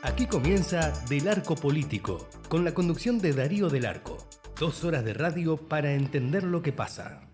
Aquí comienza Del Arco Político, con la conducción de Darío Del Arco. 2 horas de radio para entender lo que pasa.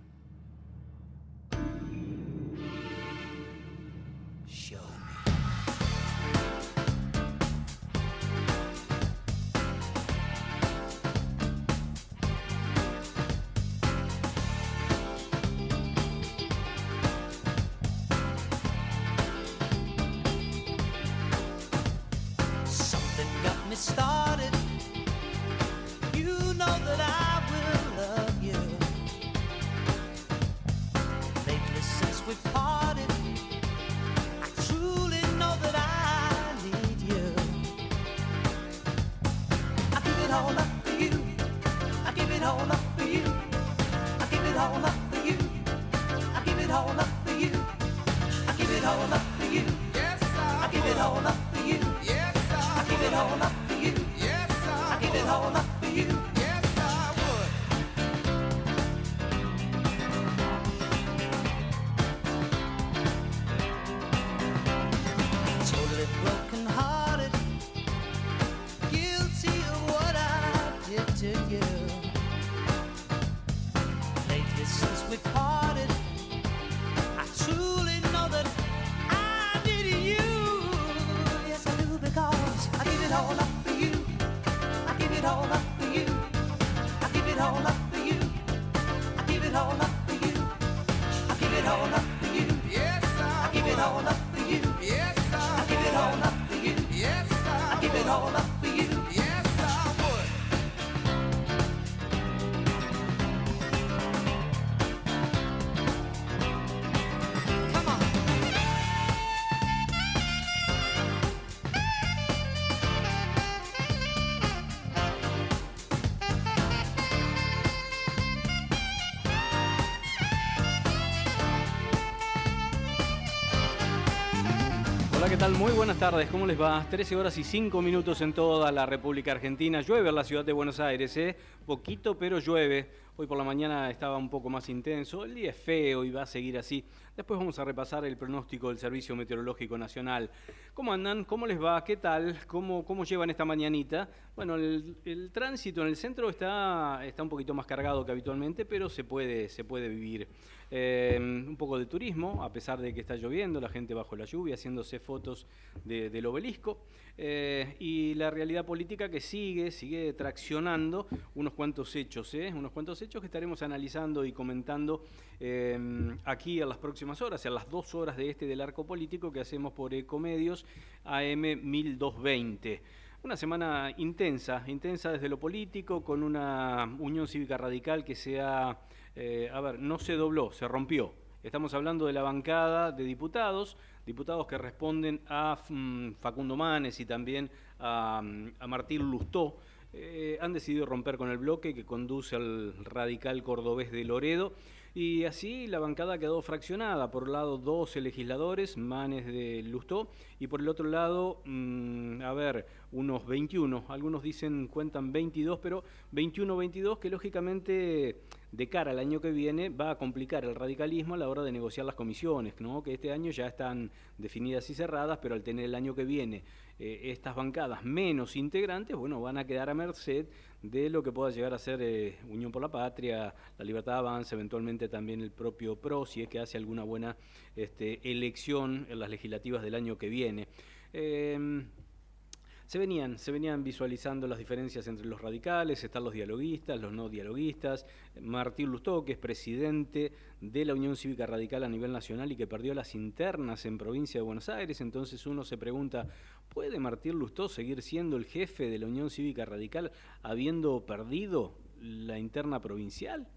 Hola, ¿qué tal? Muy buenas tardes, ¿cómo les va? 13 horas y 5 minutos en toda la República Argentina. Llueve en la ciudad de Buenos Aires, poquito, pero llueve. Hoy por la mañana estaba un poco más intenso. El día es feo y va a seguir así. Después vamos a repasar el pronóstico del Servicio Meteorológico Nacional. ¿Cómo andan? ¿Cómo les va? ¿Qué tal? ¿Cómo llevan esta mañanita? Bueno, el tránsito en el centro está un poquito más cargado que habitualmente, pero se puede vivir. Un poco de turismo, a pesar de que está lloviendo, la gente bajo la lluvia haciéndose fotos del obelisco. Y la realidad política que sigue traccionando unos cuantos hechos, que estaremos analizando y comentando aquí en las próximas horas, en las 2 horas de del Arco Político que hacemos por Ecomedios AM 1220. Una semana intensa desde lo político, con una Unión Cívica Radical que no se dobló, se rompió. Estamos hablando de la bancada de diputados que responden a Facundo Manes y también a Martín Lustó. Han decidido romper con el bloque que conduce al radical cordobés de Loredo, y así la bancada quedó fraccionada. Por un lado 12 legisladores, Manes de Lustó, y por el otro lado, unos 21, algunos cuentan 22, pero 22 que lógicamente de cara al año que viene va a complicar el radicalismo a la hora de negociar las comisiones, ¿no? Que este año ya están definidas y cerradas, pero al tener el año que viene estas bancadas menos integrantes, van a quedar a merced de lo que pueda llegar a ser Unión por la Patria, La Libertad Avanza, eventualmente también el propio PRO, si es que hace alguna buena elección en las legislativas del año que viene. Se venían visualizando las diferencias entre los radicales, están los dialoguistas, los no dialoguistas. Martín Lustó, que es presidente de la Unión Cívica Radical a nivel nacional y que perdió las internas en provincia de Buenos Aires. Entonces uno se pregunta, ¿puede Martín Lustó seguir siendo el jefe de la Unión Cívica Radical habiendo perdido la interna provincial?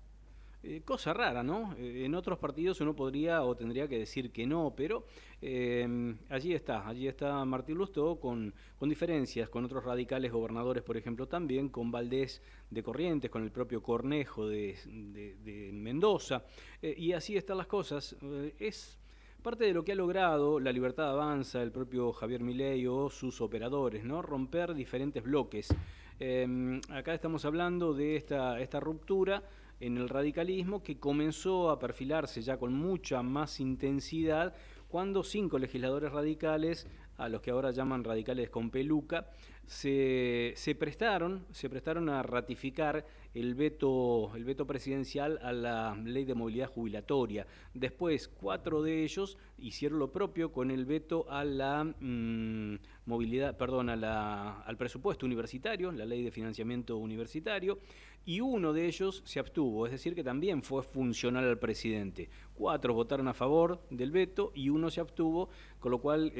Cosa rara, ¿no? En otros partidos uno podría o tendría que decir que no, pero allí está Martín Lustó con diferencias con otros radicales gobernadores, por ejemplo, también con Valdés de Corrientes, con el propio Cornejo de Mendoza, y así están las cosas. Es parte de lo que ha logrado La Libertad Avanza, el propio Javier Milei o sus operadores, ¿no? Romper diferentes bloques. Acá estamos hablando de esta ruptura en el radicalismo, que comenzó a perfilarse ya con mucha más intensidad cuando 5 legisladores radicales, a los que ahora llaman radicales con peluca, se prestaron a ratificar el veto presidencial a la ley de movilidad jubilatoria. Después, 4 de ellos hicieron lo propio con el veto a la al presupuesto universitario, la ley de financiamiento universitario, y uno de ellos se abstuvo, es decir, que también fue funcional al presidente. 4 votaron a favor del veto y uno se abstuvo, con lo cual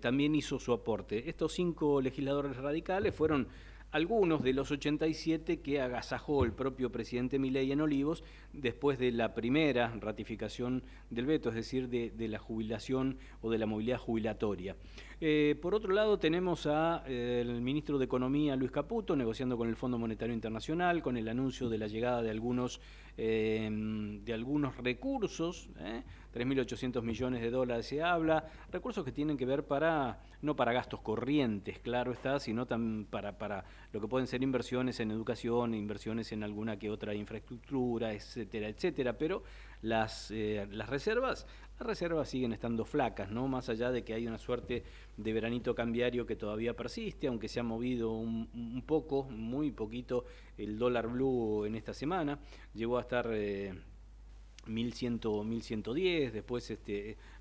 también hizo su aporte. Estos 5 legisladores radicales fueron algunos de los 87 que agasajó el propio presidente Milei en Olivos después de la primera ratificación del veto, es decir, de la jubilación o de la movilidad jubilatoria. Por otro lado, tenemos al ministro de Economía, Luis Caputo, negociando con el Fondo Monetario Internacional, con el anuncio de la llegada de algunos recursos, 3.800 millones de dólares se habla, recursos que tienen que ver no para gastos corrientes, claro está, sino también para lo que pueden ser inversiones en educación, inversiones en alguna que otra infraestructura, etcétera, etcétera, pero las reservas siguen estando flacas, ¿no? Más allá de que hay una suerte de veranito cambiario que todavía persiste, aunque se ha movido un poco, muy poquito, el dólar blue en esta semana, llegó a estar 1.100, 1.110, después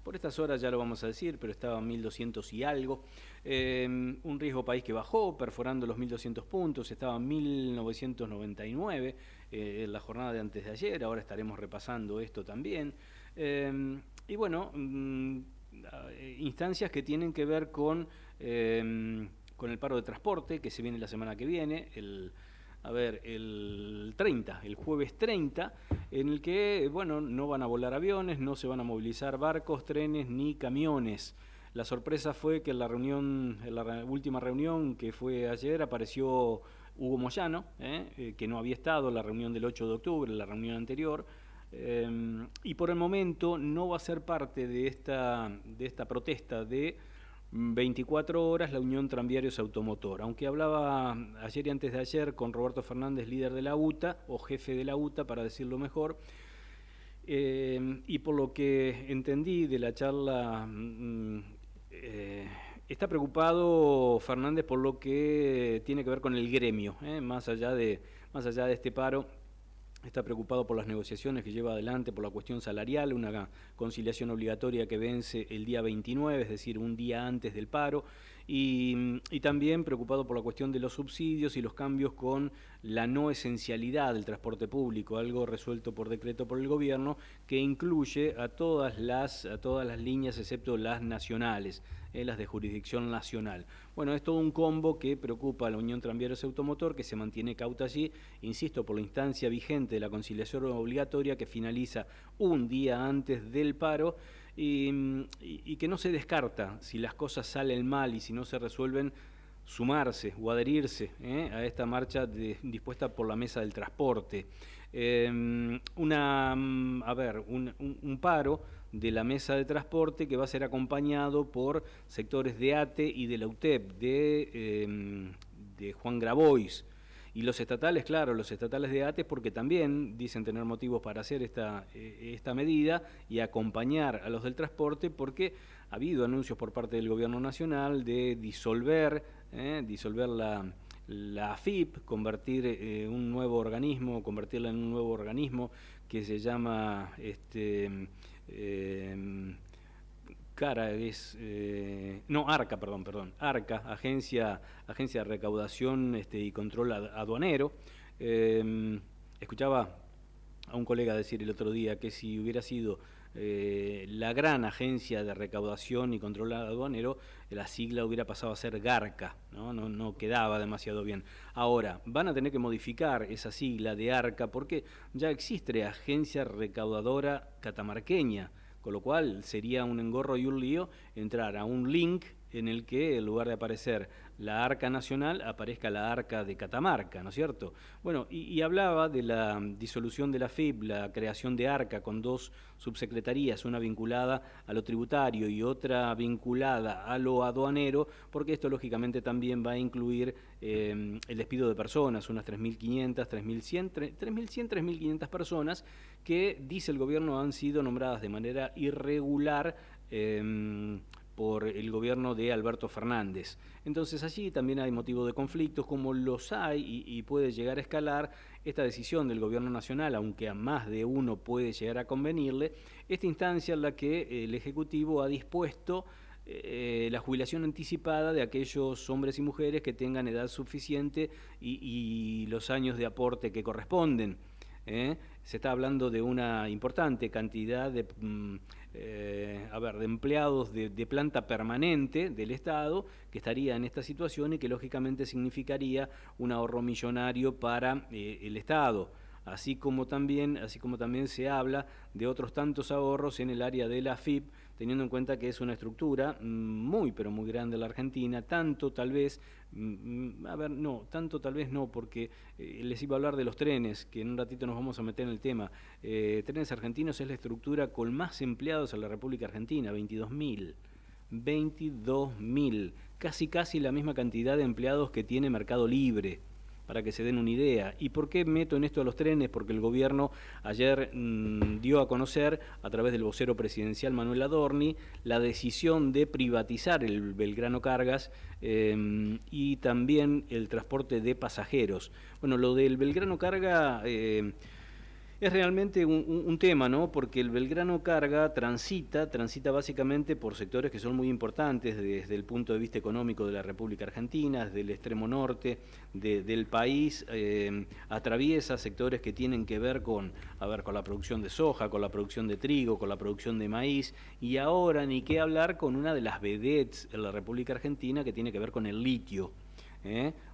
por estas horas ya lo vamos a decir, pero estaba 1.200 y algo. Un riesgo país que bajó, perforando los 1.200 puntos, estaba en 1.999 en la jornada de antes de ayer, ahora estaremos repasando esto también. Y bueno, instancias que tienen que ver con el paro de transporte, que se viene la semana que viene, el jueves 30, en el que, bueno, no van a volar aviones, no se van a movilizar barcos, trenes ni camiones. La sorpresa fue que en la última reunión que fue ayer apareció Hugo Moyano, que no había estado en la reunión del 8 de octubre, la reunión anterior, y por el momento no va a ser parte de esta protesta de 24 horas la Unión Tranviarios Automotor, aunque hablaba ayer y antes de ayer con Roberto Fernández, líder de la UTA, o jefe de la UTA, para decirlo mejor, y por lo que entendí de la charla, está preocupado Fernández por lo que tiene que ver con el gremio, más allá de este paro. Está preocupado por las negociaciones que lleva adelante, por la cuestión salarial, una conciliación obligatoria que vence el día 29, es decir, un día antes del paro, y también preocupado por la cuestión de los subsidios y los cambios con la no esencialidad del transporte público, algo resuelto por decreto por el gobierno, que incluye a todas las líneas excepto las nacionales, las de jurisdicción nacional. Bueno, es todo un combo que preocupa a la Unión Tranviarios Automotor, que se mantiene cauta allí, insisto, por la instancia vigente de la conciliación obligatoria que finaliza un día antes del paro y que no se descarta, si las cosas salen mal y si no se resuelven, sumarse o adherirse a esta marcha dispuesta por la mesa del transporte. Un paro de la mesa de transporte que va a ser acompañado por sectores de ATE y de la UTEP, de Juan Grabois. Y los estatales, claro, los estatales de ATE, porque también dicen tener motivos para hacer esta medida y acompañar a los del transporte, porque ha habido anuncios por parte del gobierno nacional de disolver la AFIP, convertirla en un nuevo organismo que se llama ARCA, Agencia de Recaudación y Control Aduanero. Escuchaba a un colega decir el otro día que si hubiera sido la gran agencia de recaudación y control aduanero, la sigla hubiera pasado a ser GARCA, no quedaba demasiado bien. Ahora, van a tener que modificar esa sigla de ARCA porque ya existe Agencia Recaudadora Catamarqueña, con lo cual sería un engorro y un lío entrar a un link en el que, en lugar de aparecer la Arca Nacional aparezca la Arca de Catamarca, ¿no es cierto? Bueno, y hablaba de la disolución de la FIP, la creación de Arca con dos subsecretarías, una vinculada a lo tributario y otra vinculada a lo aduanero, porque esto lógicamente también va a incluir el despido de personas, unas 3.500, 3.500 personas que, dice el gobierno, han sido nombradas de manera irregular por el gobierno de Alberto Fernández. Entonces allí también hay motivo de conflictos, como los hay y puede llegar a escalar esta decisión del gobierno nacional, aunque a más de uno puede llegar a convenirle, esta instancia en la que el Ejecutivo ha dispuesto la jubilación anticipada de aquellos hombres y mujeres que tengan edad suficiente y los años de aporte que corresponden. Se está hablando de una importante cantidad de empleados de planta permanente del Estado que estaría en esta situación y que lógicamente significaría un ahorro millonario para el Estado. Así como también se habla de otros tantos ahorros en el área de la AFIP, teniendo en cuenta que es una estructura muy, pero muy grande en la Argentina, tanto tal vez no, porque les iba a hablar de los trenes, que en un ratito nos vamos a meter en el tema. Trenes Argentinos es la estructura con más empleados en la República Argentina, 22.000, casi la misma cantidad de empleados que tiene Mercado Libre, para que se den una idea. ¿Y por qué meto en esto a los trenes? Porque el gobierno ayer dio a conocer, a través del vocero presidencial Manuel Adorni, la decisión de privatizar el Belgrano Cargas y también el transporte de pasajeros. Bueno, lo del Belgrano Carga es realmente un tema, ¿no? Porque el Belgrano Carga transita básicamente por sectores que son muy importantes desde el punto de vista económico de la República Argentina, desde el extremo norte del país, atraviesa sectores que tienen que ver con la producción de soja, con la producción de trigo, con la producción de maíz, y ahora ni qué hablar con una de las vedettes en la República Argentina que tiene que ver con el litio.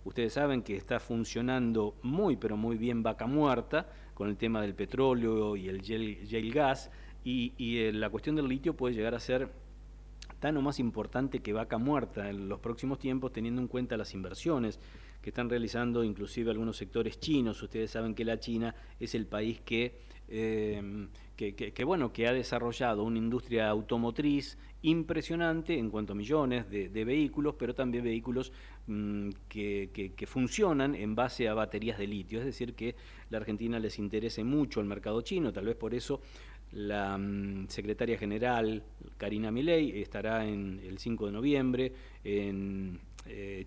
Ustedes saben que está funcionando muy, pero muy bien Vaca Muerta, con el tema del petróleo y el shale gas, y la cuestión del litio puede llegar a ser tan o más importante que Vaca Muerta en los próximos tiempos, teniendo en cuenta las inversiones que están realizando inclusive algunos sectores chinos. Ustedes saben que la China es el país que ha desarrollado una industria automotriz impresionante en cuanto a millones de vehículos, pero también vehículos que funcionan en base a baterías de litio. Es decir, que la Argentina les interese mucho el mercado chino, tal vez por eso la secretaria general Karina Milei estará el 5 de noviembre en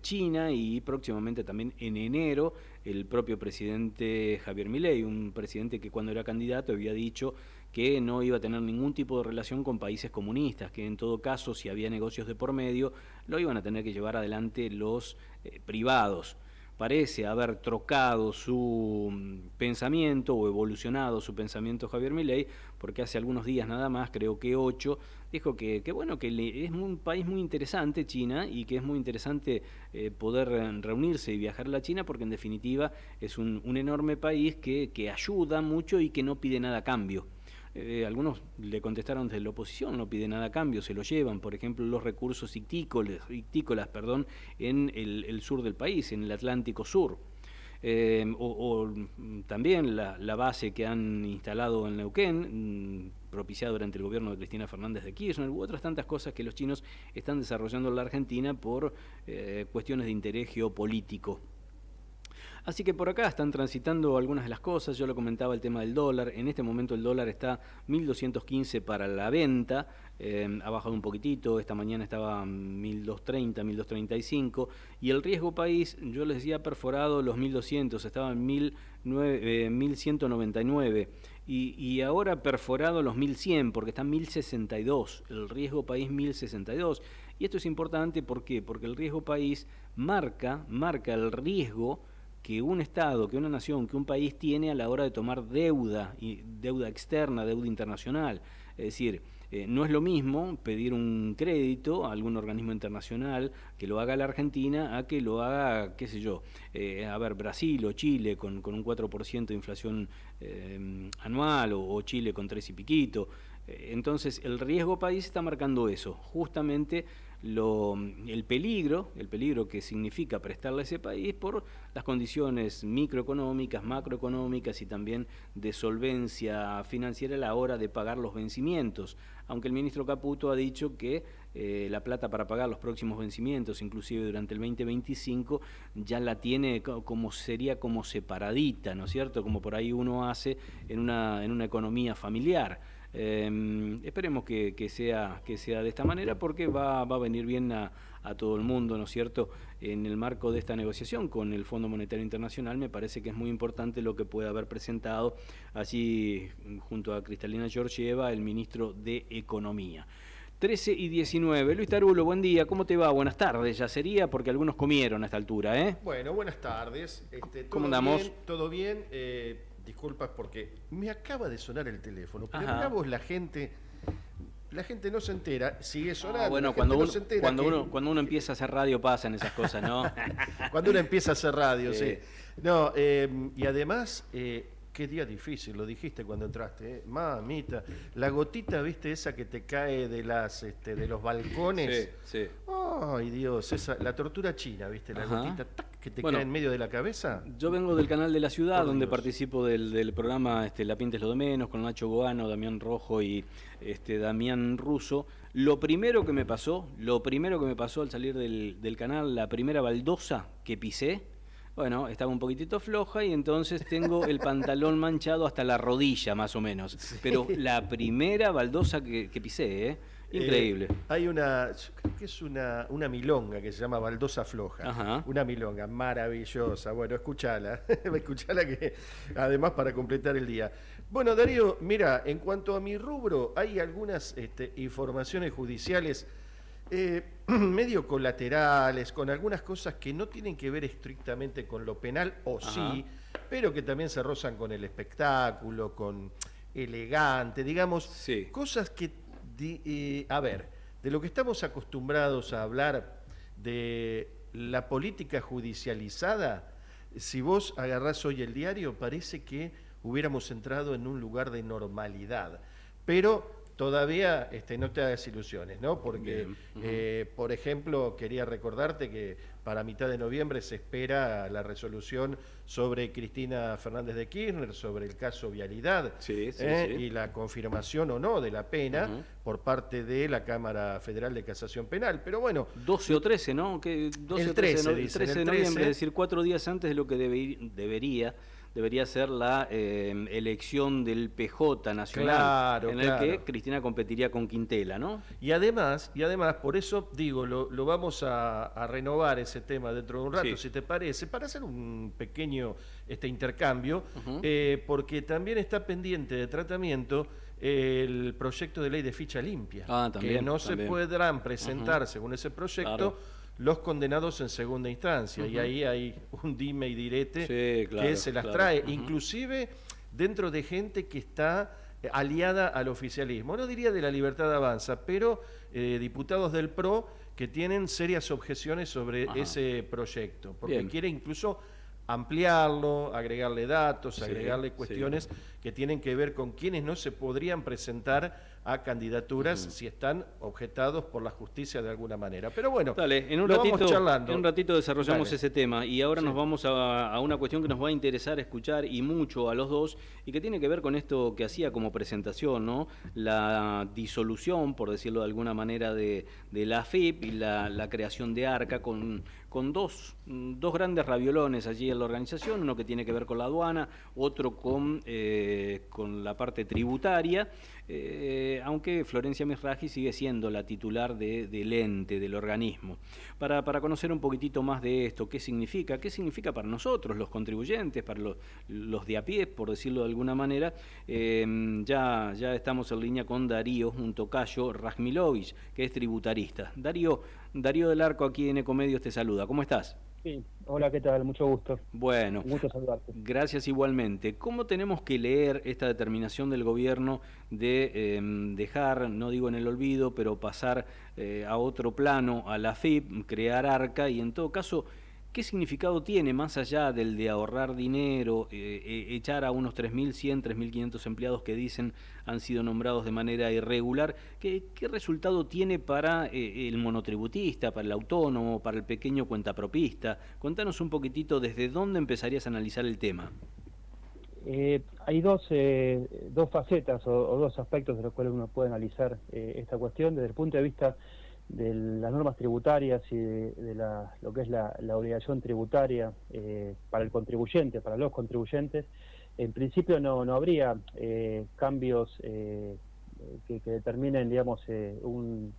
China, y próximamente también en enero el propio presidente Javier Milei, un presidente que cuando era candidato había dicho que no iba a tener ningún tipo de relación con países comunistas, que en todo caso, si había negocios de por medio, lo iban a tener que llevar adelante los privados. Parece haber trocado su pensamiento o evolucionado su pensamiento Javier Milei, porque hace algunos días nada más, creo que 8, dijo que es un país muy interesante China, y que es muy interesante poder reunirse y viajar a la China, porque en definitiva es un enorme país que ayuda mucho y que no pide nada a cambio. Algunos le contestaron desde la oposición, no pide nada a cambio, se lo llevan, por ejemplo, los recursos ictícolas en el sur del país, en el Atlántico Sur. También la base que han instalado en Neuquén, propiciada durante el gobierno de Cristina Fernández de Kirchner, u otras tantas cosas que los chinos están desarrollando en la Argentina por cuestiones de interés geopolítico. Así que por acá están transitando algunas de las cosas. Yo lo comentaba, el tema del dólar. En este momento el dólar está 1.215 para la venta, ha bajado un poquitito. Esta mañana estaba 1.230, 1.235, y el riesgo país, yo les decía, perforado los 1.200, estaba en 1.199, y ahora perforado los 1.100, porque está en 1.062, el riesgo país 1.062. Y esto es importante, ¿por qué? Porque el riesgo país marca el riesgo que un Estado, que una nación, que un país tiene a la hora de tomar deuda externa, deuda internacional. Es decir, no es lo mismo pedir un crédito a algún organismo internacional que lo haga la Argentina a que lo haga, qué sé yo, Brasil o Chile con un 4% de inflación anual, o Chile con 3 y piquito. Entonces el riesgo país está marcando eso, justamente el peligro que significa prestarle a ese país por las condiciones microeconómicas, macroeconómicas y también de solvencia financiera a la hora de pagar los vencimientos. Aunque el ministro Caputo ha dicho que la plata para pagar los próximos vencimientos, inclusive durante el 2025, ya la tiene sería como separadita, ¿no es cierto? Como por ahí uno hace en una economía familiar. Esperemos que sea de esta manera, porque va a venir bien a todo el mundo, ¿no es cierto? En el marco de esta negociación con el Fondo Monetario Internacional, me parece que es muy importante lo que puede haber presentado allí junto a Cristalina Georgieva, el ministro de Economía. 13:19. Luis Tarulo, buen día, ¿cómo te va? Buenas tardes, ya sería, porque algunos comieron a esta altura, ¿eh? Bueno, buenas tardes. ¿Cómo andamos? Todo bien. Disculpas porque me acaba de sonar el teléfono. Pero Ajá. mirá vos, la gente no se entera, sigue sonando. Bueno, cuando uno empieza a hacer radio pasan esas cosas, ¿no? Cuando uno empieza a hacer radio, Sí. sí. No, y además, qué día difícil, lo dijiste cuando entraste, Mamita, la gotita, ¿viste? Esa que te cae de los balcones. Sí. Ay, Dios, la tortura china, ¿viste? La Ajá. gotita ¡tac! Que te Bueno, cae en medio de la cabeza. Yo vengo del canal de la ciudad, Por donde Dios. participo del programa La Pinta es lo de menos, con Nacho Goano, Damián Rojo y Damián Russo. Lo primero que me pasó al salir del canal, la primera baldosa que pisé, bueno, estaba un poquitito floja y entonces tengo el pantalón manchado hasta la rodilla, más o menos. Sí. Pero la primera baldosa que pisé, increíble. Hay yo creo que es una milonga que se llama baldosa floja. Ajá. Una milonga maravillosa. Bueno, escuchala. Escuchala, que además para completar el día. Bueno, Darío, mira, en cuanto a mi rubro, hay algunas informaciones judiciales medio colaterales, con algunas cosas que no tienen que ver estrictamente con lo penal, o Ajá. sí, pero que también se rozan con el espectáculo, con elegante, digamos, Sí. cosas que, a ver, de lo que estamos acostumbrados a hablar de la política judicializada, si vos agarrás hoy el diario, parece que hubiéramos entrado en un lugar de normalidad, pero todavía no te hagas ilusiones, ¿no? Porque, por ejemplo, quería recordarte que para mitad de noviembre se espera la resolución sobre Cristina Fernández de Kirchner, sobre el caso Vialidad, Sí. y la confirmación o no de la pena por parte de la Cámara Federal de Casación Penal. Pero bueno, 12 o 13, ¿no? Que 12 El o 13, 13, el dicen, 13 de el noviembre, 13. es decir, 4 días antes de lo que debería ser la elección del PJ nacional, Claro, en el claro. que Cristina competiría con Quintela, ¿no? y además, por eso digo, lo vamos a renovar ese tema dentro de un rato, Sí. si te parece, para hacer un pequeño intercambio, Ujú. porque también está pendiente de tratamiento el proyecto de ley de ficha limpia, También, que no también. se podrán presentar, según ese proyecto, Claro. los condenados en segunda instancia, y ahí hay un dime y direte Sí, claro, que se las claro. trae, Ujú. inclusive dentro de gente que está aliada al oficialismo, no diría de la Libertad Avanza, pero diputados del PRO que tienen serias objeciones sobre Ajá. ese proyecto, porque Bien. quiere incluso ampliarlo, agregarle datos, Sí, agregarle sí. cuestiones que tienen que ver con quienes no se podrían presentar a candidaturas si están objetados por la justicia de alguna manera. Pero bueno, Dale, en un lo vamos ratito, charlando. en un ratito desarrollamos Dale. ese tema y ahora Sí. nos vamos a una cuestión que nos va a interesar escuchar y mucho a los dos y que tiene que ver con esto que hacía como presentación, ¿no? La disolución, por decirlo de alguna manera, de la AFIP y la creación de ARCA con dos grandes raviolones allí en la organización, uno que tiene que ver con la aduana, otro con la parte tributaria, aunque Florencia Misraji sigue siendo la titular del ente, del organismo. Para conocer un poquitito más de esto, qué significa para nosotros, los contribuyentes, para los de a pie, por decirlo de alguna manera, ya estamos en línea con Darío, un tocayo, Rajmilovich, que es tributarista. Darío del Arco, aquí en Ecomedios, te saluda. ¿Cómo estás? Sí, hola, ¿qué tal? Mucho gusto. Bueno, Un gusto saludarte. gracias igualmente. ¿Cómo tenemos que leer esta determinación del gobierno de dejar, no digo en el olvido, pero pasar a otro plano a la AFIP, crear ARCA y en todo caso, ¿Qué significado tiene, más allá del de ahorrar dinero, echar a unos 3.100, 3.500 empleados que dicen han sido nombrados de manera irregular? ¿Qué resultado tiene para el monotributista, para el autónomo, para el pequeño cuentapropista? Contanos un poquitito desde dónde empezarías a analizar el tema. Hay dos facetas o dos aspectos de los cuales uno puede analizar esta cuestión desde el punto de vista de las normas tributarias y de lo que es la obligación tributaria para el contribuyente, para los contribuyentes. En principio no habría cambios que determinen, digamos, un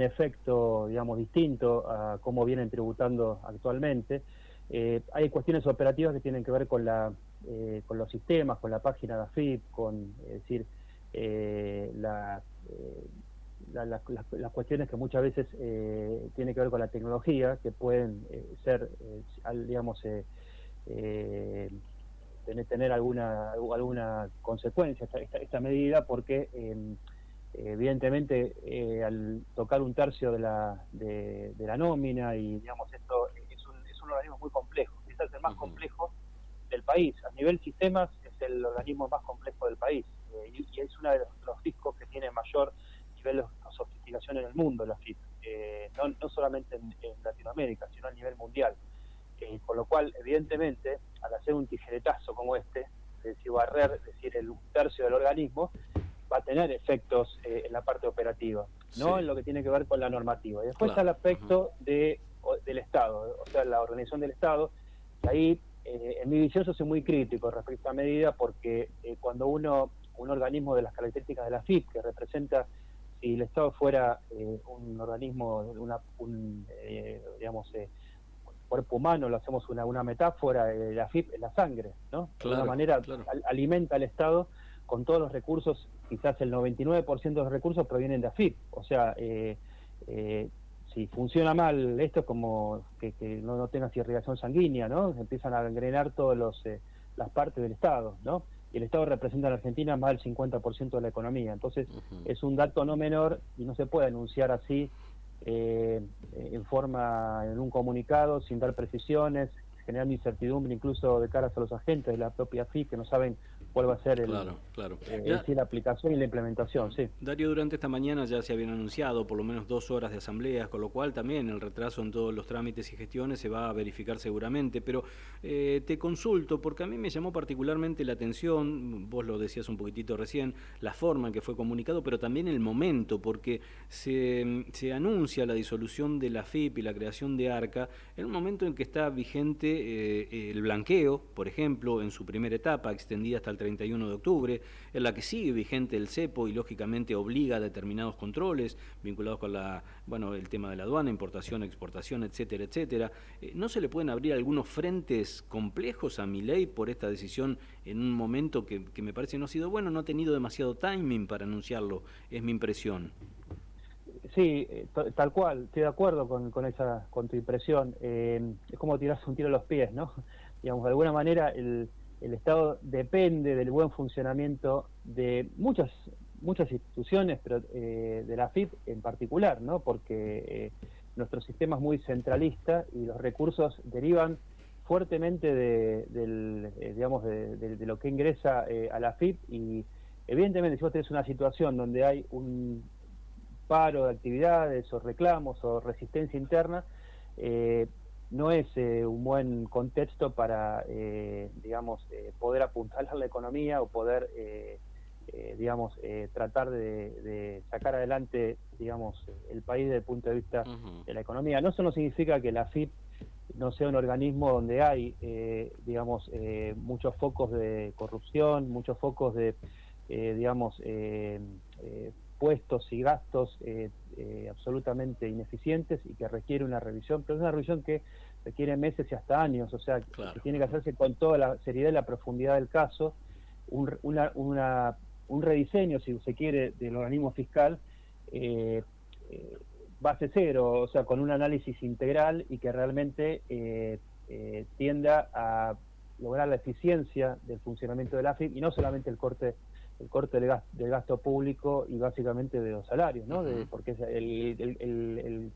efecto, digamos, distinto a cómo vienen tributando actualmente. Hay cuestiones operativas que tienen que ver con los sistemas, con la página de AFIP, con, es decir, las cuestiones que muchas veces tienen que ver con la tecnología, que pueden ser, digamos, tener alguna consecuencia esta medida, porque evidentemente al tocar un tercio de la nómina, y digamos, esto es un organismo muy complejo, quizás el más complejo del país. A nivel sistemas es el organismo más complejo del país, y es uno de los fiscos que tiene mayor nivel de sofisticación en el mundo, la FIP, no solamente en Latinoamérica, sino a nivel mundial. Con lo cual, evidentemente, al hacer un tijeretazo como este, es decir, barrer, es decir, un tercio del organismo, va a tener efectos en la parte operativa, no en lo que tiene que ver con la normativa. Y después está el aspecto del Estado, o sea, la organización del Estado. Ahí, en mi visión, yo soy muy crítico respecto a esta medida, porque cuando un organismo de las características de la FIP, que representa, si el Estado fuera un organismo, digamos, cuerpo humano, lo hacemos una metáfora, la FIP es la sangre, ¿no? De alguna manera alimenta al Estado con todos los recursos. Quizás el 99% de los recursos provienen de AFIP. O sea, si funciona mal esto, es como que no tengas irrigación sanguínea, ¿no? Se empiezan a engrenar todas las partes del Estado, ¿no? Y el Estado representa en la Argentina más del 50% de la economía. Entonces, es un dato no menor y no se puede anunciar así en un comunicado, sin dar precisiones, generando incertidumbre incluso de cara a los agentes de la propia FIP, que no saben cuál va a ser la aplicación y la implementación. Sí. Darío, durante esta mañana ya se habían anunciado por lo menos 2 horas de asambleas, con lo cual también el retraso en todos los trámites y gestiones se va a verificar seguramente, pero te consulto porque a mí me llamó particularmente la atención, vos lo decías un poquitito recién, la forma en que fue comunicado, pero también el momento, porque se anuncia la disolución de la FIP y la creación de ARCA en un momento en que está vigente el blanqueo, por ejemplo, en su primera etapa, extendida hasta el 31 de octubre, en la que sigue vigente el cepo y lógicamente obliga a determinados controles vinculados con el tema de la aduana, importación, exportación, etcétera, etcétera. ¿No se le pueden abrir algunos frentes complejos a Milei por esta decisión en un momento que me parece no ha sido bueno, no ha tenido demasiado timing para anunciarlo? Es mi impresión. Sí, tal cual, estoy de acuerdo con tu impresión. Es como tirarse un tiro a los pies, ¿no? Digamos, de alguna manera el Estado depende del buen funcionamiento de muchas instituciones, pero de la FIP en particular, ¿no? Porque nuestro sistema es muy centralista y los recursos derivan fuertemente de lo que ingresa a la FIP, y evidentemente si vos tenés una situación donde hay un paro de actividades o reclamos o resistencia interna, no es un buen contexto para, poder apuntalar la economía o poder, tratar de sacar adelante, el país desde el punto de vista de la economía. No, eso no significa que la FIP no sea un organismo donde hay, muchos focos de corrupción, muchos focos de, puestos y gastos absolutamente ineficientes, y que requiere una revisión, pero es una revisión que requiere meses y hasta años, o sea, que tiene que hacerse con toda la seriedad y la profundidad del caso, un rediseño, si se quiere, del organismo fiscal, base cero, o sea, con un análisis integral y que realmente tienda a lograr la eficiencia del funcionamiento de la AFIP, y no solamente el corte el corte del gasto público y básicamente de los salarios, ¿no? Porque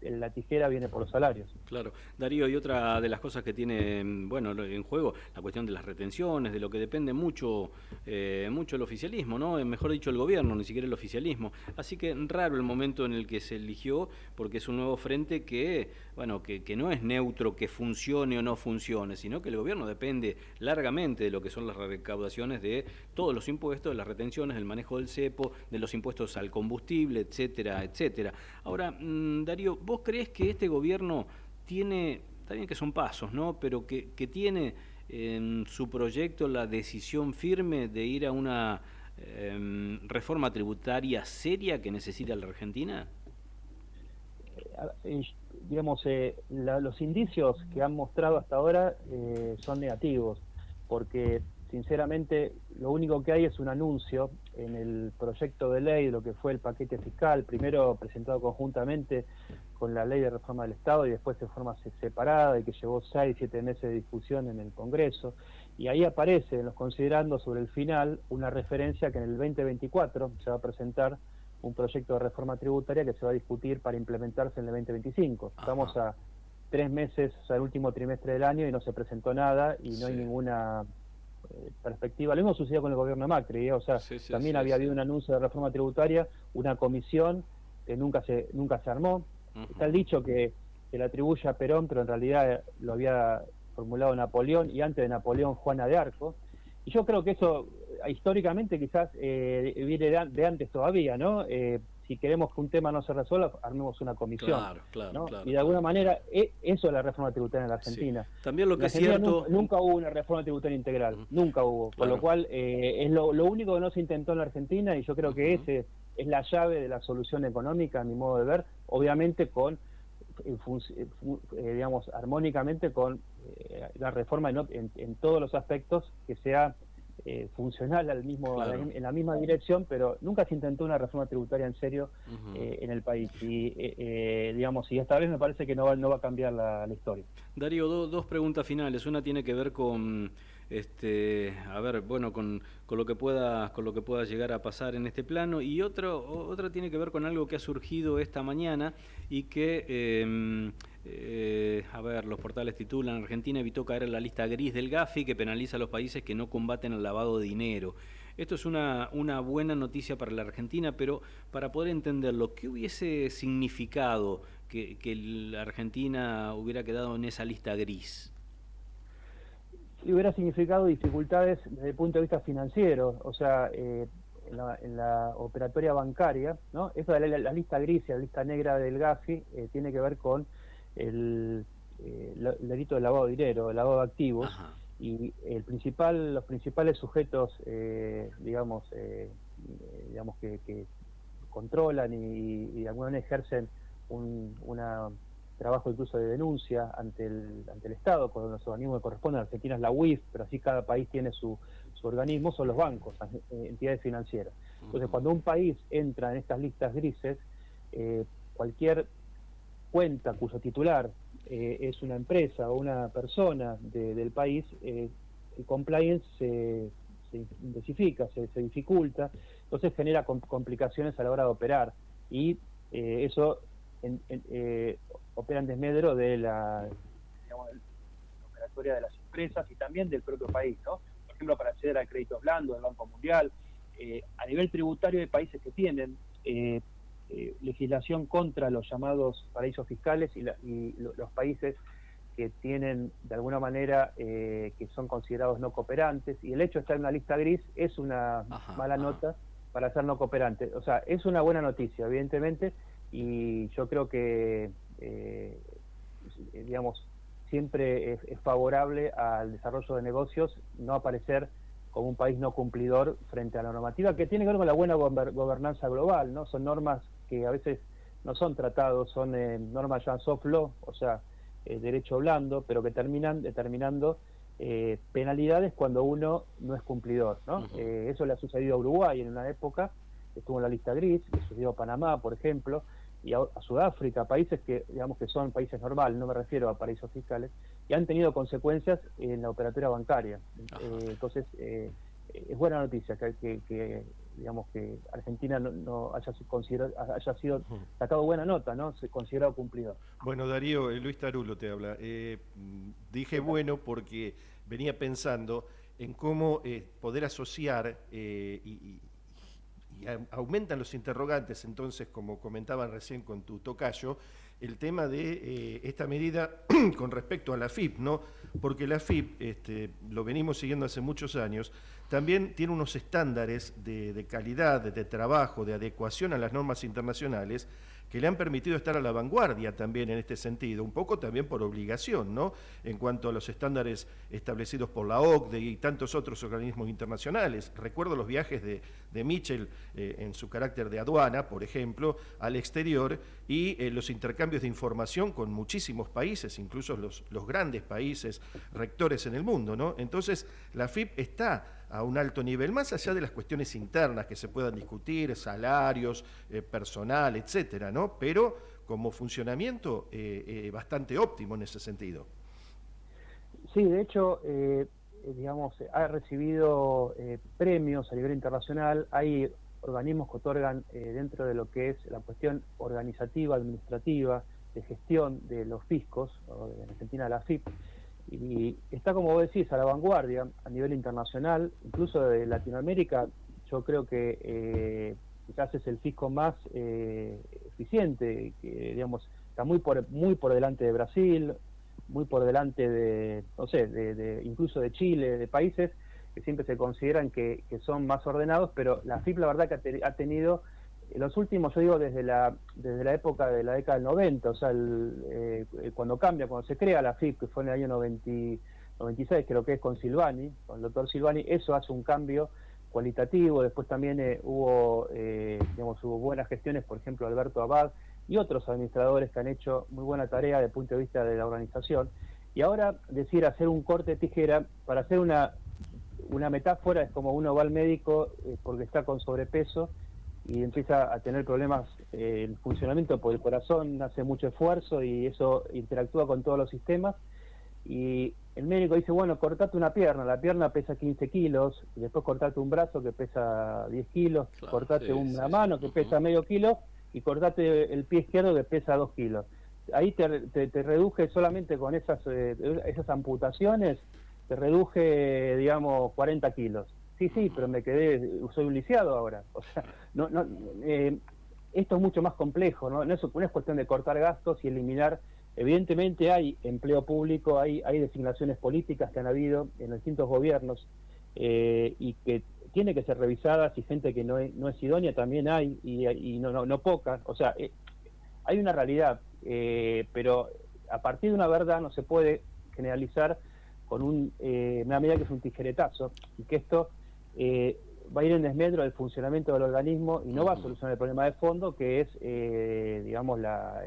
la tijera viene por los salarios. Claro. Darío, y otra de las cosas que tiene, bueno, en juego, la cuestión de las retenciones, de lo que depende mucho el oficialismo, ¿no? Mejor dicho, el gobierno, ni siquiera el oficialismo. Así que raro el momento en el que se eligió, porque es un nuevo frente que, bueno, que no es neutro, que funcione o no funcione, sino que el gobierno depende largamente de lo que son las recaudaciones de todos los impuestos, de las retenciones, del manejo del cepo, de los impuestos al combustible, etcétera, etcétera. Ahora, Darío, ¿vos creés que este gobierno tiene, está bien que son pasos, ¿no? Pero que tiene en su proyecto la decisión firme de ir a una reforma tributaria seria que necesita la Argentina? Digamos, los indicios que han mostrado hasta ahora son negativos, porque sinceramente lo único que hay es un anuncio en el proyecto de ley de lo que fue el paquete fiscal, primero presentado conjuntamente con la ley de reforma del Estado y después de forma separada, y que llevó 6-7 meses de discusión en el Congreso, y ahí aparece en los considerandos sobre el final una referencia que en el 2024 se va a presentar un proyecto de reforma tributaria que se va a discutir para implementarse en el 2025. Ajá. Estamos a 3 meses, o sea, el último trimestre del año, y no se presentó nada y no hay ninguna perspectiva. Lo mismo sucedió con el gobierno de Macri, o sea, también había habido un anuncio de reforma tributaria, una comisión que nunca se armó. Está el dicho que se le atribuye a Perón, pero en realidad lo había formulado Napoleón, y antes de Napoleón Juana de Arco, y yo creo que eso históricamente quizás viene de antes todavía, ¿no? Si queremos que un tema no se resuelva, armemos una comisión. Claro, ¿no? Y de alguna manera, eso es la reforma tributaria en la Argentina. Sí. También lo que es cierto... Nunca hubo una reforma tributaria integral, nunca hubo. Por lo cual, es lo único que no se intentó en la Argentina, y yo creo que ese es la llave de la solución económica, a mi modo de ver, obviamente digamos, armónicamente con la reforma en todos los aspectos, que sea funcional en la misma dirección, pero nunca se intentó una reforma tributaria en serio en el país, y digamos, y esta vez me parece que no va a cambiar la historia. Darío, dos preguntas finales. Una tiene que ver con a ver, bueno, con lo que pueda llegar a pasar en este plano, y otra tiene que ver con algo que ha surgido esta mañana y que a ver, los portales titulan: Argentina evitó caer en la lista gris del Gafi, que penaliza a los países que no combaten el lavado de dinero. Esto es una buena noticia para la Argentina, pero para poder entenderlo, ¿qué hubiese significado que la Argentina hubiera quedado en esa lista gris? Y hubiera significado dificultades desde el punto de vista financiero, o sea, en la operatoria bancaria, ¿no? Eso de la lista gris y la lista negra del Gafi tiene que ver con el delito de lavado de dinero, el lavado de activos. Ajá. Y los principales sujetos, digamos, que controlan y de alguna manera ejercen un trabajo incluso de denuncia ante el Estado, con los organismos que corresponden. Argentina es la UIF, pero así cada país tiene su organismo, son los bancos, entidades financieras. Entonces, cuando un país entra en estas listas grises, cualquier cuenta cuyo titular es una empresa o una persona del país, el compliance se intensifica, se dificulta, entonces genera complicaciones a la hora de operar, y eso opera en desmedro de la operatoria de las empresas y también del propio país, ¿no? Por ejemplo, para acceder a créditos blandos del Banco Mundial, a nivel tributario hay países que tienen legislación contra los llamados paraísos fiscales, y los países que tienen de alguna manera que son considerados no cooperantes, y el hecho de estar en una lista gris es una mala nota para ser no cooperante. O sea, es una buena noticia, evidentemente, y yo creo que digamos, siempre es favorable al desarrollo de negocios no aparecer como un país no cumplidor frente a la normativa, que tiene que ver con la buena gobernanza global, ¿no? Son normas que a veces no son tratados, son normas ya soft law, o sea, derecho blando, pero que terminan determinando penalidades cuando uno no es cumplidor, ¿no? Eso le ha sucedido a Uruguay en una época, estuvo en la lista gris, le sucedió a Panamá, por ejemplo, y a Sudáfrica, países que digamos que son países normales, no me refiero a paraísos fiscales, y han tenido consecuencias en la operatoria bancaria. Entonces, es buena noticia que digamos que Argentina no haya sido sacado buena nota, ¿no? Se considerado cumplidor. Bueno, Darío, Luis Tarulo te habla. Dije bueno porque venía pensando en cómo poder asociar aumentan los interrogantes, entonces, como comentaban recién con tu tocayo, el tema de esta medida con respecto a la AFIP, ¿no? Porque la AFIP, lo venimos siguiendo hace muchos años, también tiene unos estándares de calidad, de trabajo, de adecuación a las normas internacionales, que le han permitido estar a la vanguardia también en este sentido, un poco también por obligación, ¿no? En cuanto a los estándares establecidos por la OCDE y tantos otros organismos internacionales. Recuerdo los viajes de Mitchell en su carácter de aduana, por ejemplo, al exterior, y los intercambios de información con muchísimos países, incluso los grandes países rectores en el mundo, ¿no? Entonces, la AFIP está a un alto nivel, más allá de las cuestiones internas que se puedan discutir, salarios, personal, etcétera, ¿no? Pero como funcionamiento bastante óptimo en ese sentido. Sí, de hecho, digamos, ha recibido premios a nivel internacional. Hay organismos que otorgan dentro de lo que es la cuestión organizativa, administrativa, de gestión de los fiscos, o en Argentina la AFIP, y está, como vos decís, a la vanguardia a nivel internacional, incluso de Latinoamérica. Yo creo que quizás es el fisco más eficiente, que digamos está muy por delante de Brasil, muy por delante de, no sé, incluso de Chile, de países que siempre se consideran que son más ordenados, pero la AFIP la verdad que ha tenido los últimos, yo digo desde la época de la década del 90, o sea, cuando se crea la AFIP, que fue en el año 96, creo que es con Silvani, con el doctor Silvani, eso hace un cambio cualitativo. Después también hubo buenas gestiones, por ejemplo, Alberto Abad y otros administradores que han hecho muy buena tarea desde el punto de vista de la organización. Y ahora hacer un corte de tijera, para hacer una metáfora, es como uno va al médico porque está con sobrepeso y empieza a tener problemas en funcionamiento, porque el corazón hace mucho esfuerzo y eso interactúa con todos los sistemas, y el médico dice, bueno, cortate una pierna, la pierna pesa 15 kilos, y después cortate un brazo que pesa 10 kilos, claro, cortate una mano que pesa medio kilo, y cortate el pie izquierdo que pesa 2 kilos. Ahí te reduje solamente con esas amputaciones, te reduje, digamos, 40 kilos. Sí, pero soy un lisiado ahora. O sea, esto es mucho más complejo, ¿no? No es cuestión de cortar gastos y eliminar. Evidentemente hay empleo público, hay designaciones políticas que han habido en distintos gobiernos y que tiene que ser revisadas, y gente que no es idónea también hay, y no pocas. O sea, hay una realidad, pero a partir de una verdad no se puede generalizar con una medida que es un tijeretazo, y que esto va a ir en desmedro del funcionamiento del organismo y no va a solucionar el problema de fondo, que es, digamos, la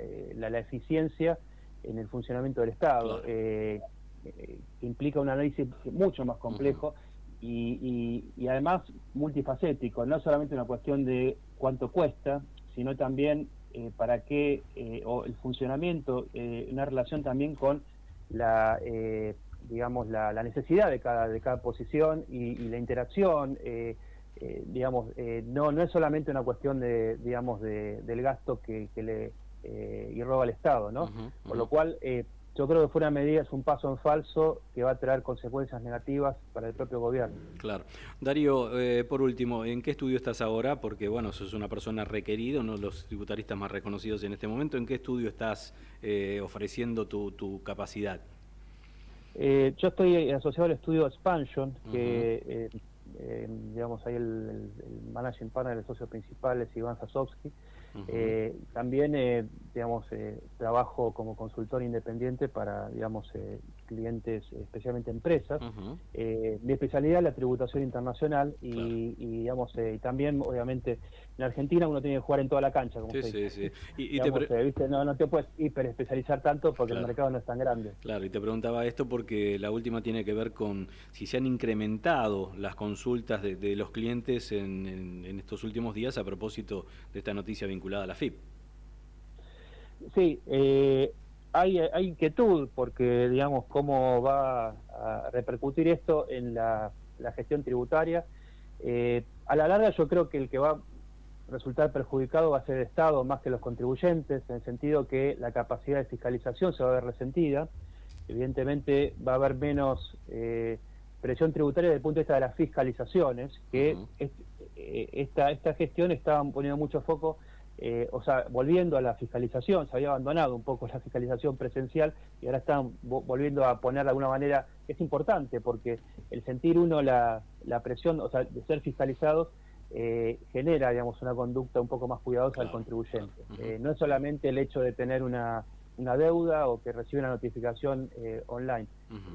eficiencia en el funcionamiento del Estado, claro. Que implica un análisis mucho más complejo y además multifacético, no solamente una cuestión de cuánto cuesta, sino también para qué, o el funcionamiento, una relación también con digamos, la necesidad de cada posición y la interacción, digamos, no es solamente una cuestión del gasto que le irroga al Estado, ¿no? Por lo cual, yo creo que fue una medida, es un paso en falso que va a traer consecuencias negativas para el propio gobierno. Claro. Darío, por último, ¿en qué estudio estás ahora? Porque, bueno, sos una persona requerida, uno de los tributaristas más reconocidos en este momento. ¿En qué estudio estás ofreciendo tu capacidad? Yo estoy asociado al estudio Expansion, que digamos ahí el managing partner, el socio principal es Iván Zasovsky. También digamos trabajo como consultor independiente para, digamos, clientes, especialmente empresas. Mi especialidad es la tributación internacional y digamos, y también obviamente en Argentina uno tiene que jugar en toda la cancha, como se dice. Sí. Digamos, ¿viste? No te puedes hiperespecializar tanto porque el mercado no es tan grande. Claro, y te preguntaba esto porque la última tiene que ver con si se han incrementado las consultas de los clientes en estos últimos días a propósito de esta noticia vinculada a la FIP. Sí, hay inquietud porque, digamos, cómo va a repercutir esto en la gestión tributaria. a la larga yo creo que el que va a resultar perjudicado va a ser el Estado más que los contribuyentes, en el sentido que la capacidad de fiscalización se va a ver resentida. Evidentemente va a haber menos presión tributaria desde el punto de vista de las fiscalizaciones, que esta gestión estaba poniendo mucho foco, volviendo a la fiscalización. Se había abandonado un poco la fiscalización presencial y ahora están volviendo a poner de alguna manera. Es importante porque el sentir uno la presión, de ser fiscalizados, genera, digamos, una conducta un poco más cuidadosa al contribuyente. No es solamente el hecho de tener una deuda o que recibe una notificación online.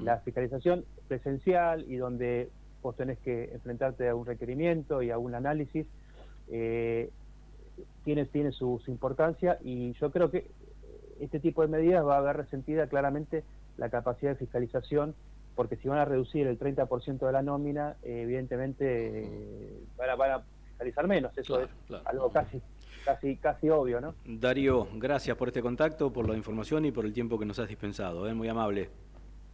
La fiscalización presencial, y donde vos tenés que enfrentarte a un requerimiento y a un análisis, tiene su importancia, y yo creo que este tipo de medidas va a ver resentida claramente la capacidad de fiscalización, porque si van a reducir el 30% de la nómina, evidentemente van a fiscalizar menos. Eso es algo casi obvio, ¿no? Darío, gracias por este contacto, por la información y por el tiempo que nos has dispensado, muy amable.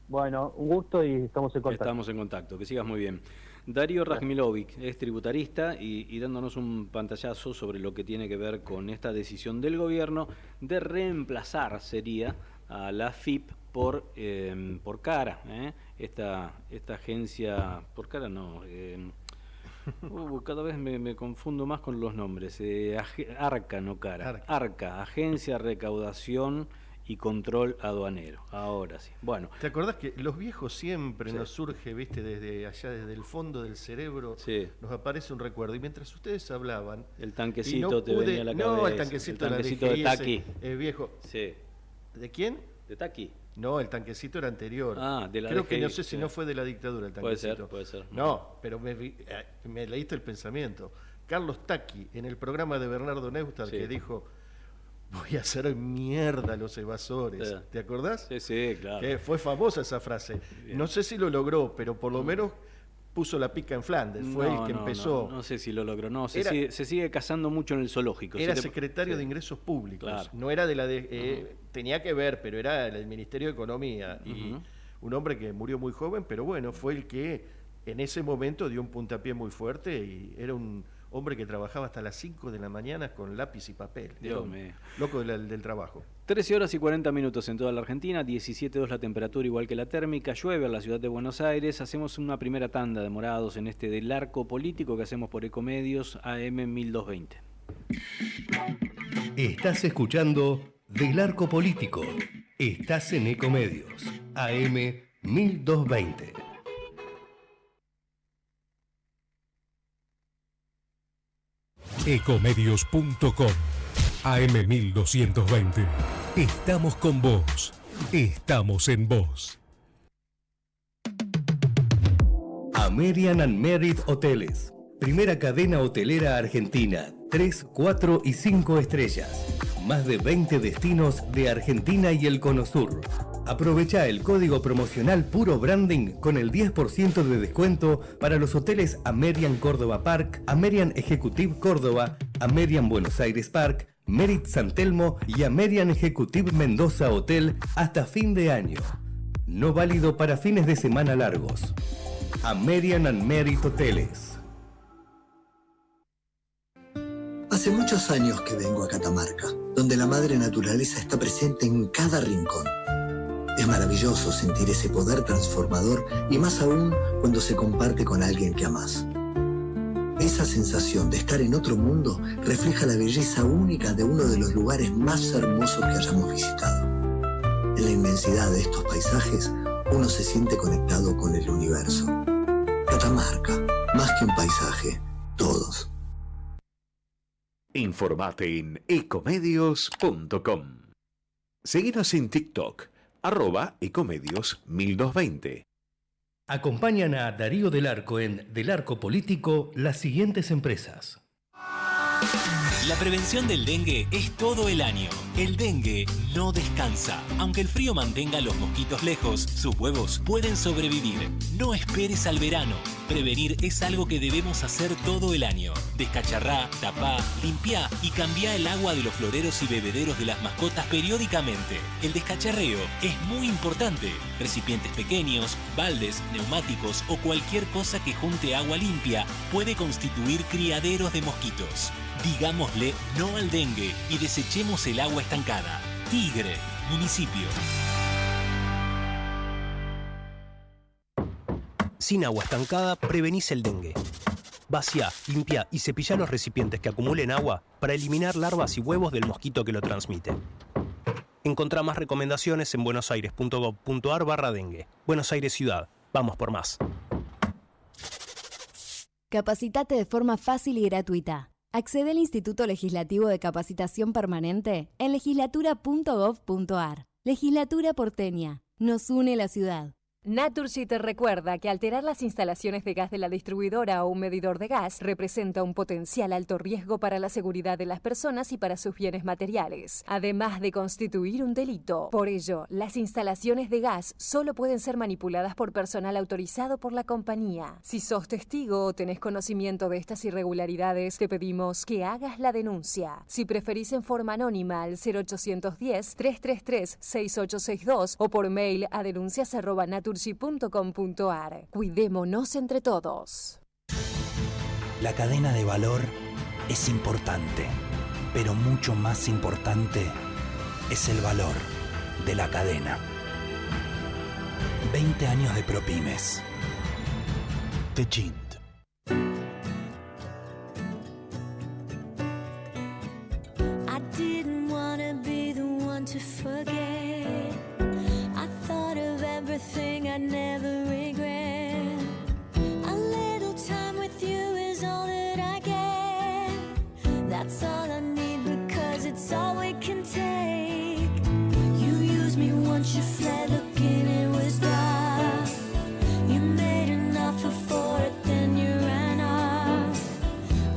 Bueno, un gusto y estamos en contacto. Estamos en contacto, que sigas muy bien. Darío Razmilovic es tributarista y dándonos un pantallazo sobre lo que tiene que ver con esta decisión del gobierno de reemplazar, sería, a la AFIP por Cara, esta agencia, por Cara no, cada vez me confundo más con los nombres, Arca, no Cara, Arca, Agencia de Recaudación y Control Aduanero. Ahora sí. Bueno. ¿Te acordás que los viejos siempre nos surge, viste, desde allá, desde el fondo del cerebro, nos aparece un recuerdo? Y mientras ustedes hablaban, el tanquecito te venía a la cabeza. No, el tanquecito de Taqui. Es viejo. Sí. ¿De quién? De Taqui. No, el tanquecito era anterior. De la Creo DGI, que no sé si no fue de la dictadura el tanquecito. Puede ser. No, pero me leíste el pensamiento. Carlos Taqui, en el programa de Bernardo Neustadt, que dijo: voy a hacer mierda a los evasores. ¿Te acordás? Sí, claro. Que fue famosa esa frase. Bien. No sé si lo logró, pero por lo menos puso la pica en Flandes. Fue el que empezó. No sé si lo logró. No, se sigue cazando mucho en el zoológico. Era secretario de Ingresos Públicos. Claro. No era de la tenía que ver, pero era del Ministerio de Economía. Y un hombre que murió muy joven, pero bueno, fue el que en ese momento dio un puntapié muy fuerte, y era un hombre que trabajaba hasta las 5 de la mañana con lápiz y papel. Dios mío. Loco del trabajo. 13 horas y 40 minutos en toda la Argentina, 17,2 la temperatura, igual que la térmica. Llueve en la ciudad de Buenos Aires. Hacemos una primera tanda de morados en este del arco político que hacemos por Ecomedios AM 1220. Estás escuchando Del Arco Político. Estás en Ecomedios AM 1220. Ecomedios.com AM 1220. Estamos con vos. Estamos en vos. American and Merit Hoteles. Primera cadena hotelera argentina. 3, 4 y 5 estrellas. Más de 20 destinos de Argentina y el Cono Sur. Aprovecha el código promocional Puro Branding con el 10% de descuento para los hoteles American Córdoba Park, American Executive Córdoba, American Buenos Aires Park, Merit San Telmo y American Executive Mendoza Hotel hasta fin de año. No válido para fines de semana largos. American and Merit Hoteles. Hace muchos años que vengo a Catamarca, donde la madre naturaleza está presente en cada rincón. Es maravilloso sentir ese poder transformador, y más aún cuando se comparte con alguien que amás. Esa sensación de estar en otro mundo refleja la belleza única de uno de los lugares más hermosos que hayamos visitado. En la inmensidad de estos paisajes, uno se siente conectado con el universo. Catamarca, más que un paisaje, todos. Informate en ecomedios.com. Seguinos en TikTok, @Ecomedios 1220. Acompañan a Darío del Arco en Del Arco Político las siguientes empresas. La prevención del dengue es todo el año. El dengue no descansa. Aunque el frío mantenga a los mosquitos lejos, sus huevos pueden sobrevivir. No esperes al verano. Prevenir es algo que debemos hacer todo el año. Descacharrá, tapá, limpiá y cambiá el agua de los floreros y bebederos de las mascotas periódicamente. El descacharreo es muy importante. Recipientes pequeños, baldes, neumáticos o cualquier cosa que junte agua limpia puede constituir criaderos de mosquitos. Digámosle no al dengue y desechemos el agua estancada. Tigre, municipio. Sin agua estancada, prevenís el dengue. Vaciá, limpia y cepillá los recipientes que acumulen agua para eliminar larvas y huevos del mosquito que lo transmite. Encontrá más recomendaciones en buenosaires.gov.ar/dengue. Buenos Aires Ciudad. Vamos por más. Capacitate de forma fácil y gratuita. Accede al Instituto Legislativo de Capacitación Permanente en legislatura.gov.ar. Legislatura porteña. Nos une la ciudad. Naturgy te recuerda que alterar las instalaciones de gas de la distribuidora o un medidor de gas representa un potencial alto riesgo para la seguridad de las personas y para sus bienes materiales, además de constituir un delito. Por ello, las instalaciones de gas solo pueden ser manipuladas por personal autorizado por la compañía. Si sos testigo o tenés conocimiento de estas irregularidades, te pedimos que hagas la denuncia. Si preferís en forma anónima al 0810-333-6862 o por mail a denuncias@naturgy.com.ar. Cuidémonos entre todos. La cadena de valor es importante, pero mucho más importante es el valor de la cadena. 20 años de ProPymes. Techint. I didn't wanna be the one to forget. I thought of everything I never regret. A little time with you is all that I get. That's all I need because it's all we can take. You used me once, you fled, looking it was dark. You made an offer for it, then you ran off.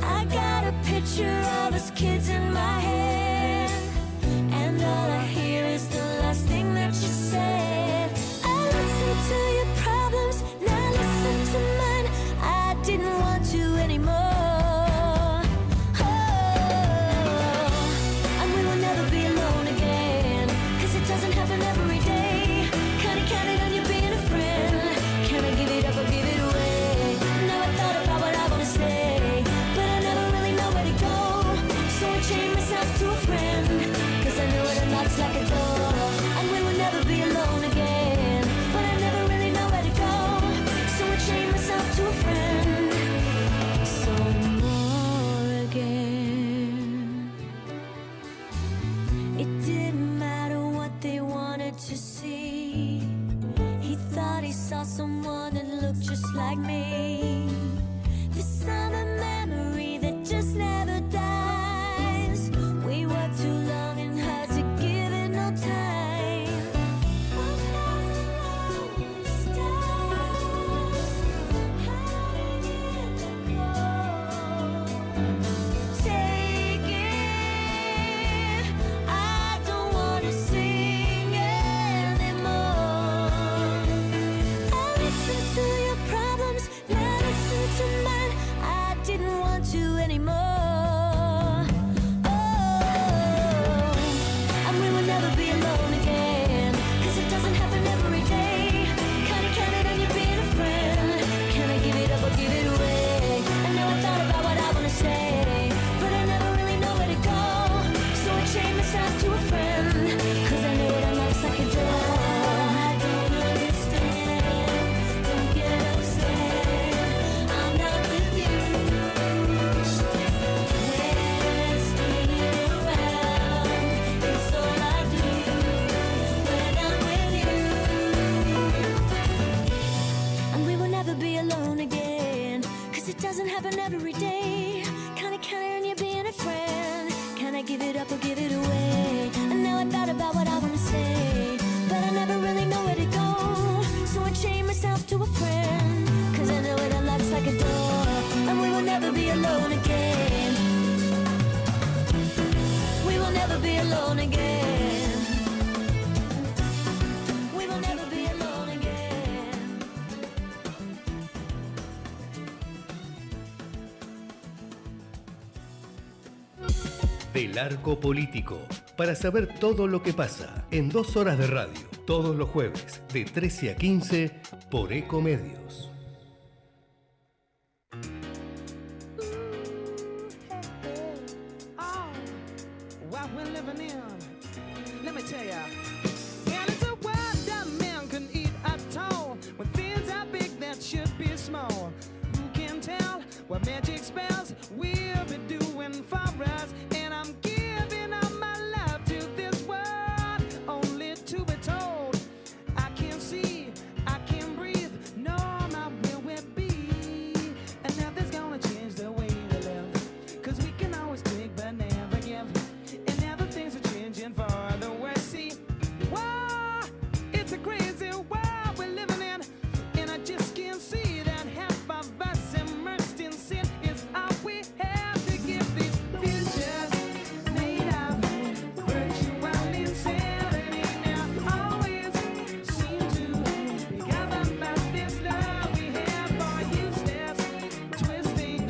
I got a picture of us kids in my head, and all I hear is the last thing that you said. I listened to your problems, now listen to mine. I didn't want to anymore. Oh, and we will never be alone again, 'cause it doesn't happen every day. Kinda counted on you being a friend. Can I give it up or give it away? Now I thought about what I wanna say, but I never really know where to go. So I chained myself to a friend, 'cause I know it unlocks like a door. And we will never be alone again, but I never really know where to go. So I chained myself to a friend. So more again. It didn't matter what they wanted to see. He thought he saw someone that looked just like me. The summer memory that just never dies. We worked too long and hard to give it no time. 1,000 lonely stars hiding in the cold. Take it, I don't wanna sing anymore. I listen to your problems, now listen to mine. I didn't want to anymore. Oh, and we will never be alone again, 'cause it doesn't happen every day. Kinda counted on you being a friend. Can I give it up or give it away? And now I thought about what I wanna say, but I never really know where to go. So I chained myself to a friend, 'cause I know it unlocks like a door. I don't understand, don't get upset, I'm not with you. Messing around, it's all I do when I'm with you. And we will never be alone again, 'cause it doesn't happen every day. Kinda counted on you being a friend. Can I give it up or give it away? And now I thought about what I wanna say, but I never really know where to go. So I chained myself to a friend, 'cause I know it unlocks like a door. And we will never be alone again. We will never be alone again. We will never be alone again. Del Arco Político, para saber todo lo que pasa en 2 horas de radio, todos los jueves, de 13 a 15, por Ecomedios. What we're living in, let me tell ya. And it's a world that man can eat at all, when things are big that should be small. Who can tell what magic spells we'll be doing for us? And I'm giving up my love to this world, only to be told I can't see, I can't breathe, no, not where we'll be. And nothing's gonna change the way we live, 'cause we can always take but never give. And now the things are changing for the worse. See, wow, it's a crazy world we're living in, and I just can't see that half of us immersed in sin is all we have to give. These futures made of virtual insanity now always seem to be governed by this love we have for useless twisting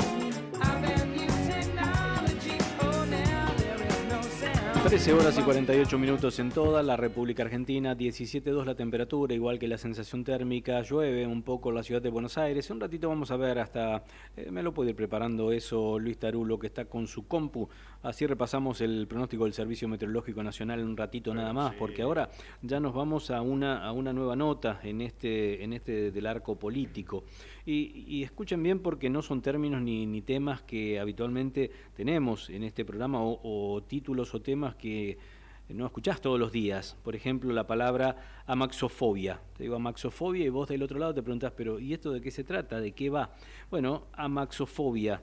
of that new technology. Oh, now there is no sound. 13 horas y 48 minutos en toda la República Argentina, 17,2 la temperatura, igual que la sensación térmica, llueve un poco en la ciudad de Buenos Aires. Un ratito vamos a ver hasta, me lo puede ir preparando eso Luis Tarulo, que está con su compu. Así repasamos el pronóstico del Servicio Meteorológico Nacional en un ratito nada más, porque ahora ya nos vamos a una nueva nota en este del arco político. Y escuchen bien, porque no son términos ni temas que habitualmente tenemos en este programa, o títulos o temas que no escuchás todos los días. Por ejemplo, la palabra amaxofobia. Te digo amaxofobia y vos del otro lado te preguntás, pero ¿y esto de qué se trata? ¿De qué va? Bueno, amaxofobia.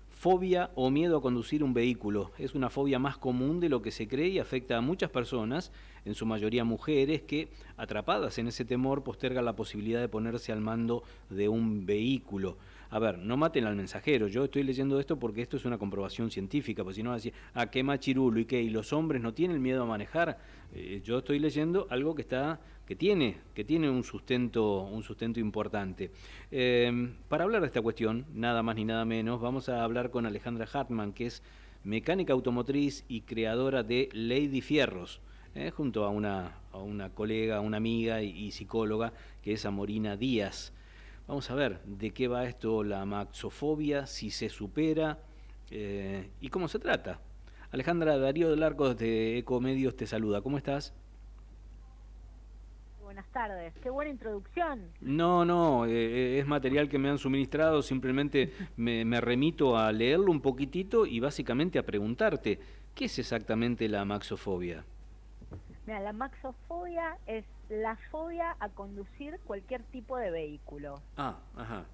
Fobia o miedo a conducir un vehículo. Es una fobia más común de lo que se cree y afecta a muchas personas, en su mayoría mujeres, que, atrapadas en ese temor, postergan la posibilidad de ponerse al mando de un vehículo. A ver, no maten al mensajero. Yo estoy leyendo esto porque esto es una comprobación científica, porque si no van a decir, qué machirulo, y qué, y los hombres no tienen miedo a manejar. Yo estoy leyendo algo que tiene un sustento importante. Para hablar de esta cuestión, nada más ni nada menos, vamos a hablar con Alejandra Hartmann, que es mecánica automotriz y creadora de Lady Fierros, junto a una colega, una amiga y psicóloga, que es Amorina Díaz. Vamos a ver de qué va esto, la amaxofobia, si se supera y cómo se trata. Alejandra, Darío del Arco de Ecomedios te saluda. ¿Cómo estás? Buenas tardes. Qué buena introducción. No, es material que me han suministrado, simplemente me remito a leerlo un poquitito y básicamente a preguntarte, ¿qué es exactamente la amaxofobia? Mira, la amaxofobia es la fobia a conducir cualquier tipo de vehículo. Ajá.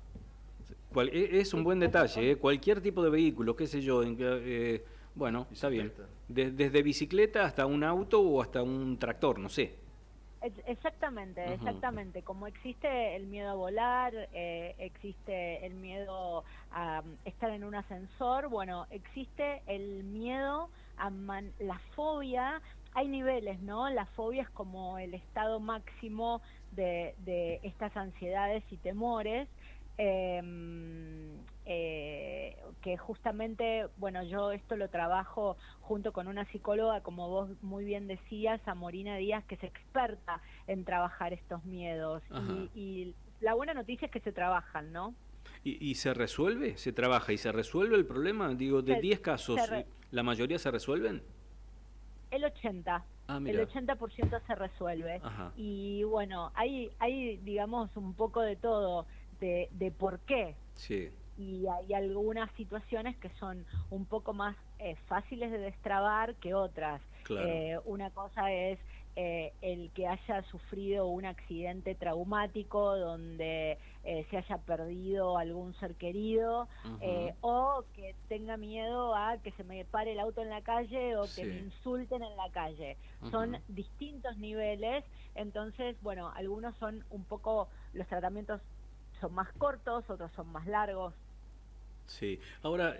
Es un buen detalle, cualquier tipo de vehículo, qué sé yo, bueno, está bien. Desde bicicleta hasta un auto o hasta un tractor, no sé. Exactamente. Como existe el miedo a volar, existe el miedo a estar en un ascensor, bueno, existe el miedo a la fobia. Hay niveles, ¿no? La fobia es como el estado máximo de estas ansiedades y temores, que justamente, bueno, yo esto lo trabajo junto con una psicóloga, como vos muy bien decías, Amorina Díaz, que es experta en trabajar estos miedos. Y la buena noticia es que se trabajan, ¿no? ¿Y se resuelve? ¿Se trabaja y se resuelve el problema? Digo, de 10 casos, ¿la mayoría se resuelven? El 80%. El 80% se resuelve. Ajá. Y bueno, hay digamos un poco de todo, de por qué. Sí. Y hay algunas situaciones que son un poco más fáciles de destrabar que otras. Claro. Una cosa es el que haya sufrido un accidente traumático donde se haya perdido algún ser querido, o que tenga miedo a que se me pare el auto en la calle o que me insulten en la calle. Son distintos niveles, entonces, bueno, algunos son un poco, los tratamientos son más cortos, otros son más largos. Sí. Ahora,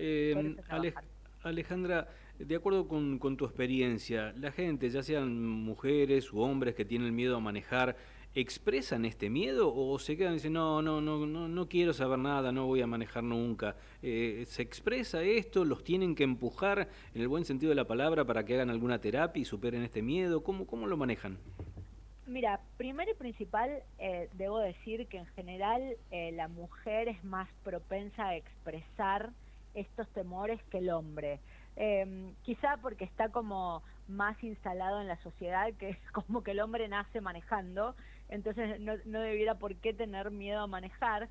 Alejandra, de acuerdo con tu experiencia, la gente, ya sean mujeres u hombres que tienen miedo a manejar, ¿expresan este miedo o se quedan y dicen, no quiero saber nada, no voy a manejar nunca? ¿Se expresa esto? ¿Los tienen que empujar en el buen sentido de la palabra para que hagan alguna terapia y superen este miedo? ¿Cómo lo manejan? Mira, primero y principal, debo decir que en general la mujer es más propensa a expresar estos temores que el hombre. Quizá porque está como más instalado en la sociedad, que es como que el hombre nace manejando, entonces no debiera por qué tener miedo a manejar.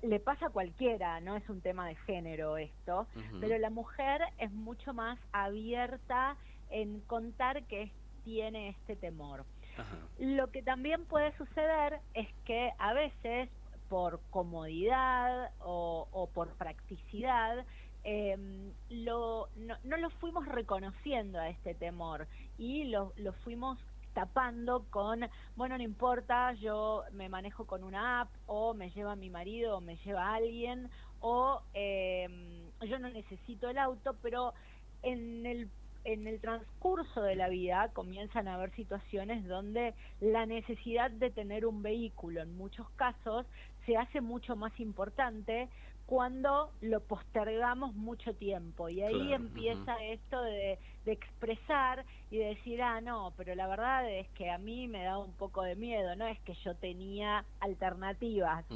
Le pasa a cualquiera, no es un tema de género esto, pero la mujer es mucho más abierta en contar que tiene este temor. Lo que también puede suceder es que a veces por comodidad o por practicidad no lo fuimos reconociendo a este temor y lo fuimos tapando con, bueno, no importa, yo me manejo con una app, o me lleva mi marido, o me lleva alguien, o yo no necesito el auto, pero en el transcurso de la vida comienzan a haber situaciones donde la necesidad de tener un vehículo en muchos casos se hace mucho más importante cuando lo postergamos mucho tiempo, y ahí Claro, empieza esto de expresar y de decir, no, pero la verdad es que a mí me da un poco de miedo, no es que yo tenía alternativas,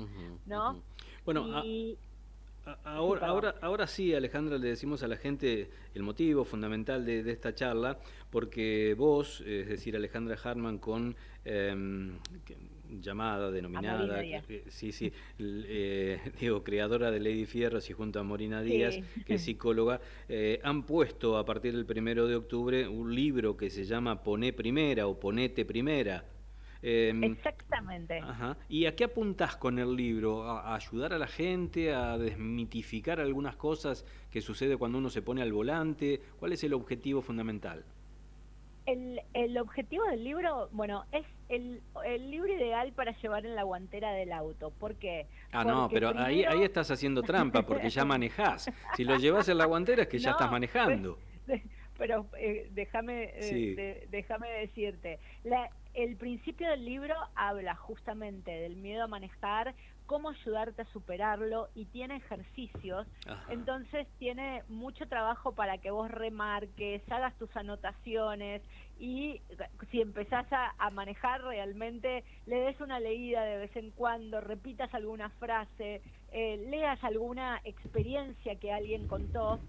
¿no? Bueno, y Ahora sí, Alejandra, le decimos a la gente el motivo fundamental de esta charla, porque vos, es decir, Alejandra Hartman, con llamada, denominada, digo, creadora de Lady Fierros, y junto a Morina Díaz, que es psicóloga, han puesto a partir del 1 de octubre un libro que se llama Poné Primera o Ponete Primera. Exactamente. ¿Y a qué apuntás con el libro? ¿A ayudar a la gente, a desmitificar algunas cosas que sucede cuando uno se pone al volante? ¿Cuál es el objetivo fundamental? El objetivo del libro, bueno, es el libro ideal para llevar en la guantera del auto. ¿Por qué? No, pero primero... ahí estás haciendo trampa, porque ya manejás. Si lo llevas en la guantera es que ya estás manejando. Pero déjame decirte, el principio del libro habla justamente del miedo a manejar, cómo ayudarte a superarlo, y tiene ejercicios. Entonces tiene mucho trabajo para que vos remarques, hagas tus anotaciones, y si empezás a manejar realmente le des una leída de vez en cuando, repitas alguna frase, leas alguna experiencia que alguien contó,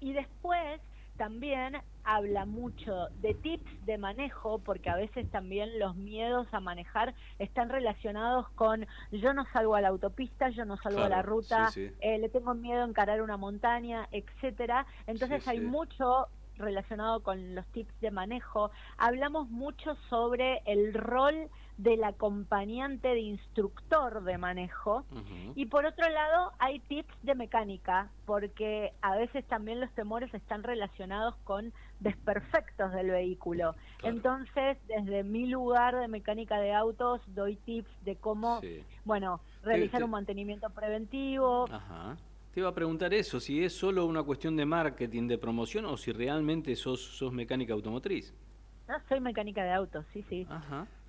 y después también habla mucho de tips de manejo, porque a veces también los miedos a manejar están relacionados con yo no salgo a la autopista, yo no salgo a la ruta, le tengo miedo a encarar una montaña, etcétera. Entonces hay mucho relacionado con los tips de manejo. Hablamos mucho sobre el rol del acompañante de instructor de manejo, y por otro lado hay tips de mecánica, porque a veces también los temores están relacionados con desperfectos del vehículo. Entonces, desde mi lugar de mecánica de autos doy tips de cómo, realizar un mantenimiento preventivo. Te iba a preguntar eso, si es solo una cuestión de marketing, de promoción, o si realmente sos mecánica automotriz. No, soy mecánica de autos, sí.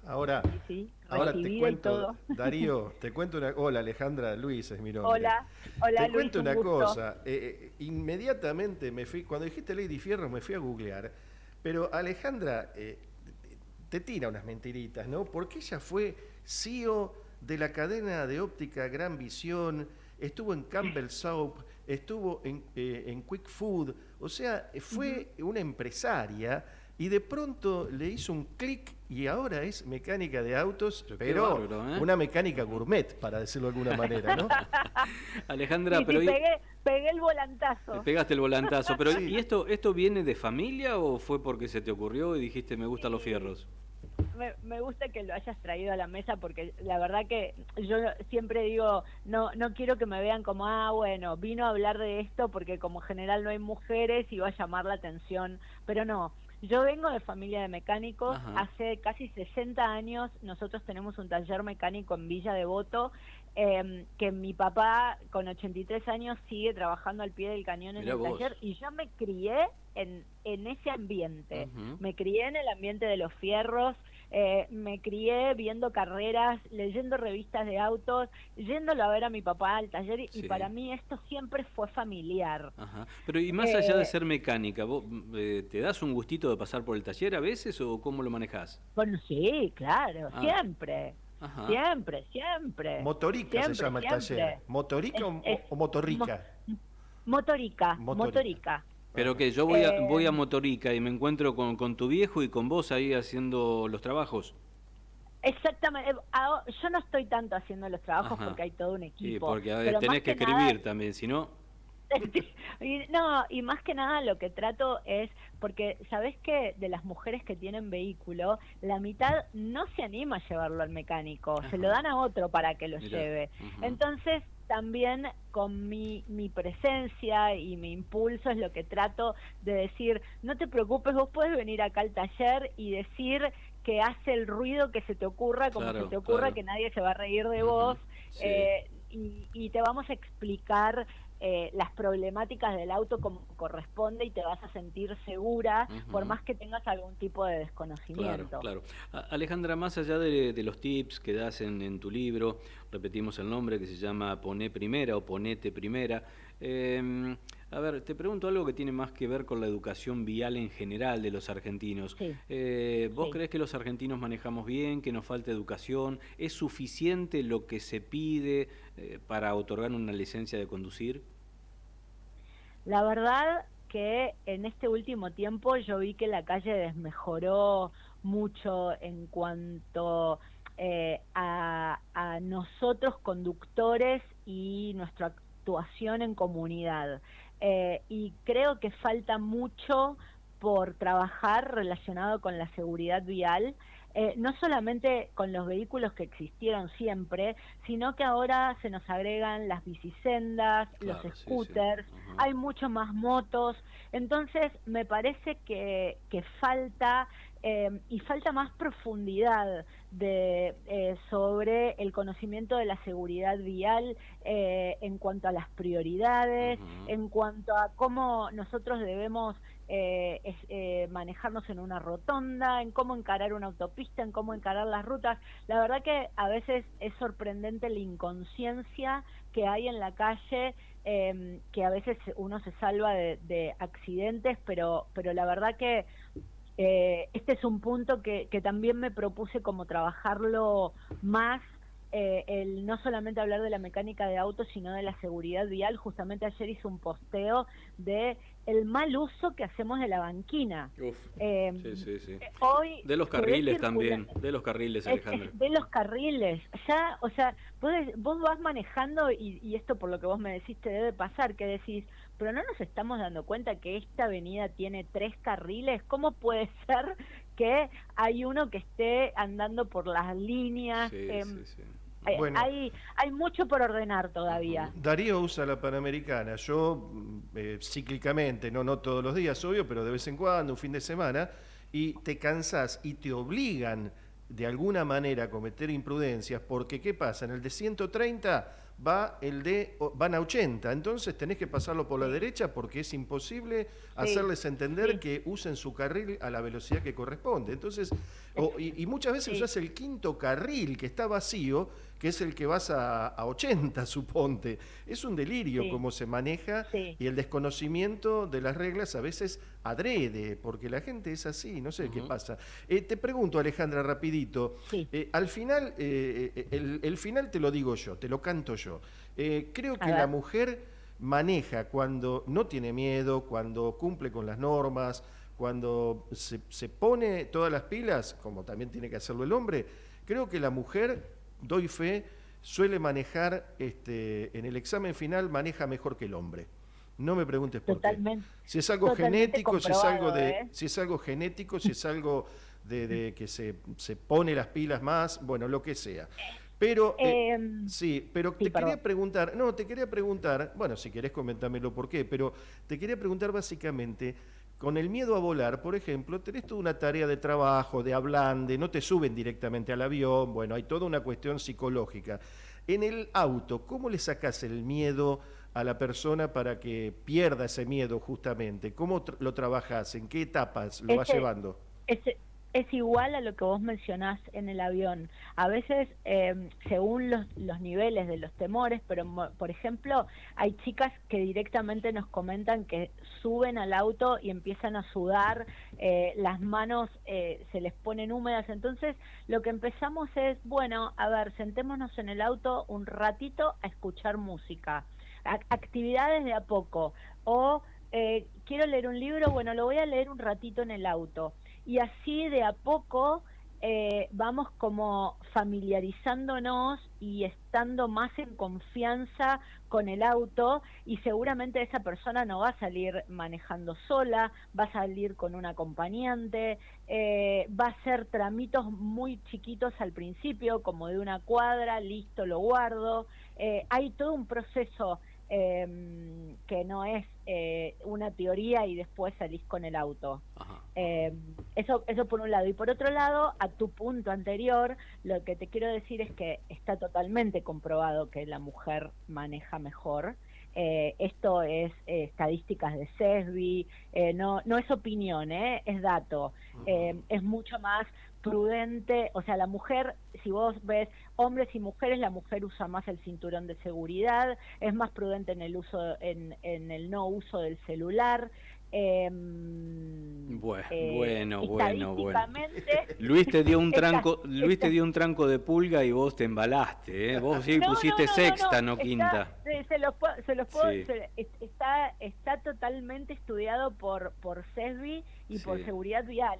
Ahora te cuento, Darío, te cuento una... Hola, Alejandra, Luis es mi nombre. Hola, te Luis, cuento una gusto. cosa. Inmediatamente me fui, cuando dijiste Lady Fierro me fui a googlear, pero Alejandra te tira unas mentiritas, ¿no? Porque ella fue CEO de la cadena de óptica Gran Visión, estuvo en Campbell Soup, estuvo en Quick Food, o sea, fue una empresaria, y de pronto le hizo un clic y ahora es mecánica de autos, pero bárbaro, una mecánica gourmet, para decirlo de alguna manera, ¿no? Alejandra, pero pegué el volantazo. Pegaste el volantazo, pero ¿y esto viene de familia o fue porque se te ocurrió y dijiste me gustan los fierros? Me gusta que lo hayas traído a la mesa, porque la verdad que yo siempre digo, no quiero que me vean como, vino a hablar de esto porque como general no hay mujeres y va a llamar la atención, pero no. Yo vengo de familia de mecánicos. Hace casi 60 años nosotros tenemos un taller mecánico en Villa Devoto, que mi papá con 83 años sigue trabajando al pie del cañón en el taller, y yo me crié en ese ambiente, me crié en el ambiente de los fierros, me crié viendo carreras, leyendo revistas de autos, yéndolo a ver a mi papá al taller y Sí. para mí esto siempre fue familiar. Ajá. Pero y más allá de ser mecánica, ¿vos te das un gustito de pasar por el taller a veces o cómo lo manejás? Bueno, sí, claro, Ah. siempre. Ajá. Siempre. Motorica se llama el taller. ¿Motorica o motorrica? Motorica. Pero que yo voy a Motorica y me encuentro con tu viejo y con vos ahí haciendo los trabajos. Exactamente. Yo no estoy tanto haciendo los trabajos Ajá. porque hay todo un Sí, equipo. porque a ver, pero tenés más que escribir nada- también, si no... y más que nada lo que trato es, porque sabés que de las mujeres que tienen vehículo, la mitad no se anima a llevarlo al mecánico, se lo dan a otro para que lo Mirá, lleve. ujú. Entonces, también con mi presencia y mi impulso es lo que trato de decir, no te preocupes, vos puedes venir acá al taller y decir que hace el ruido que se te ocurra, como Claro, se te ocurra, claro. que nadie se va a reír de Ujú, vos, sí. y te vamos a explicar las problemáticas del auto como corresponde y te vas a sentir segura, Ujú. por más que tengas algún tipo de Claro, desconocimiento. claro. Alejandra, más allá de los tips que das en tu libro, repetimos el nombre que se llama Poné Primera o Ponete Primera. A ver, te pregunto algo que tiene más que ver con la educación vial en general de los argentinos. Sí. ¿Vos Sí. creés que los argentinos manejamos bien, que nos falta educación? ¿Es suficiente lo que se pide para otorgar una licencia de conducir? La verdad que en este último tiempo yo vi que la calle desmejoró mucho en cuanto a nosotros conductores y nuestra actuación en comunidad. Y creo que falta mucho por trabajar relacionado con la seguridad vial, no solamente con los vehículos que existieron siempre, sino que ahora se nos agregan las bicisendas, Claro, los sí, sí. scooters, Ujú. hay mucho más motos, entonces me parece que falta y falta más profundidad sobre el conocimiento de la seguridad vial en cuanto a las prioridades, Ujú. en cuanto a cómo nosotros debemos manejarnos en una rotonda, en cómo encarar una autopista, en cómo encarar las rutas. La verdad que a veces es sorprendente la inconsciencia que hay en la calle, que a veces uno se salva de accidentes, pero la verdad que este es un punto que también me propuse como trabajarlo más, el no solamente hablar de la mecánica de autos, sino de la seguridad vial. Justamente ayer hice un posteo de el mal uso que hacemos de la banquina. Uf, sí. Hoy De los se ve carriles circular- también, de los carriles, Alejandra. de los carriles, ya, o sea, vos vas manejando y esto por lo que vos me decís te debe pasar, que decís, pero no nos estamos dando cuenta que esta avenida tiene 3 carriles, ¿cómo puede ser que hay uno que esté andando por las líneas? Sí. Bueno. Hay mucho por ordenar todavía. Darío usa la Panamericana, yo cíclicamente, no todos los días, obvio, pero de vez en cuando, un fin de semana, y te cansás y te obligan de alguna manera a cometer imprudencias, porque ¿qué pasa? En el de 130 van a 80, entonces tenés que pasarlo por la derecha porque es imposible hacerles entender que usen su carril a la velocidad que corresponde. Entonces, y muchas veces usás el quinto carril que está vacío, que es el que vas a 80, suponte. Es un delirio cómo se maneja y el desconocimiento de las reglas a veces adrede, porque la gente es así, no sé qué pasa. Te pregunto, Alejandra, rapidito, al final, el final te lo digo yo, te lo canto yo. Creo que la mujer maneja cuando no tiene miedo, cuando cumple con las normas, cuando se pone todas las pilas, como también tiene que hacerlo el hombre. Creo que la mujer, doy fe, suele manejar, en el examen final maneja mejor que el hombre. No me preguntes por qué. Si es algo genético, si es algo si es algo genético, si es algo de que se pone las pilas más, bueno, lo que sea. Pero te quería preguntar, bueno, si querés comentármelo por qué, pero te quería preguntar básicamente, con el miedo a volar, por ejemplo, tenés toda una tarea de trabajo, de ablande, no te suben directamente al avión, bueno, hay toda una cuestión psicológica. En el auto, ¿cómo le sacás el miedo a la persona para que pierda ese miedo justamente? ¿Cómo lo trabajás? ¿En qué etapas lo vas llevando? es igual a lo que vos mencionás en el avión. A veces, según los niveles de los temores, pero por ejemplo, hay chicas que directamente nos comentan que suben al auto y empiezan a sudar, las manos se les ponen húmedas. Entonces, lo que empezamos es, bueno, a ver, sentémonos en el auto un ratito a escuchar música. Actividades de a poco. O quiero leer un libro, bueno, lo voy a leer un ratito en el auto. Y así de a poco vamos como familiarizándonos y estando más en confianza con el auto, y seguramente esa persona no va a salir manejando sola, va a salir con un acompañante, va a hacer tramitos muy chiquitos al principio, como de una cuadra, listo, lo guardo. Hay todo un proceso que no es una teoría y después salís con el auto. Eso por un lado. Y por otro lado, a tu punto anterior, lo que te quiero decir es que está totalmente comprobado que la mujer maneja mejor. Esto es estadísticas de CESBI, no es opinión, es dato. Es mucho más prudente, o sea, la mujer, si vos ves hombres y mujeres, la mujer usa más el cinturón de seguridad, es más prudente en el uso, en el no uso del celular. Bueno. Estadísticamente, Luis te dio un tranco de pulga y vos te embalaste, ¿eh? Vos sí pusiste sexta, no quinta. Está totalmente estudiado por CESBI y por Seguridad Vial,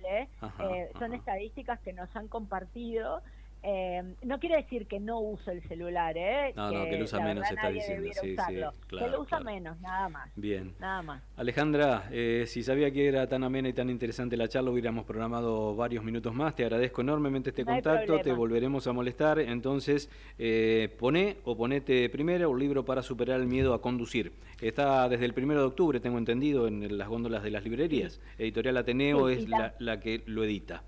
son estadísticas que nos han compartido. No quiere decir que no uso el celular, que lo usa menos, está diciendo. Sí, claro, que lo usa menos, nada más. Bien. Nada más. Alejandra, si sabía que era tan amena y tan interesante la charla, hubiéramos programado varios minutos más. Te agradezco enormemente este contacto, te volveremos a molestar. Entonces, ponete primero un libro para superar el miedo a conducir. Está desde el 1 de octubre, tengo entendido, en las góndolas de las librerías. Editorial Ateneo es la que lo edita.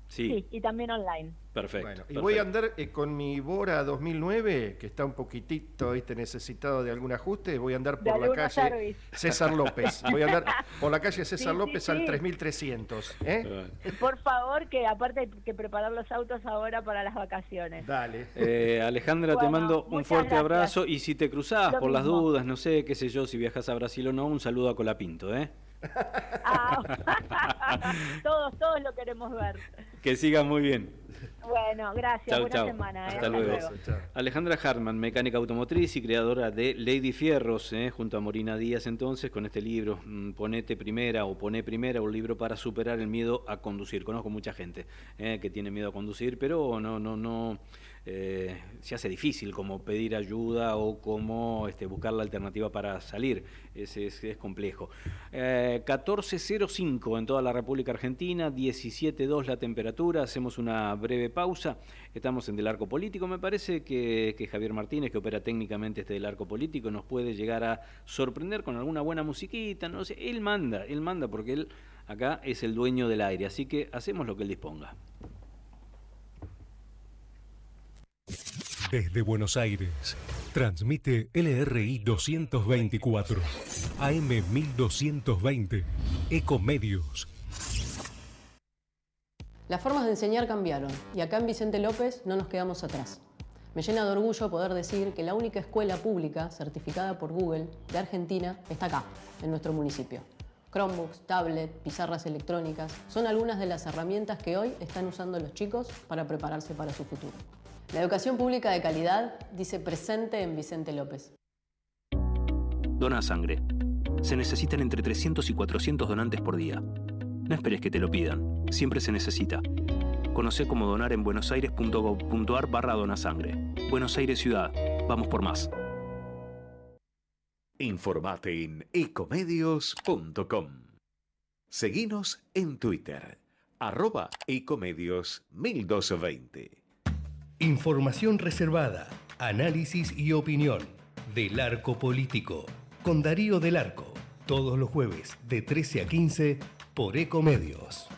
Sí, y también online. Perfecto. Bueno, y voy a andar con mi Bora 2009, que está un poquitito necesitado de algún ajuste. Voy a andar por la calle César López. Voy a andar por la calle César López al 3300. Por favor, que aparte hay que preparar los autos ahora para las vacaciones. Dale. Alejandra, te mando un fuerte abrazo. Y si te cruzás por las dudas, no sé, qué sé yo, si viajas a Brasil o no, un saludo a Colapinto, Todos lo queremos ver. Que sigas muy bien. Bueno, gracias. Buena semana. Hasta luego. Alejandra Hartmann, mecánica automotriz y creadora de Lady Fierros, junto a Morina Díaz, entonces, con este libro, Poné primera, un libro para superar el miedo a conducir. Conozco mucha gente que tiene miedo a conducir, pero no se hace difícil como pedir ayuda o como buscar la alternativa para salir. Es complejo. 14:05 en toda la República Argentina, 17:2 la temperatura. Hacemos una breve pausa. Estamos en Del Arco Político. Me parece que Javier Martínez, que opera técnicamente Del Arco Político, nos puede llegar a sorprender con alguna buena musiquita. No sé, él manda porque él acá es el dueño del aire. Así que hacemos lo que él disponga. Desde Buenos Aires, transmite LRI 224, AM 1220, Ecomedios. Las formas de enseñar cambiaron y acá en Vicente López no nos quedamos atrás. Me llena de orgullo poder decir que la única escuela pública certificada por Google de Argentina está acá, en nuestro municipio. Chromebooks, tablet, pizarras electrónicas son algunas de las herramientas que hoy están usando los chicos para prepararse para su futuro. La educación pública de calidad dice presente en Vicente López. Dona sangre. Se necesitan entre 300 y 400 donantes por día. No esperes que te lo pidan. Siempre se necesita. Conoce cómo donar en buenosaires.gov.ar/donasangre. Buenos Aires Ciudad. Vamos por más. Informate en ecomedios.com. Seguinos en Twitter, @ecomedios1220. Información reservada, análisis y opinión. Del Arco Político, con Darío Del Arco. Todos los jueves de 13 a 15 por Ecomedios.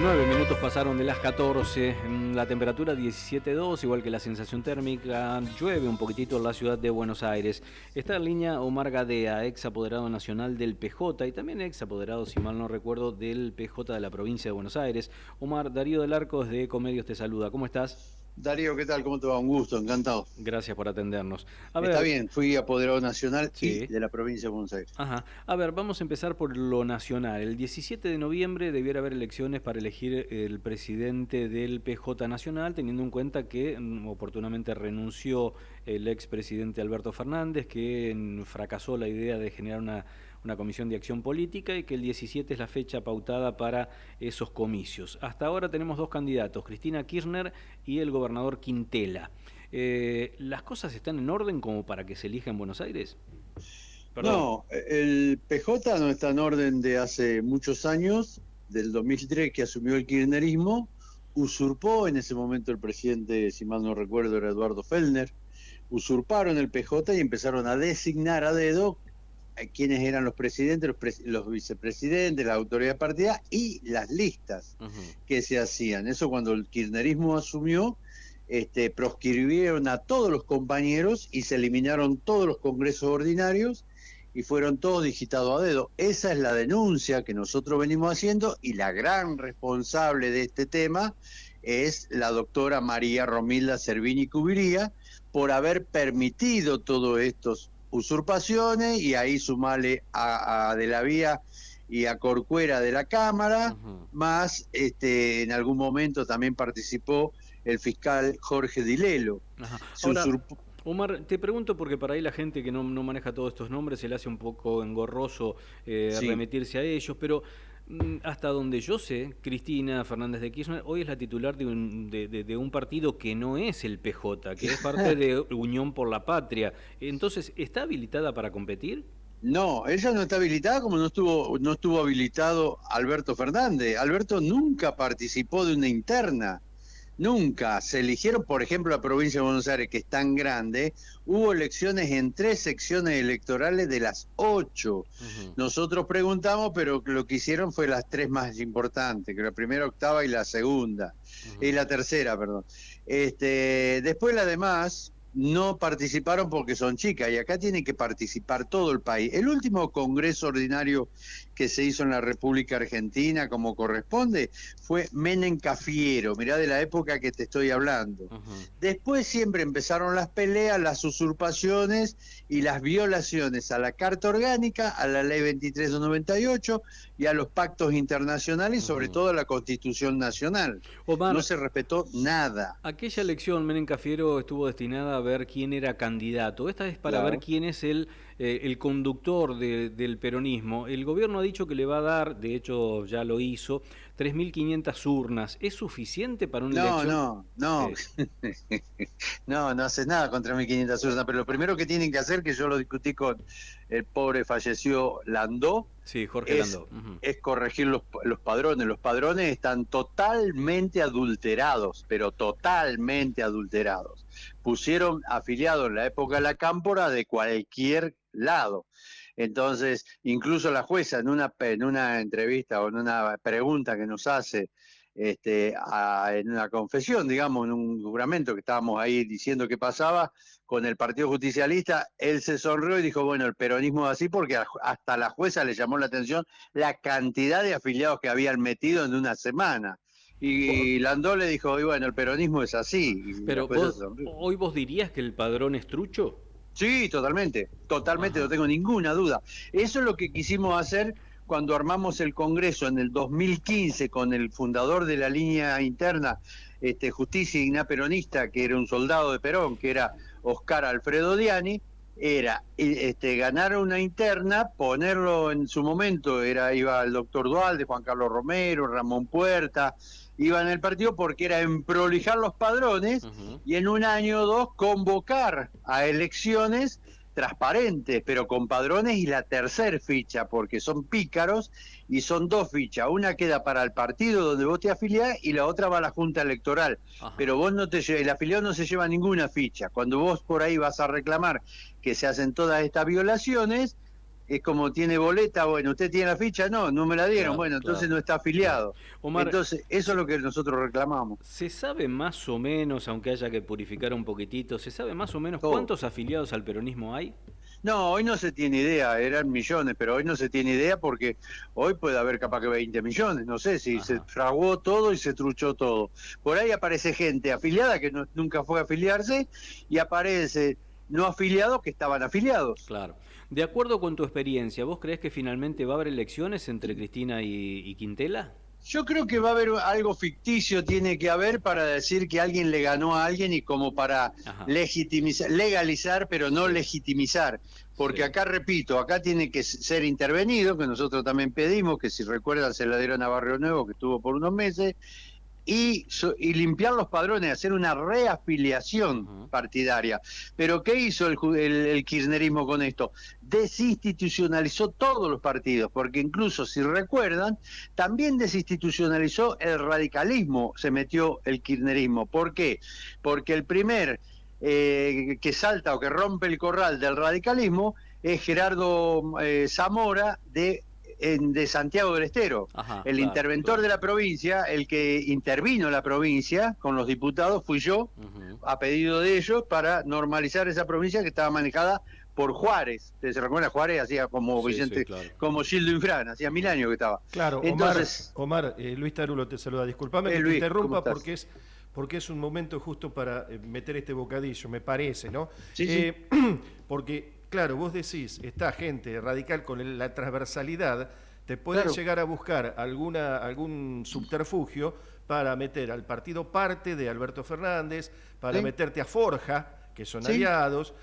9 minutos pasaron de las 14, la temperatura 17,2, igual que la sensación térmica. Llueve un poquitito en la ciudad de Buenos Aires. Está en línea Omar Gadea, ex apoderado nacional del PJ y también ex apoderado, si mal no recuerdo, del PJ de la provincia de Buenos Aires. Omar, Darío del Arco desde Ecomedios te saluda. ¿Cómo estás? Darío, ¿qué tal? ¿Cómo te va? Un gusto, encantado. Gracias por atendernos. Está bien, fui apoderado nacional Sí. y de la provincia de Buenos Aires. Ajá. A ver, vamos a empezar por lo nacional. El 17 de noviembre debiera haber elecciones para elegir el presidente del PJ Nacional, teniendo en cuenta que oportunamente renunció el expresidente Alberto Fernández, que fracasó la idea de generar una comisión de acción política y que el 17 es la fecha pautada para esos comicios. Hasta ahora tenemos dos candidatos, Cristina Kirchner y el gobernador Quintela. ¿Las cosas están en orden como para que se elija en Buenos Aires? Perdón. No, el PJ no está en orden de hace muchos años, del 2003 que asumió el kirchnerismo, usurpó en ese momento el presidente, si mal no recuerdo, era Eduardo Fellner, usurparon el PJ y empezaron a designar a dedo quiénes eran los presidentes, los vicepresidentes, la autoridad partida y las listas que se hacían. Eso cuando el kirchnerismo asumió, proscribieron a todos los compañeros y se eliminaron todos los congresos ordinarios y fueron todos digitados a dedo. Esa es la denuncia que nosotros venimos haciendo y la gran responsable de este tema es la doctora María Romilda Servini Cubiría por haber permitido todos estos usurpaciones y ahí sumarle a De la Vía y a Corcuera de la Cámara, más en algún momento también participó el fiscal Jorge Dilelo. Ahora, Omar, te pregunto porque para ahí la gente que no maneja todos estos nombres se le hace un poco engorroso Sí. remitirse a ellos, pero hasta donde yo sé, Cristina Fernández de Kirchner hoy es la titular de un partido que no es el PJ, que es parte de Unión por la Patria. Entonces, ¿está habilitada para competir? No, ella no está habilitada como no estuvo habilitado Alberto Fernández. Alberto nunca participó de una interna. Nunca. Se eligieron, por ejemplo, la provincia de Buenos Aires, que es tan grande, hubo elecciones en 3 secciones electorales de las 8. Nosotros preguntamos, pero lo que hicieron fue las 3 más importantes, que la primera, octava y la segunda, y la tercera, perdón. Después las demás no participaron porque son chicas, y acá tiene que participar todo el país. El último congreso ordinario que se hizo en la República Argentina, como corresponde, fue Menem Cafiero, mirá de la época que te estoy hablando. Después siempre empezaron las peleas, las usurpaciones y las violaciones a la Carta Orgánica, a la Ley 23 de 98 y a los pactos internacionales y sobre todo a la Constitución Nacional. Omar, no se respetó nada. Aquella elección, Menem Cafiero estuvo destinada a ver quién era candidato. Esta es para ver quién es el conductor del peronismo. El gobierno ha dicho que le va a dar, de hecho ya lo hizo, 3.500 urnas. ¿Es suficiente para una elección? No haces nada con 3.500 urnas, pero lo primero que tienen que hacer, que yo lo discutí con el pobre fallecido Landó, Jorge Landó. Es corregir los padrones. Los padrones están totalmente adulterados, pero totalmente adulterados. Pusieron afiliados en la época de la Cámpora de cualquier lado. Entonces, incluso la jueza en una entrevista o en una pregunta que nos hace en una confesión, digamos, en un juramento que estábamos ahí diciendo qué pasaba con el Partido Justicialista, él se sonrió y dijo, bueno, el peronismo es así porque hasta la jueza le llamó la atención la cantidad de afiliados que habían metido en una semana. Y Landó le dijo, y bueno, el peronismo es así. Pero hoy vos dirías que el padrón es trucho. Sí, totalmente, no tengo ninguna duda. Eso es lo que quisimos hacer cuando armamos el Congreso en el 2015 con el fundador de la línea interna Justicia y Dignidad Peronista, que era un soldado de Perón, que era Oscar Alfredo Diani, era ganar una interna, ponerlo en su momento, iba el doctor Dualde, Juan Carlos Romero, Ramón Puerta, iba en el partido porque era emprolijar los padrones y en un año o dos convocar a elecciones transparentes, pero con padrones y la tercer ficha, porque son pícaros y son 2 fichas. Una queda para el partido donde vos te afiliás y la otra va a la Junta Electoral. Pero vos el afiliado no se lleva ninguna ficha. Cuando vos por ahí vas a reclamar que se hacen todas estas violaciones, es como tiene boleta, bueno, ¿usted tiene la ficha? No, no me la dieron, Claro, bueno, entonces claro. no está afiliado. Omar, Entonces, eso es lo que nosotros reclamamos. ¿se sabe más o menos, aunque haya que purificar un poquitito, se sabe más o menos Todo. cuántos afiliados al peronismo hay? No, hoy no se tiene idea, eran millones, pero hoy no se tiene idea porque hoy puede haber capaz que 20 millones, no sé si se fraguó todo y se truchó todo. Por ahí aparece gente afiliada que nunca fue a afiliarse y aparece no afiliados que estaban afiliados. Claro. De acuerdo con tu experiencia, ¿vos creés que finalmente va a haber elecciones entre Cristina y Quintela? Yo creo que va a haber algo ficticio, tiene que haber para decir que alguien le ganó a alguien y como para legitimizar, legalizar, pero no legitimizar. Porque acá, repito, acá tiene que ser intervenido, que nosotros también pedimos, que si recuerdan se la dieron a Barrio Nuevo, que estuvo por unos meses, y limpiar los padrones, hacer una reafiliación partidaria. Pero ¿qué hizo el kirchnerismo con esto? Desinstitucionalizó todos los partidos, porque incluso, si recuerdan, también desinstitucionalizó el radicalismo, se metió el kirchnerismo. ¿Por qué? Porque el primer que salta o que rompe el corral del radicalismo es Gerardo Zamora de Santiago del Estero. El interventor de la provincia, el que intervino la provincia con los diputados, fui yo, a pedido de ellos, para normalizar esa provincia que estaba manejada por Juárez. ¿Se recuerda? Juárez hacía como Vicente, claro. como Gildo Infran, hacía 1000 años que estaba. Claro, entonces, Omar, Luis Tarulo te saluda. Disculpame que te Luis, interrumpa ¿cómo estás? porque es un momento justo para meter este bocadillo, me parece, ¿no? Sí. Porque, claro, vos decís, está gente radical con la transversalidad, te pueden llegar a buscar algún subterfugio para meter al partido parte de Alberto Fernández, para meterte a Forja, que son aliados,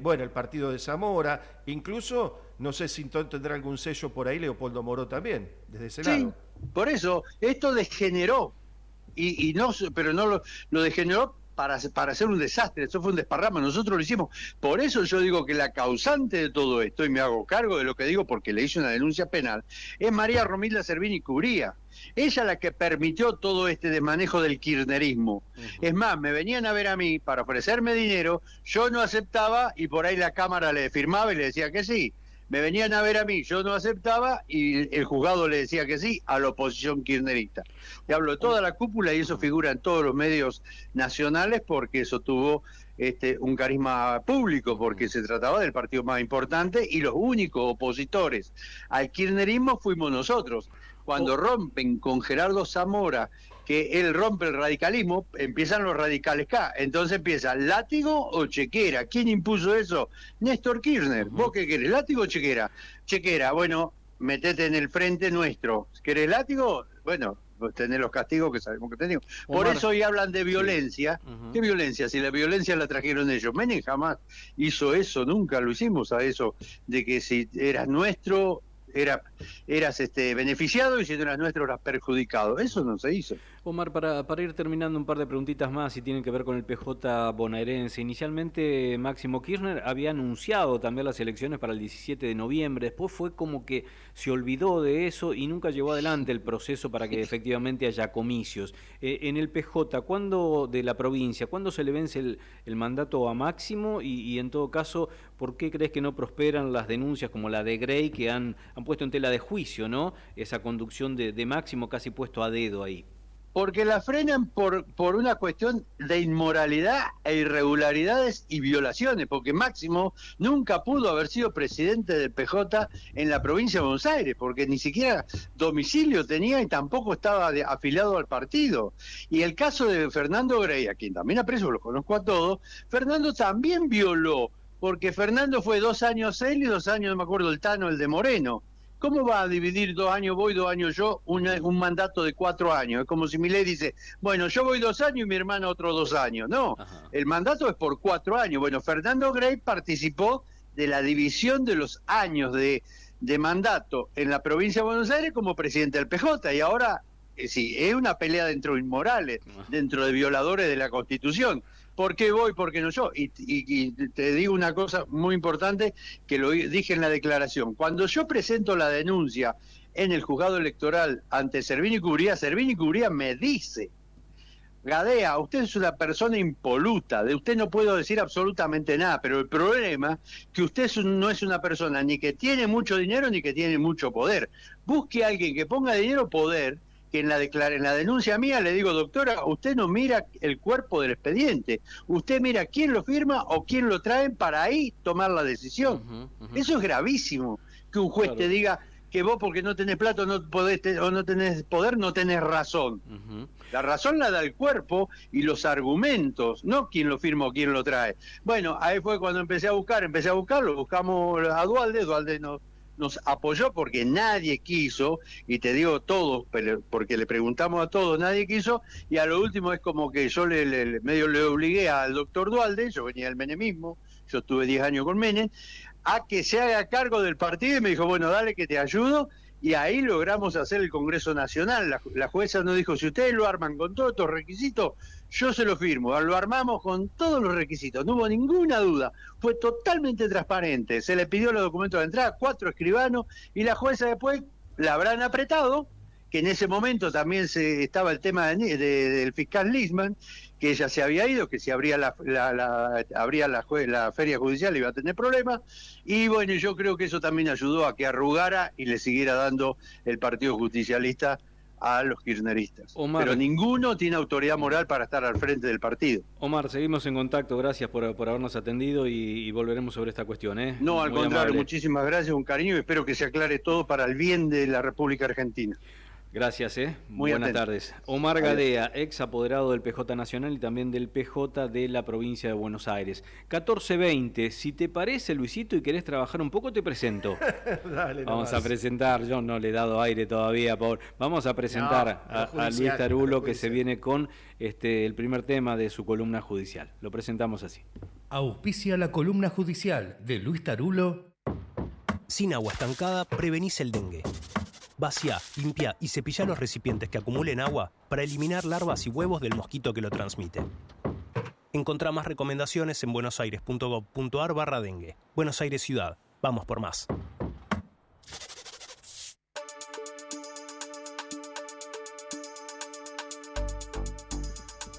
bueno, el partido de Zamora, incluso, no sé si tendrá algún sello por ahí Leopoldo Moró también, desde ese lado. Por eso, esto degeneró, pero no lo degeneró para hacer un desastre, eso fue un desparramo, nosotros lo hicimos. Por eso yo digo que la causante de todo esto, y me hago cargo de lo que digo porque le hice una denuncia penal, es María Romilda Servini Cubría. Ella la que permitió todo este desmanejo del kirchnerismo. Es más, me venían a ver a mí para ofrecerme dinero, yo no aceptaba y por ahí la Cámara le firmaba y le decía que sí. Me venían a ver a mí, yo no aceptaba y el juzgado le decía que sí a la oposición kirchnerista. Te hablo de toda la cúpula y eso figura en todos los medios nacionales porque eso tuvo un carisma público, porque se trataba del partido más importante y los únicos opositores al kirchnerismo fuimos nosotros. Cuando rompen con Gerardo Zamora, que él rompe el radicalismo, empiezan los radicales K. Entonces empieza látigo o chequera. ¿Quién impuso eso? Néstor Kirchner. ¿Vos qué querés, látigo o chequera? Chequera, bueno, metete en el frente nuestro. ¿Querés látigo? Bueno, tenés los castigos que sabemos que tenemos. Por eso hoy hablan de violencia. ¿Qué violencia? Si la violencia la trajeron ellos. Menem jamás hizo eso, nunca lo hicimos a eso, de que si eras nuestro, eras beneficiado y si no eras nuestro eras perjudicado. Eso no se hizo. Omar, para ir terminando un par de preguntitas más y tienen que ver con el PJ bonaerense. Inicialmente Máximo Kirchner había anunciado también las elecciones para el 17 de noviembre. Después fue como que se olvidó de eso y nunca llevó adelante el proceso para que efectivamente haya comicios. En el PJ, ¿cuándo de la provincia, cuándo se le vence el mandato a Máximo? Y en todo caso, ¿por qué crees que no prosperan las denuncias como la de Grey que han puesto en tela de juicio, ¿no? Esa conducción de Máximo casi puesto a dedo ahí. Porque la frenan por una cuestión de inmoralidad e irregularidades y violaciones, porque Máximo nunca pudo haber sido presidente del PJ en la provincia de Buenos Aires, porque ni siquiera domicilio tenía y tampoco estaba afiliado al partido. Y el caso de Fernando Grey, a quien también aprecio, lo conozco a todos, Fernando también violó, porque Fernando fue 2 años él y 2 años, no me acuerdo, el Tano, el de Moreno. ¿Cómo va a dividir 2 años voy, 2 años yo, un mandato de 4 años? Es como si Milei dice, bueno, yo voy 2 años y mi hermano otros 2 años. No, el mandato es por 4 años. Bueno, Fernando Grey participó de la división de los años de mandato en la provincia de Buenos Aires como presidente del PJ y ahora, sí, es una pelea dentro de inmorales, dentro de violadores de la Constitución. ¿Por qué voy? ¿Por qué no yo? Y te digo una cosa muy importante que lo dije en la declaración. Cuando yo presento la denuncia en el juzgado electoral ante Servini Cubría me dice, Gadea, usted es una persona impoluta, de usted no puedo decir absolutamente nada, pero el problema es que usted no es una persona ni que tiene mucho dinero ni que tiene mucho poder. Busque a alguien que ponga dinero, poder, que en la denuncia mía le digo, doctora, usted no mira el cuerpo del expediente, usted mira quién lo firma o quién lo traen para ahí tomar la decisión. Eso es gravísimo, que un juez te diga que vos porque no tenés plata no podés o no tenés poder, no tenés razón. La razón la da el cuerpo y los argumentos, no quién lo firma o quién lo trae. Bueno, ahí fue cuando empecé a buscarlo, buscamos a Dualde nos apoyó porque nadie quiso, y te digo todos, porque le preguntamos a todos, nadie quiso, y a lo último es como que yo medio le obligué al doctor Dualde, yo venía del menemismo, yo estuve 10 años con Menem, a que se haga cargo del partido, y me dijo, bueno, dale que te ayudo, y ahí logramos hacer el Congreso Nacional. La jueza nos dijo, si ustedes lo arman con todos estos requisitos, yo se lo firmo. Lo armamos con todos los requisitos, no hubo ninguna duda, fue totalmente transparente. Se le pidió los documentos de entrada, 4 escribanos, y la jueza después la habrán apretado, que en ese momento también estaba el tema del fiscal Lisman, que ella se había ido, que si abría la feria judicial iba a tener problemas, y bueno, yo creo que eso también ayudó a que arrugara y le siguiera dando el Partido Justicialista a los kirchneristas. Omar, pero ninguno tiene autoridad moral para estar al frente del partido. Omar, seguimos en contacto, gracias por habernos atendido y volveremos sobre esta cuestión. No, al Muy contrario, amable. muchísimas gracias, un cariño, y espero que se aclare todo para el bien de la República Argentina. Gracias, Muy buenas atento. tardes. Omar Adiós. Gadea, ex apoderado del PJ Nacional y también del PJ de la provincia de Buenos Aires. 14:20, si te parece, Luisito, y querés trabajar un poco, te presento. Dale, Vamos nomás. a presentar, yo no le he dado aire todavía, Paul. Vamos a presentar No, a lo a judicial, Luis Tarulo, a lo que se judicial. viene con el primer tema de su columna judicial. Lo presentamos así. Auspicia la columna judicial de Luis Tarulo. Sin agua estancada, prevenís el dengue. Vacía, limpia y cepilla los recipientes que acumulen agua para eliminar larvas y huevos del mosquito que lo transmite. Encontrá más recomendaciones en buenosaires.gov.ar/dengue. Buenos Aires Ciudad. Vamos por más.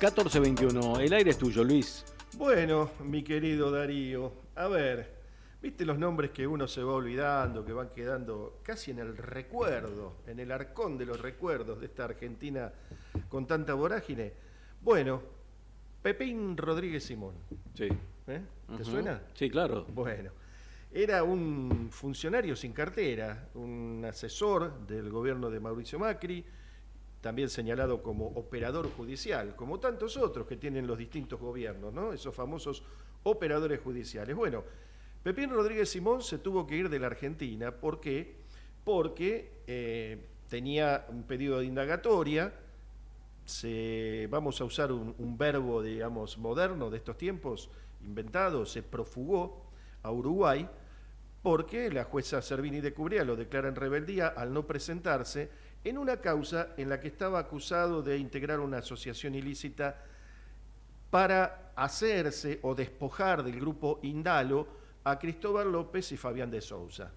$14:21, el aire es tuyo, Luis. Bueno, mi querido Darío, a ver, ¿viste los nombres que uno se va olvidando, que van quedando casi en el recuerdo, en el arcón de los recuerdos de esta Argentina con tanta vorágine? Bueno, Pepín Rodríguez Simón. Sí. ¿Te Ujú. suena? Sí, claro. Bueno, era un funcionario sin cartera, un asesor del gobierno de Mauricio Macri, también señalado como operador judicial, como tantos otros que tienen los distintos gobiernos, ¿no? Esos famosos operadores judiciales. Bueno, Pepín Rodríguez Simón se tuvo que ir de la Argentina. ¿Por qué? Porque tenía un pedido de indagatoria. Vamos a usar un verbo, digamos, moderno de estos tiempos, inventado, se profugó a Uruguay, porque la jueza Servini de Cubría lo declara en rebeldía al no presentarse en una causa en la que estaba acusado de integrar una asociación ilícita para hacerse o despojar del grupo Indalo a Cristóbal López y Fabián de Sousa,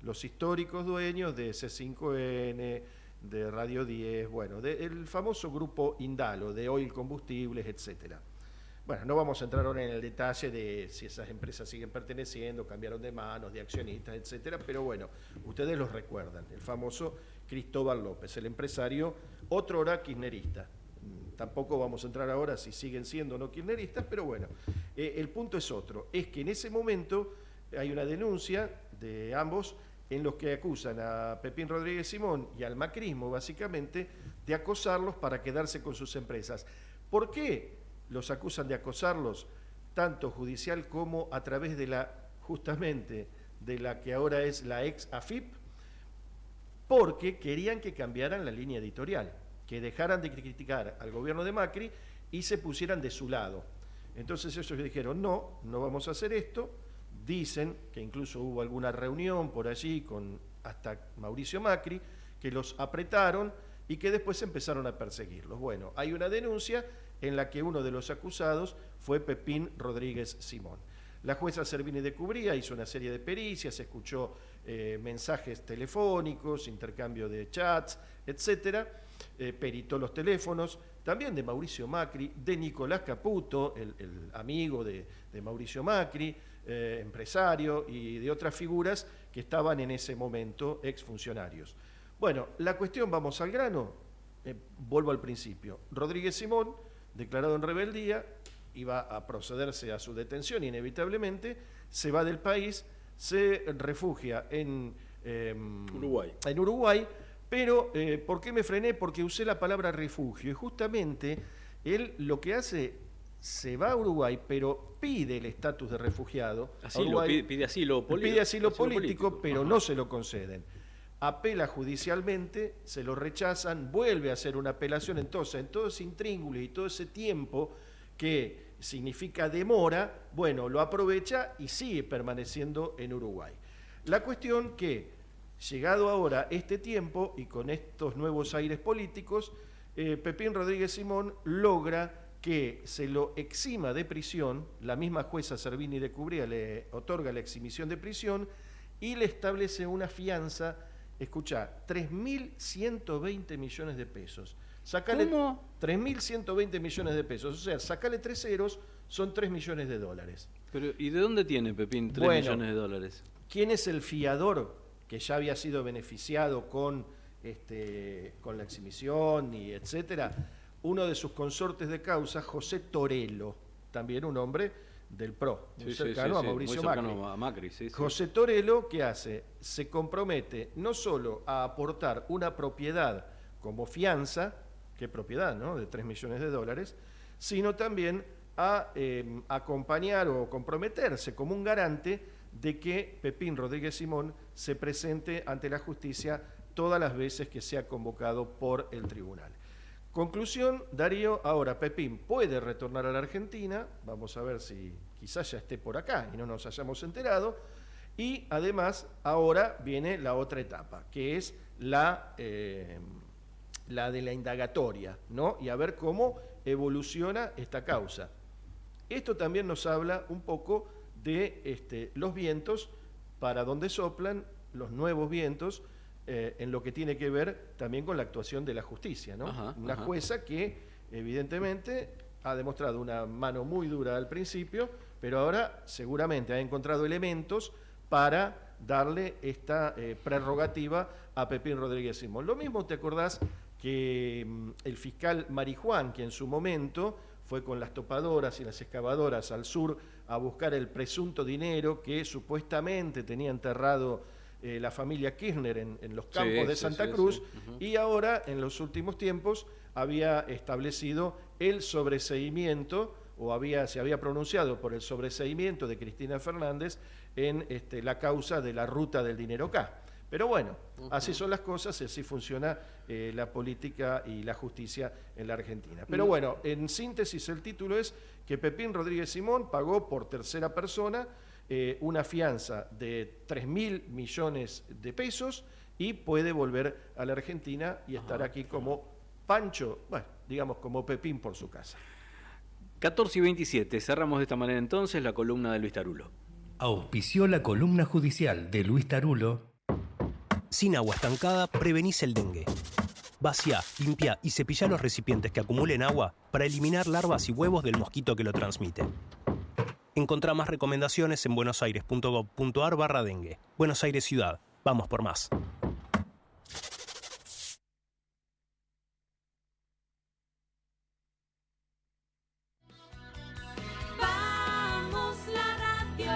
los históricos dueños de C5N, de Radio 10, bueno, del famoso grupo Indalo, de Oil Combustibles, etcétera. Bueno, no vamos a entrar ahora en el detalle de si esas empresas siguen perteneciendo, cambiaron de manos, de accionistas, etcétera, pero bueno, ustedes los recuerdan, el famoso Cristóbal López, el empresario, otrora kirchnerista. Tampoco vamos a entrar ahora si siguen siendo o no kirchneristas, pero bueno, el punto es otro, es que en ese momento hay una denuncia de ambos en los que acusan a Pepín Rodríguez Simón y al macrismo, básicamente, de acosarlos para quedarse con sus empresas. ¿Por qué los acusan de acosarlos, tanto judicial como a través de justamente, de la que ahora es la ex AFIP? Porque querían que cambiaran la línea editorial, que dejaran de criticar al gobierno de Macri y se pusieran de su lado. Entonces ellos dijeron, no vamos a hacer esto. Dicen que incluso hubo alguna reunión por allí con hasta Mauricio Macri, que los apretaron y que después empezaron a perseguirlos. Bueno, hay una denuncia en la que uno de los acusados fue Pepín Rodríguez Simón. La jueza Servini de Cubría hizo una serie de pericias, escuchó mensajes telefónicos, intercambio de chats, etcétera, peritó los teléfonos, también de Mauricio Macri, de Nicolás Caputo, el amigo de Mauricio Macri, empresario, y de otras figuras que estaban en ese momento exfuncionarios. Bueno, la cuestión, vamos al grano, vuelvo al principio. Rodríguez Simón, declarado en rebeldía, iba a procederse a su detención inevitablemente, se va del país, se refugia en Uruguay, pero ¿por qué me frené? Porque usé la palabra refugio, y justamente él lo que hace, se va a Uruguay, pero pide el estatus de refugiado. Pide asilo político. Pide asilo político, pero no se lo conceden. Apela judicialmente, se lo rechazan, vuelve a hacer una apelación. Entonces, en todo ese intríngulis y todo ese tiempo que significa demora, bueno, lo aprovecha y sigue permaneciendo en Uruguay. La cuestión que, llegado ahora este tiempo y con estos nuevos aires políticos, Pepín Rodríguez Simón logra que se lo exima de prisión, la misma jueza Servini de Cubría le otorga la exhibición de prisión y le establece una fianza, escuchá, 3.120 millones de pesos. Sacale, ¿cómo? 3.120 millones de pesos, o sea, sacale 3 ceros, son 3 millones de dólares. Pero, ¿y de dónde tiene Pepín 3 millones de dólares? ¿Quién es el fiador que ya había sido beneficiado con la exhibición y etcétera? Uno de sus consortes de causa, José Torello, también un hombre del PRO, muy cercano a Mauricio Macri. José Torello, ¿qué hace? Se compromete no solo a aportar una propiedad como fianza, ¿qué propiedad, no?, de 3 millones de dólares, sino también a acompañar o comprometerse como un garante de que Pepín Rodríguez Simón se presente ante la justicia todas las veces que sea convocado por el tribunal. Conclusión, Darío, ahora Pepín puede retornar a la Argentina, vamos a ver si quizás ya esté por acá y no nos hayamos enterado, y además ahora viene la otra etapa, que es la de la indagatoria, ¿no? Y a ver cómo evoluciona esta causa. Esto también nos habla un poco de los vientos, para dónde soplan los nuevos vientos, en lo que tiene que ver también con la actuación de la justicia, ¿no? Una jueza que evidentemente ha demostrado una mano muy dura al principio, pero ahora seguramente ha encontrado elementos para darle esta prerrogativa a Pepín Rodríguez Simón. Lo mismo te acordás que el fiscal Marijuán, que en su momento fue con las topadoras y las excavadoras al sur a buscar el presunto dinero que supuestamente tenía enterrado la familia Kirchner en los campos de Santa Cruz, y ahora en los últimos tiempos había establecido el sobreseimiento, o se había pronunciado por el sobreseimiento de Cristina Fernández en la causa de la ruta del dinero K. Pero bueno, así son las cosas y así funciona la política y la justicia en la Argentina. Pero bueno, en síntesis el título es que Pepín Rodríguez Simón pagó por tercera persona una fianza de 3.000 millones de pesos y puede volver a la Argentina y estar aquí como Pancho, bueno, digamos como Pepín por su casa. 14:27, cerramos de esta manera entonces la columna de Luis Tarulo. Auspició la columna judicial de Luis Tarulo. Sin agua estancada, prevenís el dengue. Vaciá, limpia y cepillá los recipientes que acumulen agua para eliminar larvas y huevos del mosquito que lo transmite. Encontrá más recomendaciones en buenosaires.gov.ar/dengue. Buenos Aires Ciudad. Vamos por más. Vamos la radio,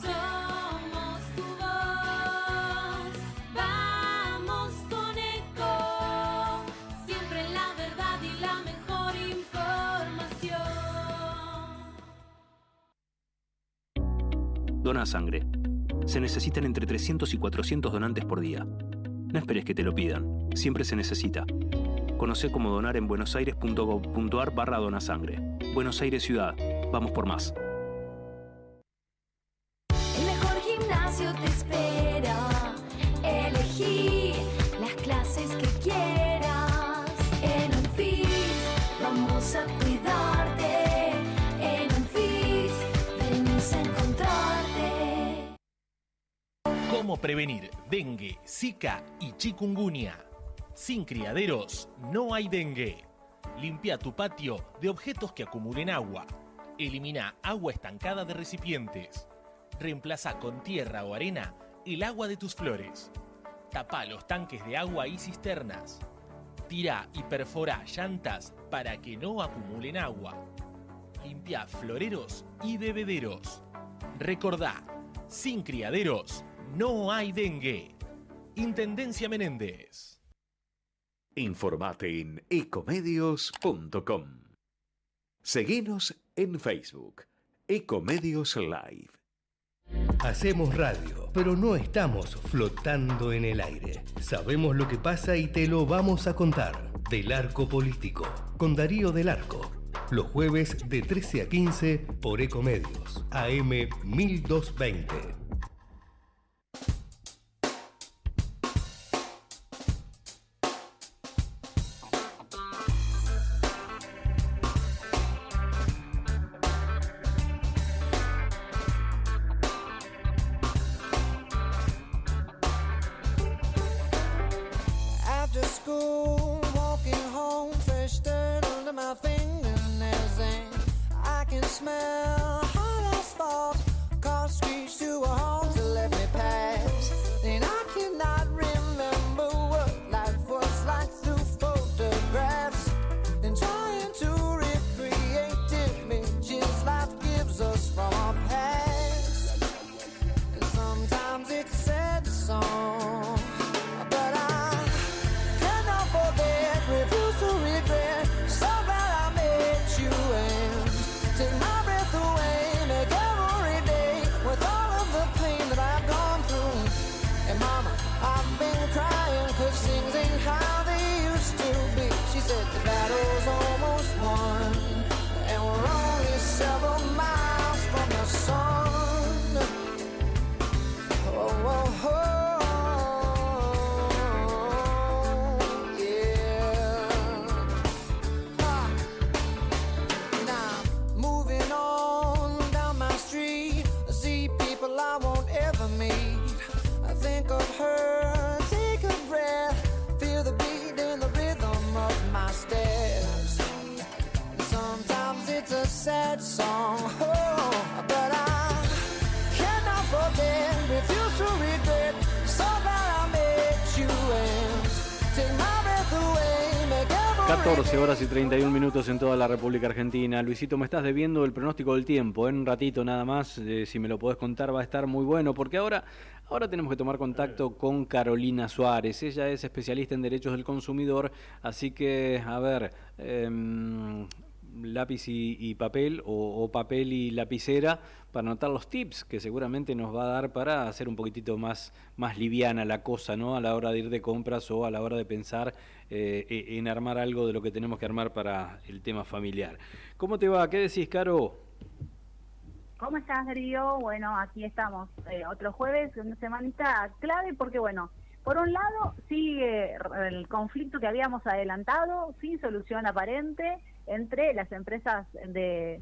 somos tu voz. Vamos con Eco, siempre la verdad y la mejor información. Dona sangre. Se necesitan entre 300 y 400 donantes por día. No esperes que te lo pidan. Siempre se necesita. Conocé cómo donar en buenosaires.gov.ar/donasangre. Buenos Aires Ciudad. Vamos por más. El mejor gimnasio te espera. Elegí las clases que quieras. En Anfis vamos a cuidarte. En Anfis venimos a encontrarte. ¿Cómo prevenir dengue, zika y chikungunya? Sin criaderos no hay dengue. Limpia tu patio de objetos que acumulen agua. Elimina agua estancada de recipientes. Reemplaza con tierra o arena el agua de tus flores. Tapa los tanques de agua y cisternas. Tira y perfora llantas para que no acumulen agua. Limpia floreros y bebederos. Recordá, sin criaderos no hay dengue. Intendencia Menéndez. Informate en ecomedios.com. Seguinos en Facebook, Ecomedios Live. Hacemos radio, pero no estamos flotando en el aire. Sabemos lo que pasa y te lo vamos a contar. Del Arco Político, con Darío del Arco. Los jueves de 13 a 15 por Ecomedios, AM 1220. After school, walking home, fresh dirt under my fingernails, and I can smell hot asphalt. Cars screech to a halt to let me pass, and I cannot remember what life was like through photographs, and trying to recreate images life gives us from our past. And sometimes it's a sad song, but I cannot forget, refuse to regret. So glad I met you and take my breath away, make every day with all of the pain that I've gone through. And mama, I've been crying 'cause things ain't how they used to be. She said the battle's almost won, and we're only several miles from the sun. Oh, oh, oh. Moving on down my street, I see people I won't ever meet. I think of her, take a breath, feel the beat and the rhythm of my steps. Sometimes it's a sad song, oh, but I cannot forget, refuse to regret. So glad I met you and take my breath away, make every 14 horas y 31 minutos en toda la República Argentina. Luisito, me estás debiendo el pronóstico del tiempo. En un ratito nada más, si me lo podés contar, va a estar muy bueno, porque ahora tenemos que tomar contacto con Carolina Suárez. Ella es especialista en derechos del consumidor, así que, a ver, lápiz y papel o papel y lapicera para anotar los tips que seguramente nos va a dar para hacer un poquitito más liviana la cosa, ¿no? A la hora de ir de compras o a la hora de pensar en armar algo de lo que tenemos que armar para el tema familiar. ¿Cómo te va? ¿Qué decís, Caro? ¿Cómo estás, Darío? Bueno, aquí estamos, otro jueves, una semanita clave porque, bueno, por un lado sigue el conflicto que habíamos adelantado, sin solución aparente, entre las empresas de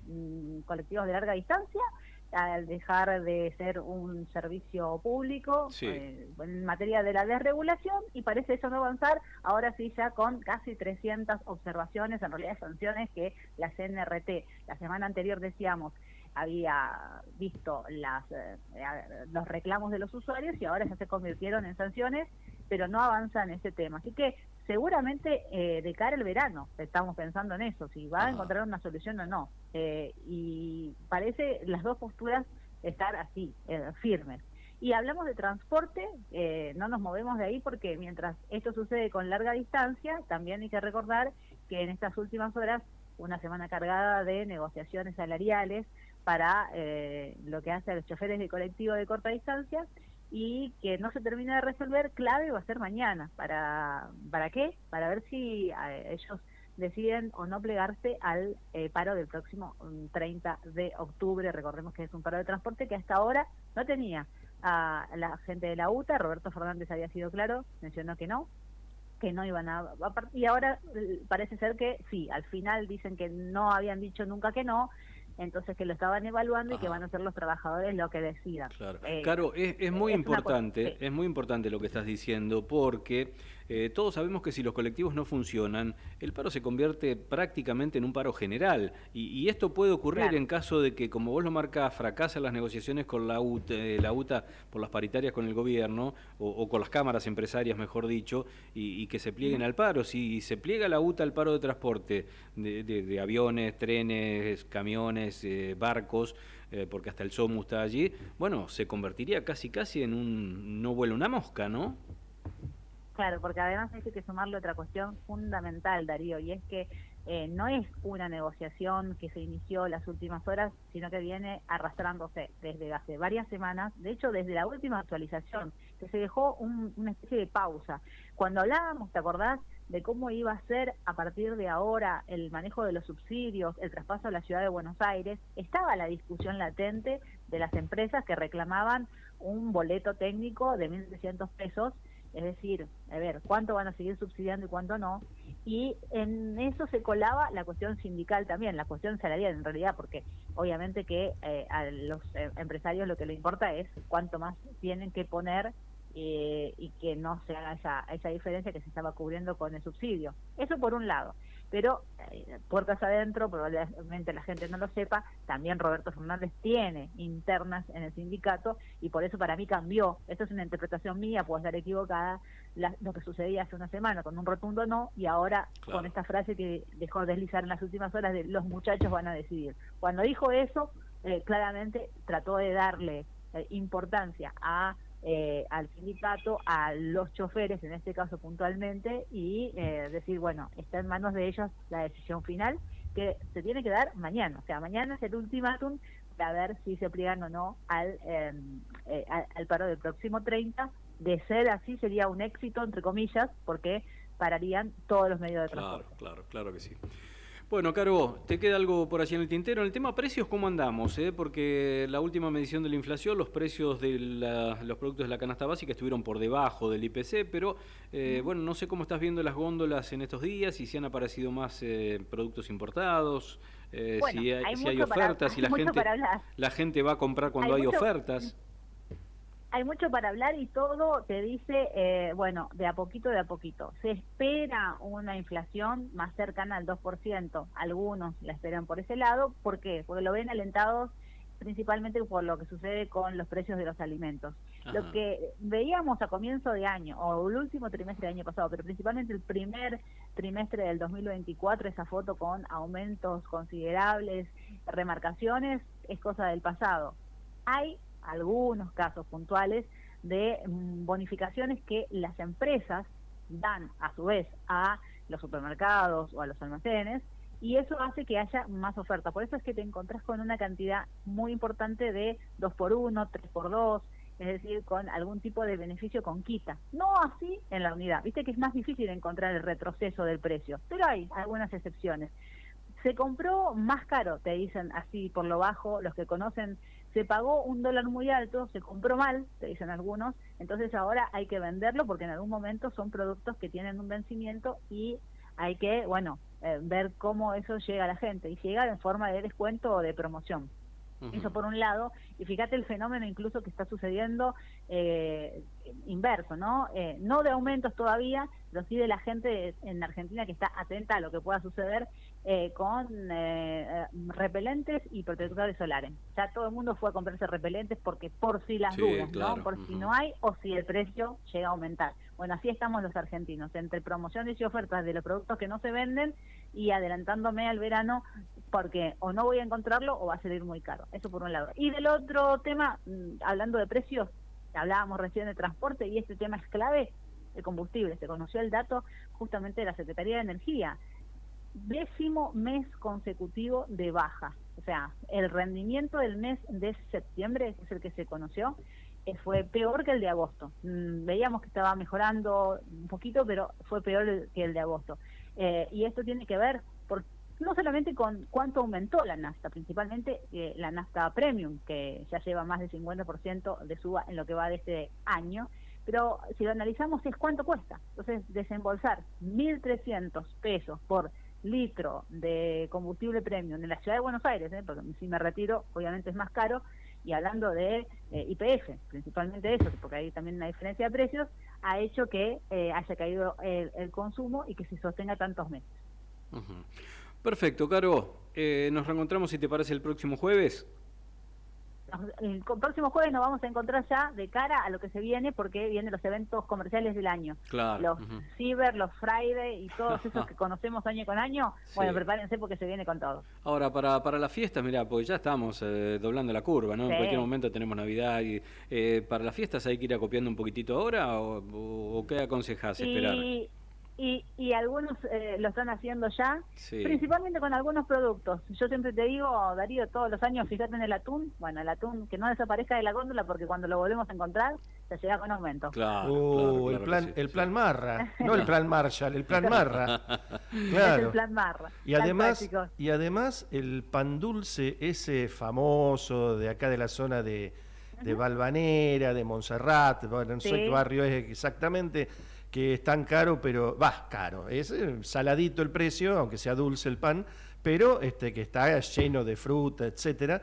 colectivos de larga distancia, al dejar de ser un servicio público, Sí. En materia de la desregulación, y parece eso no avanzar, ahora sí ya con casi 300 observaciones, en realidad sanciones que la CNRT, la semana anterior decíamos, había visto los reclamos de los usuarios y ahora ya se convirtieron en sanciones, pero no avanza en ese tema. Así que seguramente de cara al verano estamos pensando en eso, si va a encontrar una solución o no. Y parece las dos posturas estar así, firmes. Y hablamos de transporte, no nos movemos de ahí porque mientras esto sucede con larga distancia, también hay que recordar que en estas últimas horas, una semana cargada de negociaciones salariales para lo que hace a los choferes de colectivo de corta distancia, y que no se termina de resolver, clave va a ser mañana. ¿Para qué? Para ver si ellos deciden o no plegarse al paro del próximo 30 de octubre. Recordemos que es un paro de transporte que hasta ahora no tenía a la gente de la UTA. Roberto Fernández había sido claro, mencionó que no iban a y ahora parece ser que sí, al final dicen que no habían dicho nunca que no, entonces que lo estaban evaluando y que van a ser los trabajadores lo que decidan. Claro, Caro, es muy importante, es muy importante lo que estás diciendo, porque Todos sabemos que si los colectivos no funcionan, el paro se convierte prácticamente en un paro general. Y esto puede ocurrir en caso de que, como vos lo marcás, fracasen las negociaciones con la UTA por las paritarias con el gobierno, o con las cámaras empresarias, mejor dicho, y que se plieguen al paro. Si se pliega la UTA al paro de transporte de aviones, trenes, camiones, barcos, porque hasta el SOMU está allí, bueno, se convertiría casi en un no vuela una mosca, ¿no? Claro, porque además hay que sumarle otra cuestión fundamental, Darío, y es que no es una negociación que se inició las últimas horas, sino que viene arrastrándose desde hace varias semanas, de hecho desde la última actualización, que se dejó una especie de pausa. Cuando hablábamos, ¿te acordás?, de cómo iba a ser a partir de ahora el manejo de los subsidios, el traspaso a la ciudad de Buenos Aires, estaba la discusión latente de las empresas que reclamaban un boleto técnico de 1.300 pesos, es decir, a ver, cuánto van a seguir subsidiando y cuánto no, y en eso se colaba la cuestión sindical también, la cuestión salarial en realidad, porque obviamente que a los empresarios lo que les importa es cuánto más tienen que poner y que no se haga esa diferencia que se estaba cubriendo con el subsidio. Eso por un lado. Pero puertas adentro, probablemente la gente no lo sepa, también Roberto Fernández tiene internas en el sindicato y por eso para mí cambió. Esto es una interpretación mía, puedo estar equivocada, lo que sucedía hace una semana con un rotundo no y ahora con esta frase que dejó deslizar en las últimas horas de los muchachos van a decidir. Cuando dijo eso, claramente trató de darle importancia al sindicato, a los choferes en este caso puntualmente y decir, bueno, está en manos de ellos la decisión final que se tiene que dar mañana, o sea, mañana es el ultimátum para ver si se pliegan o no al paro del próximo 30. De ser así sería un éxito entre comillas porque pararían todos los medios de transporte. Claro que sí. Bueno, Caro, ¿te queda algo por allí en el tintero? En el tema precios, ¿cómo andamos? Porque la última medición de la inflación, los precios de los productos de la canasta básica estuvieron por debajo del IPC, pero bueno, no sé cómo estás viendo las góndolas en estos días, y si han aparecido más productos importados, bueno, si hay ofertas, si la gente va a comprar cuando hay ofertas. Hay mucho para hablar y todo te dice, bueno, de a poquito. Se espera una inflación más cercana al 2%. Algunos la esperan por ese lado. ¿Por qué? Porque lo ven alentados principalmente por lo que sucede con los precios de los alimentos. Ajá. Lo que veíamos a comienzo de año, o el último trimestre del año pasado, pero principalmente el primer trimestre del 2024, esa foto con aumentos considerables, remarcaciones, es cosa del pasado. Hay algunos casos puntuales de bonificaciones que las empresas dan a su vez a los supermercados o a los almacenes y eso hace que haya más oferta. Por eso es que te encontrás con una cantidad muy importante de 2x1, 3x2, es decir, con algún tipo de beneficio con quita. No así en la unidad. Viste que es más difícil encontrar el retroceso del precio, pero hay algunas excepciones. Se compró más caro, te dicen así por lo bajo, los que conocen, se pagó $1 muy alto, se compró mal, te dicen algunos, entonces ahora hay que venderlo porque en algún momento son productos que tienen un vencimiento y hay que, bueno, ver cómo eso llega a la gente y llega en forma de descuento o de promoción. Eso por un lado, y fíjate el fenómeno incluso que está sucediendo inverso, ¿no? No de aumentos todavía, pero sí de la gente en Argentina que está atenta a lo que pueda suceder con repelentes y protectores solares. Ya todo el mundo fue a comprarse repelentes porque por si las dudas, claro, ¿no? Por si no hay o si el precio llega a aumentar. Bueno, así estamos los argentinos, entre promociones y ofertas de los productos que no se venden y adelantándome al verano porque o no voy a encontrarlo o va a salir muy caro. Eso por un lado. Y del otro tema, hablando de precios, hablábamos recién de transporte y este tema es clave, el combustible. Se conoció el dato justamente de la Secretaría de Energía. 10º mes consecutivo de baja. O sea, el rendimiento del mes de septiembre, que es el que se conoció, fue peor que el de agosto. Veíamos que estaba mejorando un poquito, pero fue peor que el de agosto. Y esto tiene que ver no solamente con cuánto aumentó la nafta, principalmente la nafta premium, que ya lleva más del 50% de suba en lo que va de este año, pero si lo analizamos es cuánto cuesta. Entonces, desembolsar 1.300 pesos por litro de combustible premium en la ciudad de Buenos Aires, porque si me retiro, obviamente es más caro, y hablando de YPF, principalmente eso, porque hay también una diferencia de precios, ha hecho que haya caído el consumo y que se sostenga tantos meses. Perfecto, Caro. Nos reencontramos, si te parece, el próximo jueves. El próximo jueves nos vamos a encontrar ya de cara a lo que se viene, porque vienen los eventos comerciales del año. Claro. Los Cyber, los Friday y todos esos que conocemos año con año. Bueno, Sí. prepárense porque se viene con todo. Ahora, para las fiestas, mirá, pues ya estamos doblando la curva, ¿no? En Sí. cualquier momento tenemos Navidad. Y para las fiestas hay que ir acopiando un poquitito ahora, o ¿qué aconsejás esperar? Y algunos lo están haciendo ya, Sí. principalmente con algunos productos. Yo siempre te digo, Darío, todos los años, fíjate en el atún. Bueno, el atún que no desaparezca de la góndola, porque cuando lo volvemos a encontrar, se llega con aumento. Claro, el plan, que sí, el plan Marra, no el plan Marshall, el plan Marra. Es Claro. el plan Marra. Y Tal además, cual, chicos. y además el pan dulce ese famoso de acá de la zona de Valvanera, de Montserrat, bueno, no sé Sí. qué barrio es exactamente, que es tan caro, pero caro, es saladito el precio, aunque sea dulce el pan, pero que está lleno de fruta, etcétera.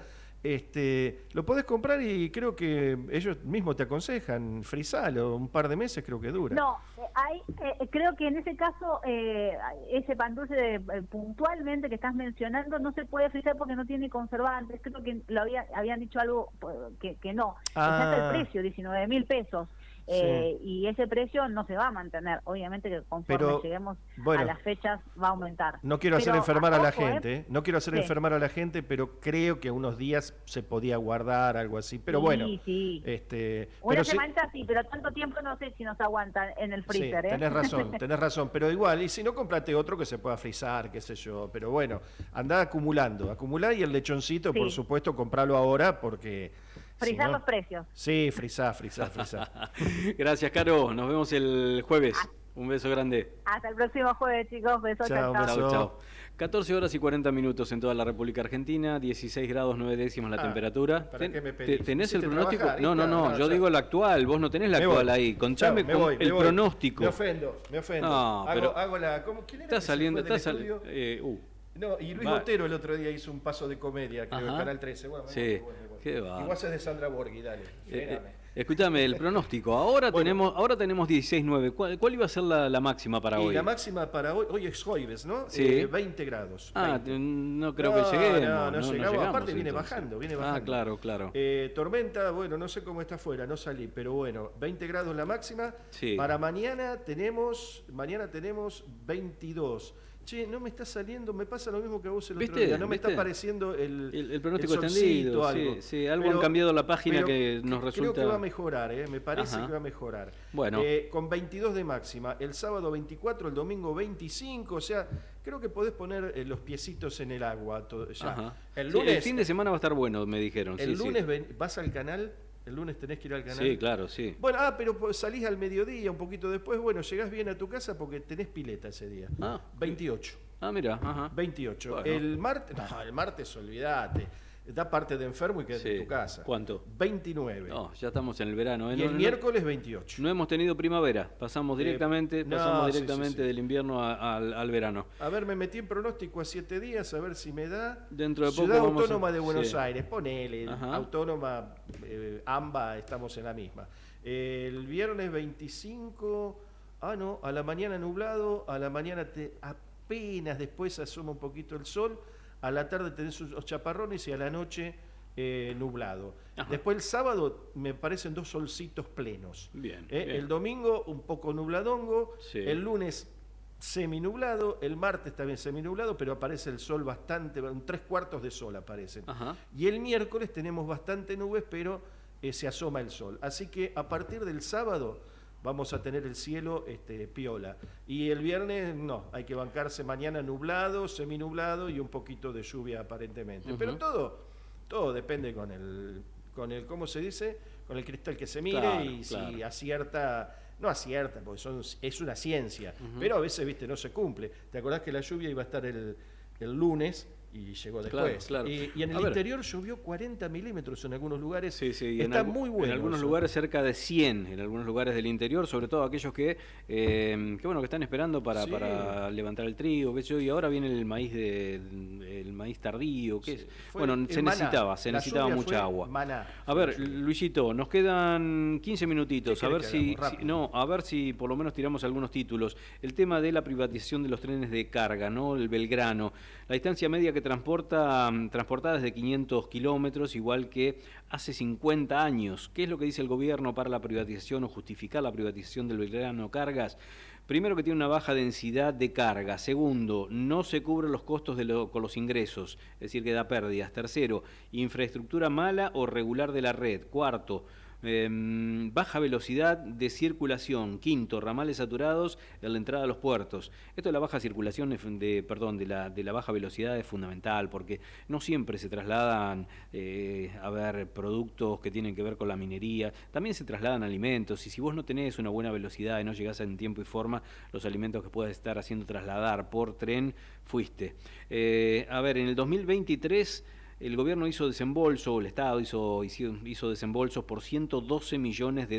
Lo podés comprar y creo que ellos mismos te aconsejan, frizalo, un par de meses creo que dura. No, creo que en ese caso, ese pan dulce puntualmente que estás mencionando no se puede frizar porque no tiene conservantes. Creo que habían dicho algo que no. Ya está el precio, 19.000 pesos. Sí. Y ese precio no se va a mantener. Obviamente que conforme Pero, lleguemos bueno, a las fechas va a aumentar. No quiero hacer Pero, enfermar a la ojo, gente, no quiero hacer Sí. enfermar a la gente, pero creo que unos días se podía guardar algo así. Pero Sí, bueno, sí. pero Una sí, semanita sí, pero tanto tiempo no sé si nos aguanta en el sí, freezer. tenés razón, pero igual, y si no, cómprate otro que se pueda frizar, qué sé yo, pero bueno, andá acumular y el lechoncito, Sí. por supuesto, compralo ahora porque... Frizar si no- los precios. Sí, frizá. Gracias, Caro. Nos vemos el jueves. Un beso grande. Hasta el próximo jueves, chicos. Besos, Chao, chao, chao. beso. Chao. 14 horas y 40 minutos en toda la República Argentina, 16 grados 9 décimos la temperatura. ¿para qué me pedís? ¿Tenés el Hiciste pronóstico? trabajar, No, ¿viste? yo Ya. digo el actual, vos no tenés la Me actual voy. ahí. Contame Chao, me con voy, el me voy. pronóstico. Me ofendo. No, pero Hago la... ¿Quién era está que se saliendo, fue del está estudio? No, y Luis Va. Botero el otro día hizo un paso de comedia, creo, en Ajá. Canal 13. Bueno, Sí, bueno. qué va. Y vos haces de Sandra Borghi, dale. Llename. Escúchame, el pronóstico. Ahora tenemos 16.9. ¿Cuál iba a ser la máxima para Y hoy? la máxima para hoy es jueves, ¿no? Sí. 20 grados. Ah, 20. no creo que lleguemos. No llegamos. Aparte viene entonces. bajando. Ah, claro. Tormenta, bueno, no sé cómo está afuera, no salí, pero bueno, 20 grados la máxima. Sí. Para mañana tenemos 22. Che, no me está saliendo, me pasa lo mismo que a vos el otro ¿Viste? día, no me está ¿Viste? apareciendo el pronóstico solcito, extendido, algo. sí, algo han cambiado la página pero que nos creo resulta... que va a mejorar, me parece Ajá. que va a mejorar. Bueno. Con 22 de máxima, el sábado 24, el domingo 25, o sea, creo que podés poner los piecitos en el agua ya. Ajá. El Sí, lunes, el fin de semana va a estar bueno, me dijeron. el sí, lunes sí. vas al canal, el lunes tenés que ir al canal. Sí, claro, sí. Bueno, pero salís al mediodía, un poquito después, bueno, llegás bien a tu casa porque tenés pileta ese día. 28. Ah, mira, ajá. 28. Bueno. El martes olvídate. Da parte de enfermo y quédate en tu casa. ¿Cuánto? 29. No, ya estamos en el verano. Y el miércoles 28. No hemos tenido primavera. Pasamos directamente, no, sí, del invierno al verano. A ver, me metí en pronóstico a 7 días, a ver si me da. Dentro de poco Ciudad vamos Autónoma a- de Buenos sí. Aires, ponele. Ajá. Autónoma, AMBA, estamos en la misma. El viernes 25, no, a la mañana nublado, a la mañana apenas después asoma un poquito el sol, a la tarde tenés unos chaparrones y a la noche nublado. Ajá. Después el sábado me parecen 2 solcitos plenos. Bien, bien. bien. El domingo un poco nubladongo, Sí. el lunes seminublado, el martes también seminublado, pero aparece el sol bastante, un 3/4 de sol aparecen. Ajá. Y el miércoles tenemos bastante nubes, pero se asoma el sol. Así que a partir del sábado vamos a tener el cielo piola. Y el viernes no, hay que bancarse mañana nublado, seminublado y un poquito de lluvia aparentemente. Ujú. Pero todo depende con el, ¿cómo se dice? Con el cristal que se mire Claro, y claro. si acierta. No acierta, porque es una ciencia, Ujú. pero a veces, viste, no se cumple. ¿Te acordás que la lluvia iba a estar el lunes y llegó después. Claro. Y en el interior llovió 40 milímetros en algunos lugares. Sí, Está muy bueno. En algunos eso. lugares cerca de 100, en algunos lugares del interior, sobre todo aquellos que están esperando para levantar el trigo, qué sé yo, y ahora viene el maíz el maíz tardío, se necesitaba mucha agua. A ver, Luisito, nos quedan 15 minutitos, a ver si por lo menos tiramos algunos títulos. El tema de la privatización de los trenes de carga, ¿no? El Belgrano. La distancia media que transportada es de 500 kilómetros, igual que hace 50 años. ¿Qué es lo que dice el gobierno para la privatización o justificar la privatización del Belgrano Cargas? Primero, que tiene una baja densidad de carga. Segundo, no se cubren los costos con los ingresos, es decir, que da pérdidas. Tercero, infraestructura mala o regular de la red. Cuarto, baja velocidad de circulación. Quinto, ramales saturados en la entrada a los puertos. Esto de la baja circulación, de la baja velocidad es fundamental, porque no siempre se trasladan productos que tienen que ver con la minería, también se trasladan alimentos, y si vos no tenés una buena velocidad y no llegás en tiempo y forma, los alimentos que puedas estar haciendo trasladar por tren, fuiste. En el 2023... el gobierno hizo desembolso, el Estado hizo desembolsos por $112 millones.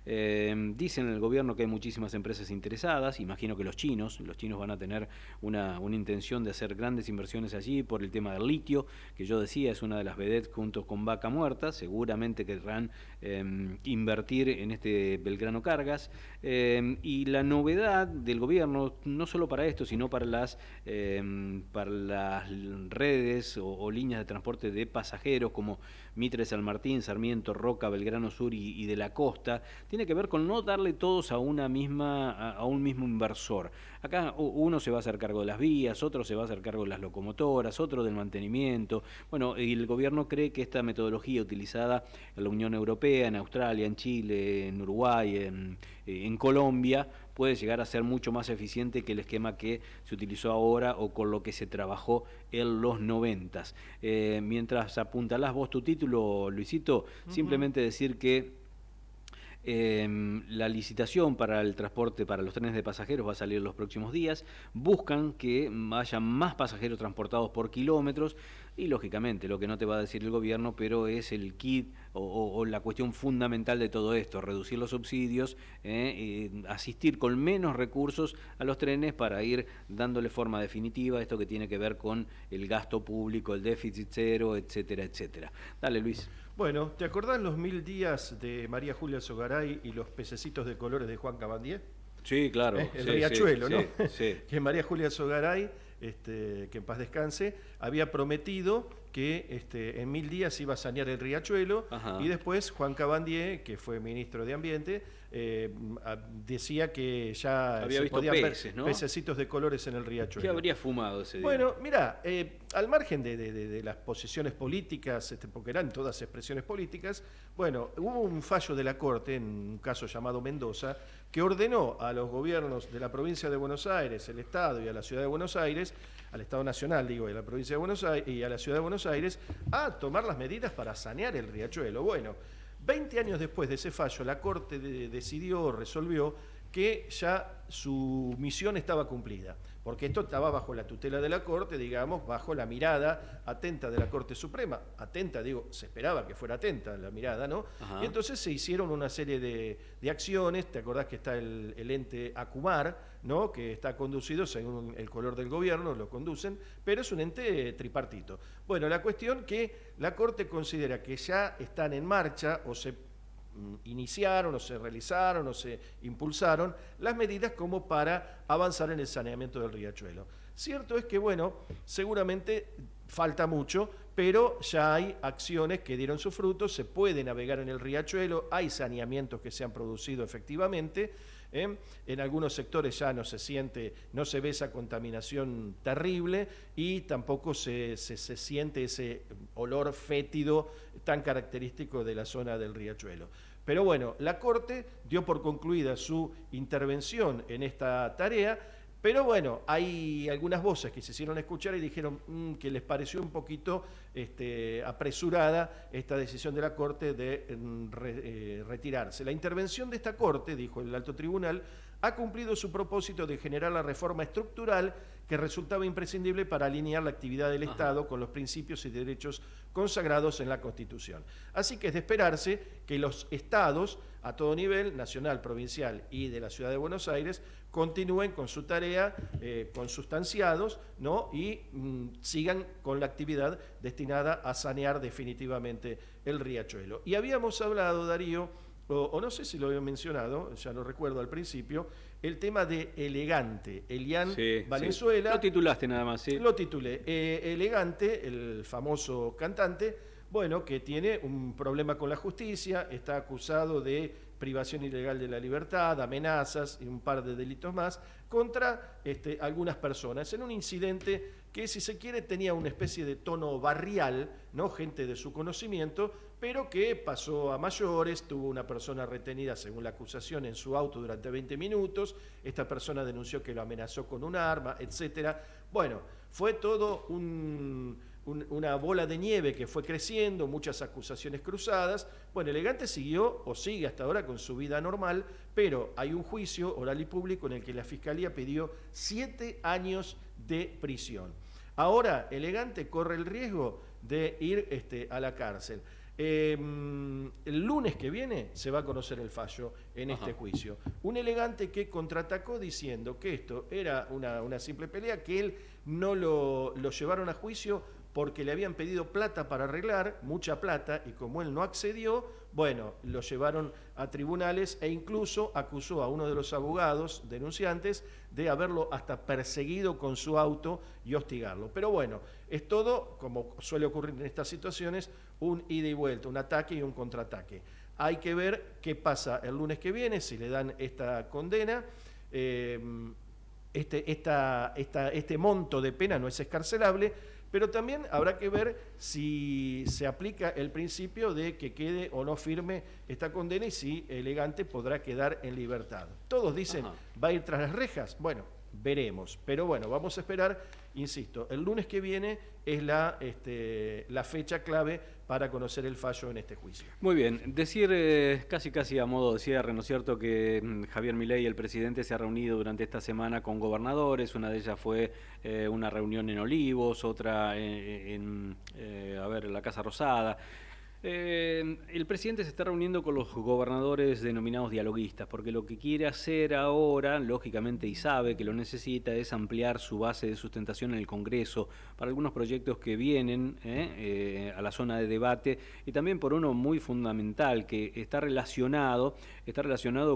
Dicen en el gobierno que hay muchísimas empresas interesadas. Imagino que los chinos van a tener una intención de hacer grandes inversiones allí por el tema del litio, que yo decía es una de las vedettes junto con Vaca Muerta. Seguramente querrán invertir en este Belgrano Cargas, y la novedad del gobierno, no solo para esto, sino para las redes o líneas de transporte de pasajeros como Mitre, San Martín, Sarmiento, Roca, Belgrano Sur y de la Costa, tiene que ver con no darle todos a un mismo inversor. Acá uno se va a hacer cargo de las vías, otro se va a hacer cargo de las locomotoras, otro del mantenimiento. Bueno, y el gobierno cree que esta metodología utilizada en la Unión Europea, en Australia, en Chile, en Uruguay, en Colombia, puede llegar a ser mucho más eficiente que el esquema que se utilizó ahora o con lo que se trabajó en los 90. Mientras apuntalás vos tu título, Luisito, simplemente decir que la licitación para el transporte para los trenes de pasajeros va a salir los próximos días. Buscan que haya más pasajeros transportados por kilómetros y, lógicamente, lo que no te va a decir el gobierno, pero es el kit o la cuestión fundamental de todo esto: reducir los subsidios, asistir con menos recursos a los trenes para ir dándole forma definitiva a esto que tiene que ver con el gasto público, el déficit cero, etcétera, etcétera. Dale, Luis. Bueno, ¿te acordás los 1000 días de María Julia Sogaray y los pececitos de colores de Juan Cabandier? Sí, claro. El riachuelo, ¿no? Sí. Que María Julia Sogaray, que en paz descanse, había prometido que en 1000 días iba a sanear el riachuelo. Ajá. Y después Juan Cabandier, que fue ministro de Ambiente, decía que ya había se podían peces, ver, ¿no? Pececitos de colores en el riachuelo. ¿Qué habría fumado ese día? Bueno, mirá, al margen de las posiciones políticas, porque eran todas expresiones políticas, bueno, hubo un fallo de la Corte en un caso llamado Mendoza que ordenó a los gobiernos de la provincia de Buenos Aires, el Estado y a la Ciudad de Buenos Aires, al Estado Nacional, digo, y a la provincia de Buenos Aires y a la Ciudad de Buenos Aires, a tomar las medidas para sanear el riachuelo. Bueno, 20 años después de ese fallo, la Corte resolvió que ya su misión estaba cumplida, porque esto estaba bajo la tutela de la Corte, digamos, bajo la mirada atenta de la Corte Suprema. Atenta, digo, se esperaba que fuera atenta la mirada, ¿no? Ajá. Y entonces se hicieron una serie de acciones. ¿Te acordás que está el ente ACUMAR, ¿no? Que está conducido según el color del gobierno, lo conducen, pero es un ente tripartito. Bueno, la cuestión que la Corte considera que ya están en marcha o se iniciaron o se realizaron o se impulsaron las medidas como para avanzar en el saneamiento del riachuelo. Cierto es que, bueno, seguramente falta mucho, pero ya hay acciones que dieron sus frutos, se puede navegar en el riachuelo, hay saneamientos que se han producido efectivamente. En algunos sectores ya no se ve esa contaminación terrible y tampoco se siente ese olor fétido tan característico de la zona del riachuelo. Pero bueno, la Corte dio por concluida su intervención en esta tarea, pero bueno, hay algunas voces que se hicieron escuchar y dijeron que les pareció un poquito apresurada esta decisión de la Corte de retirarse. La intervención de esta Corte, dijo el alto tribunal, ha cumplido su propósito de generar la reforma estructural que resultaba imprescindible para alinear la actividad del Estado con los principios y derechos consagrados en la Constitución. Así que es de esperarse que los estados, a todo nivel, nacional, provincial y de la Ciudad de Buenos Aires, continúen con su tarea, consustanciados, ¿no? Y sigan con la actividad destinada a sanear definitivamente el riachuelo. Y habíamos hablado, Darío, o no sé si lo había mencionado, ya lo recuerdo al principio, el tema de Elegante, Elian Valenzuela. Sí. Lo titulaste nada más, sí. Lo titulé. Elegante, el famoso cantante, bueno, que tiene un problema con la justicia, está acusado de privación ilegal de la libertad, amenazas y un par de delitos más contra algunas personas, en un incidente que, si se quiere, tenía una especie de tono barrial, ¿no? Gente de su conocimiento, pero que pasó a mayores. Tuvo una persona retenida, según la acusación, en su auto durante 20 minutos. Esta persona denunció que lo amenazó con un arma, etcétera. Bueno, fue todo una bola de nieve que fue creciendo, muchas acusaciones cruzadas. Bueno, Elegante siguió o sigue hasta ahora con su vida normal, pero hay un juicio oral y público en el que la Fiscalía pidió 7 años de prisión. Ahora, Elegante corre el riesgo de ir a la cárcel. El lunes que viene se va a conocer el fallo en este juicio. Un Elegante que contraatacó diciendo que esto era una simple pelea, que él no lo llevaron a juicio porque le habían pedido plata para arreglar, mucha plata, y como él no accedió, bueno, lo llevaron a tribunales e incluso acusó a uno de los abogados denunciantes de haberlo hasta perseguido con su auto y hostigarlo. Pero bueno, es todo, como suele ocurrir en estas situaciones, un ida y vuelta, un ataque y un contraataque. Hay que ver qué pasa el lunes que viene, si le dan esta condena. Este monto de pena no es excarcelable, pero también habrá que ver si se aplica el principio de que quede o no firme esta condena y si Elegante podrá quedar en libertad. Todos dicen, ¿va a ir tras las rejas? Bueno, veremos. Pero bueno, vamos a esperar, insisto, el lunes que viene es la fecha clave para conocer el fallo en este juicio. Muy bien, decir casi a modo de cierre, ¿no es cierto?, que Javier Milei, el presidente, se ha reunido durante esta semana con gobernadores. Una de ellas fue una reunión en Olivos, otra en la Casa Rosada. El presidente se está reuniendo con los gobernadores denominados dialoguistas, porque lo que quiere hacer ahora, lógicamente, y sabe que lo necesita, es ampliar su base de sustentación en el Congreso para algunos proyectos que vienen a la zona de debate, y también por uno muy fundamental que está relacionado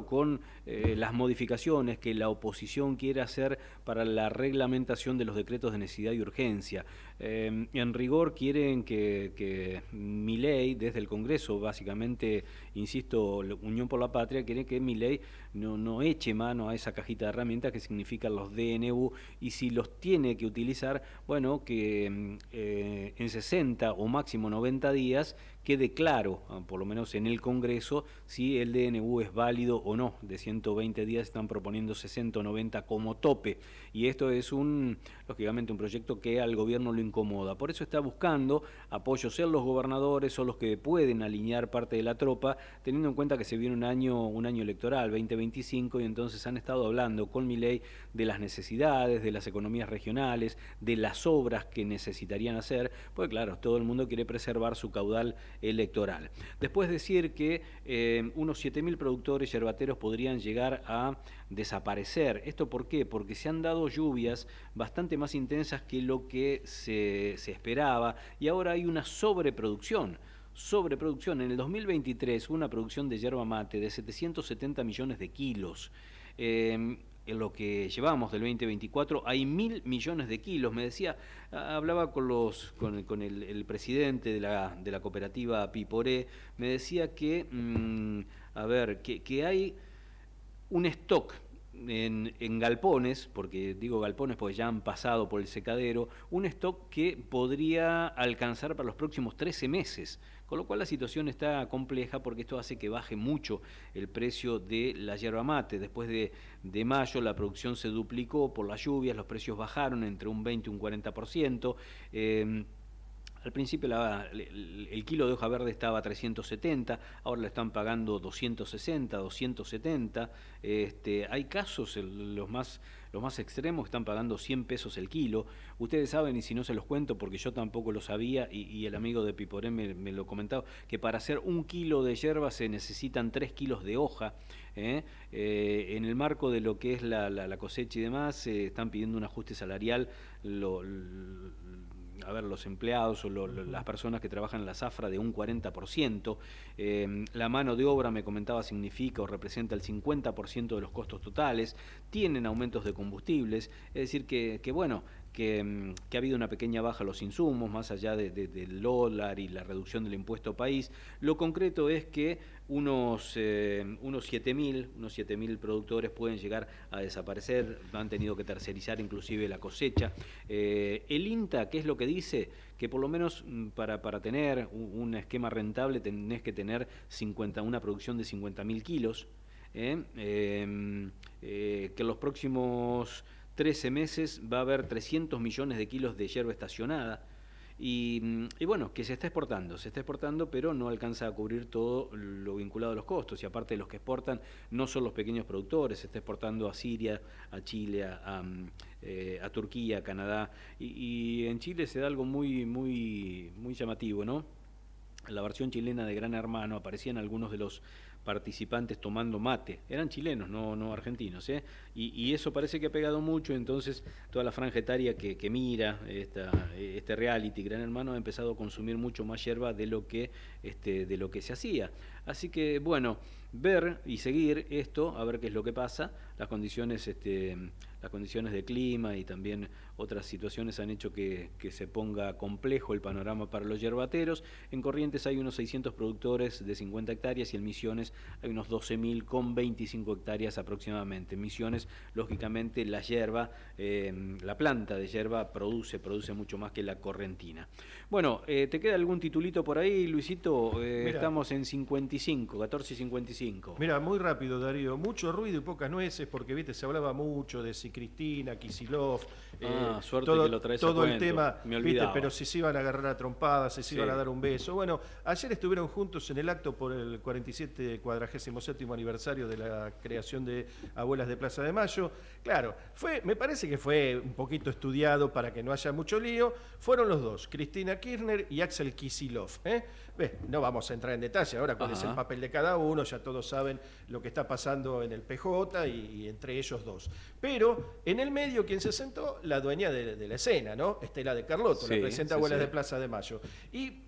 con las modificaciones que la oposición quiere hacer para la reglamentación de los decretos de necesidad y urgencia. En rigor quieren que Milei, desde el Congreso, básicamente, insisto, Unión por la Patria, quiere que Milei no eche mano a esa cajita de herramientas que significan los DNU, y si los tiene que utilizar, bueno, que en 60 o máximo 90 días quede claro, por lo menos en el Congreso, si el DNU es válido o no. De 120 días están proponiendo 60 o 90 como tope, y esto es lógicamente un proyecto que al gobierno lo incomoda. Por eso está buscando apoyos en los gobernadores o los que pueden alinear parte de la tropa, teniendo en cuenta que se viene un año electoral, 2025, y entonces han estado hablando con Milei de las necesidades, de las economías regionales, de las obras que necesitarían hacer, porque claro, todo el mundo quiere preservar su caudal electoral. Después decir que unos 7.000 productores yerbateros podrían llegar a desaparecer. ¿Esto por qué? Porque se han dado lluvias bastante más intensas que lo que se esperaba, y ahora hay una sobreproducción. En el 2023 hubo una producción de yerba mate de 770 millones de kilos. En lo que llevamos del 2024 hay 1.000 millones de kilos. Me decía, hablaba con el presidente de la cooperativa Piporé, me decía que hay un stock en galpones, porque digo galpones porque ya han pasado por el secadero, un stock que podría alcanzar para los próximos 13 meses, con lo cual la situación está compleja, porque esto hace que baje mucho el precio de la yerba mate. Después de mayo la producción se duplicó por las lluvias, los precios bajaron entre un 20 y un 40%. Al principio el kilo de hoja verde estaba a 370, ahora lo están pagando 260, 270. Hay casos, los más extremos, están pagando 100 pesos el kilo. Ustedes saben, y si no se los cuento porque yo tampoco lo sabía, y el amigo de Piporé me lo comentaba, que para hacer 1 kilo de yerba se necesitan 3 kilos de hoja. En el marco de lo que es la cosecha y demás, están pidiendo un ajuste salarial. Los empleados o las personas que trabajan en la zafra de un 40%. La mano de obra, me comentaba, significa o representa el 50% de los costos totales. Tienen aumentos de combustibles, es decir que ha habido una pequeña baja a los insumos, más allá del dólar y la reducción del impuesto país. Lo concreto es que unos 7.000 productores pueden llegar a desaparecer, han tenido que tercerizar inclusive la cosecha. El INTA, ¿qué es lo que dice? Que por lo menos para tener un esquema rentable tenés que tener una producción de 50.000 kilos, que en los próximos 13 meses va a haber 300 millones de kilos de yerba estacionada. Y bueno, que se está exportando, pero no alcanza a cubrir todo lo vinculado a los costos. Y aparte de los que exportan, no son los pequeños productores, se está exportando a Siria, a Chile, a Turquía, a Canadá. Y en Chile se da algo muy, muy, muy llamativo, ¿no? En la versión chilena de Gran Hermano aparecían algunos de los participantes tomando mate, eran chilenos, no argentinos, y eso parece que ha pegado mucho. Entonces toda la franja etaria que mira este reality Gran Hermano ha empezado a consumir mucho más yerba de lo que se hacía. Así que bueno, ver y seguir esto, a ver qué es lo que pasa. Las condiciones de clima y también otras situaciones han hecho que se ponga complejo el panorama para los yerbateros. En Corrientes hay unos 600 productores de 50 hectáreas y en Misiones hay unos 12.000 con 25 hectáreas aproximadamente. En Misiones, lógicamente, la yerba, la planta de yerba produce mucho más que la correntina. Bueno, ¿te queda algún titulito por ahí, Luisito? Estamos en 14:55. Mira, muy rápido, Darío. Mucho ruido y pocas nueces, porque viste, se hablaba mucho de si Cristina, Kicillof, suerte todo, que lo traes todo a el cuento. tema, Me viste, olvidaba. pero si se iban a agarrar a trompadas, si se iban a dar un beso. Bueno, ayer estuvieron juntos en el acto por el 47º aniversario de la creación de Abuelas de Plaza de Mayo. Claro, me parece que fue un poquito estudiado para que no haya mucho lío. Fueron los dos, Cristina Kirchner y Axel Kicillof. No vamos a entrar en detalle ahora cuál es el papel de cada uno, ya todos saben lo que está pasando en el PJ y entre ellos dos. Pero en el medio, quien se sentó, la dueña de la escena, ¿no? Estela de Carlotto, la presidenta Abuelas de Plaza de Mayo. Y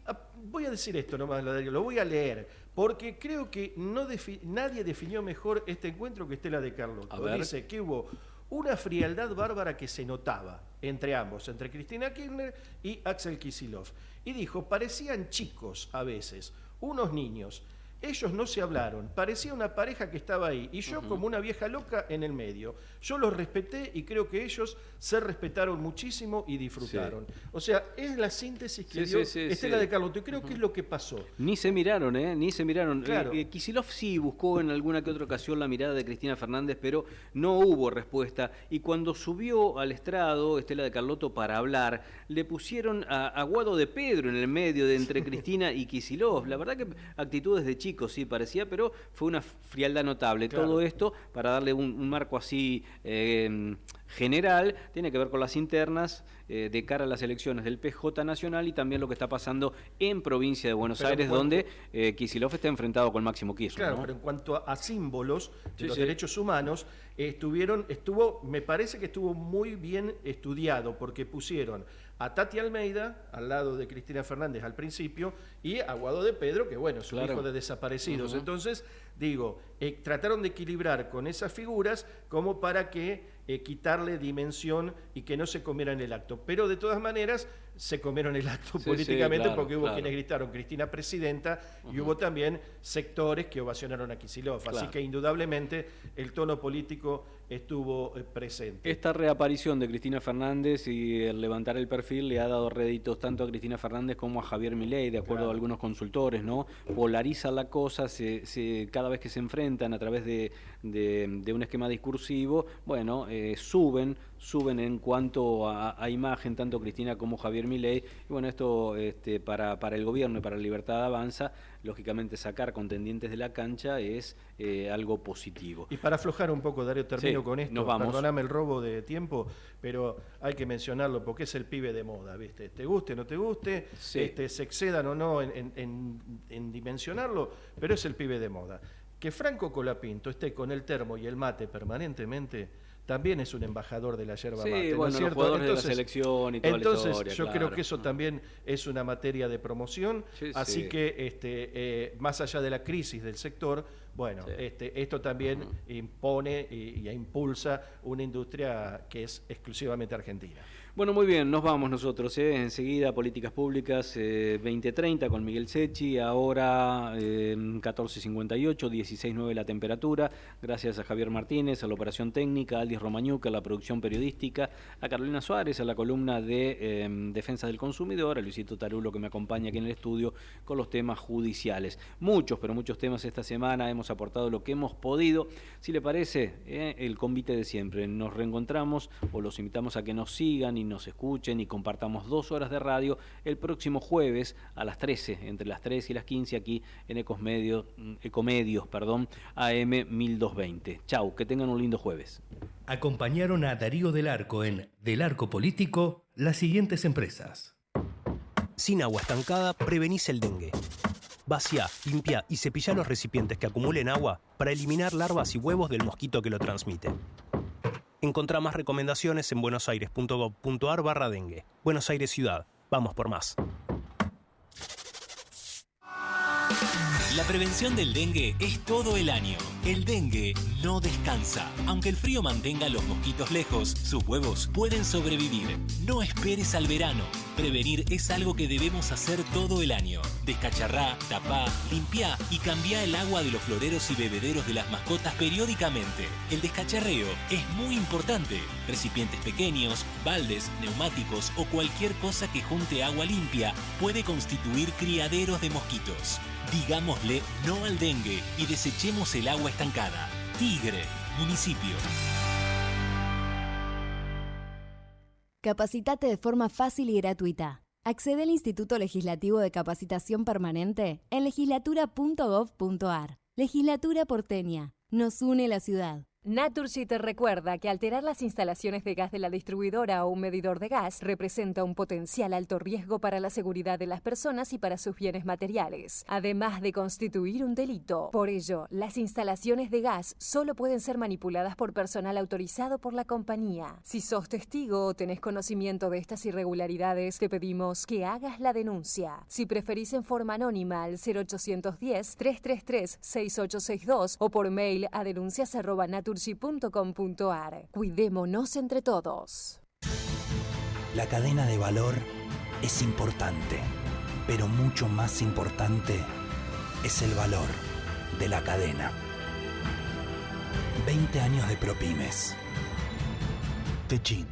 voy a decir esto nomás, lo voy a leer, porque creo que nadie definió mejor este encuentro que Estela de Carlotto. Dice que hubo una frialdad bárbara que se notaba entre ambos, entre Cristina Kirchner y Axel Kicillof. Y dijo, parecían chicos a veces, unos niños. Ellos no se hablaron, parecía una pareja que estaba ahí, y yo como una vieja loca en el medio. Yo los respeté y creo que ellos se respetaron muchísimo y disfrutaron. O sea, es la síntesis que dio Estela de Carlotto, y creo que es lo que pasó. Ni se miraron, Ni se miraron. Claro. Kicillof sí buscó en alguna que otra ocasión la mirada de Cristina Fernández, pero no hubo respuesta. Y cuando subió al estrado Estela de Carlotto para hablar, le pusieron a Guado de Pedro en el medio de entre Cristina y Kicillof. La verdad que actitudes de chico sí parecía, pero fue una frialdad notable. Claro. Todo esto, para darle un marco así general, tiene que ver con las internas de cara a las elecciones del PJ Nacional y también lo que está pasando en provincia de Buenos Aires, donde Kicillof está enfrentado con Máximo Kirchner. Claro, ¿no? Pero en cuanto a símbolos de los derechos humanos, me parece que estuvo muy bien estudiado, porque pusieron a Tati Almeida al lado de Cristina Fernández al principio y a Guado de Pedro, que bueno, es un hijo de desaparecidos. Entonces, trataron de equilibrar con esas figuras como para que quitarle dimensión y que no se comieran el acto. Pero de todas maneras se comieron el acto políticamente, porque hubo quienes gritaron Cristina presidenta y hubo también sectores que ovacionaron a Kicillof. Así que indudablemente el tono político estuvo presente. Esta reaparición de Cristina Fernández y el levantar el perfil le ha dado réditos tanto a Cristina Fernández como a Javier Milei, de acuerdo a algunos consultores, ¿no? Polariza la cosa, cada vez que se enfrentan a través de un esquema discursivo, bueno, suben suben en cuanto a imagen, tanto Cristina como Javier Milei. Y bueno, esto para el gobierno y para la Libertad Avanza, lógicamente sacar contendientes de la cancha es algo positivo. Y para aflojar un poco, Darío, termino Sí, con esto. nos vamos. Perdóname el robo de tiempo, pero hay que mencionarlo porque es el pibe de moda, ¿viste? Te guste o no te guste, Sí. se excedan o no en dimensionarlo, pero es el pibe de moda. Que Franco Colapinto esté con el termo y el mate permanentemente también es un embajador de la yerba Sí, mate, ¿no bueno, es los cierto? jugadores de la selección y toda la entonces historia, yo claro. creo que eso también es una materia de promoción, Sí, así sí. que más allá de la crisis del sector, bueno, esto también impone y impulsa una industria que es exclusivamente argentina. Bueno, muy bien, nos vamos nosotros. Enseguida, Políticas Públicas, 20:30 con Miguel Secchi. Ahora, 14:58, 16:09 la temperatura. Gracias a Javier Martínez, a la operación técnica, a Aldis Romañuca, a la producción periodística, a Carolina Suárez, a la columna de Defensa del Consumidor, a Luisito Tarulo, que me acompaña aquí en el estudio con los temas judiciales. Muchos, pero muchos temas esta semana. Hemos aportado lo que hemos podido. Si le parece, el convite de siempre. Nos reencontramos o los invitamos a que nos sigan y nos escuchen y compartamos 2 horas de radio el próximo jueves a las 13, entre las 3 y las 15 aquí en Ecomedios, AM 1220. Chau, que tengan un lindo jueves. Acompañaron a Darío del Arco en Del Arco Político las siguientes empresas. Sin agua estancada, prevenís el dengue. Vacía, limpia y cepilla los recipientes que acumulen agua para eliminar larvas y huevos del mosquito que lo transmite. Encontrá más recomendaciones en buenosaires.gov.ar/dengue. Buenos Aires Ciudad. Vamos por más. La prevención del dengue es todo el año. El dengue no descansa. Aunque el frío mantenga a los mosquitos lejos, sus huevos pueden sobrevivir. No esperes al verano. Prevenir es algo que debemos hacer todo el año. Descacharrá, tapá, limpiá y cambiá el agua de los floreros y bebederos de las mascotas periódicamente. El descacharreo es muy importante. Recipientes pequeños, baldes, neumáticos o cualquier cosa que junte agua limpia puede constituir criaderos de mosquitos. Digámosle no al dengue y desechemos el agua estancada. Tigre, municipio. Capacitate de forma fácil y gratuita. Accede al Instituto Legislativo de Capacitación Permanente en legislatura.gov.ar. Legislatura porteña. Nos une la ciudad. Naturgy te recuerda que alterar las instalaciones de gas de la distribuidora o un medidor de gas representa un potencial alto riesgo para la seguridad de las personas y para sus bienes materiales, además de constituir un delito. Por ello, las instalaciones de gas solo pueden ser manipuladas por personal autorizado por la compañía. Si sos testigo o tenés conocimiento de estas irregularidades, te pedimos que hagas la denuncia. Si preferís en forma anónima al 0810-333-6862 o por mail a denuncias@naturgy.com.ar. Cuidémonos entre todos. La cadena de valor es importante, pero mucho más importante es el valor de la cadena. 20 años de ProPymes. Techint.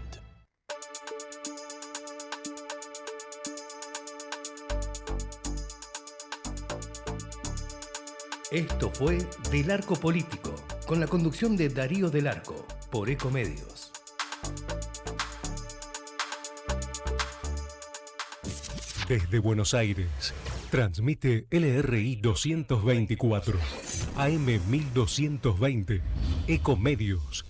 Esto fue Del Arco Político, con la conducción de Darío del Arco, por Ecomedios. Desde Buenos Aires, transmite LRI 224, AM 1220, Ecomedios.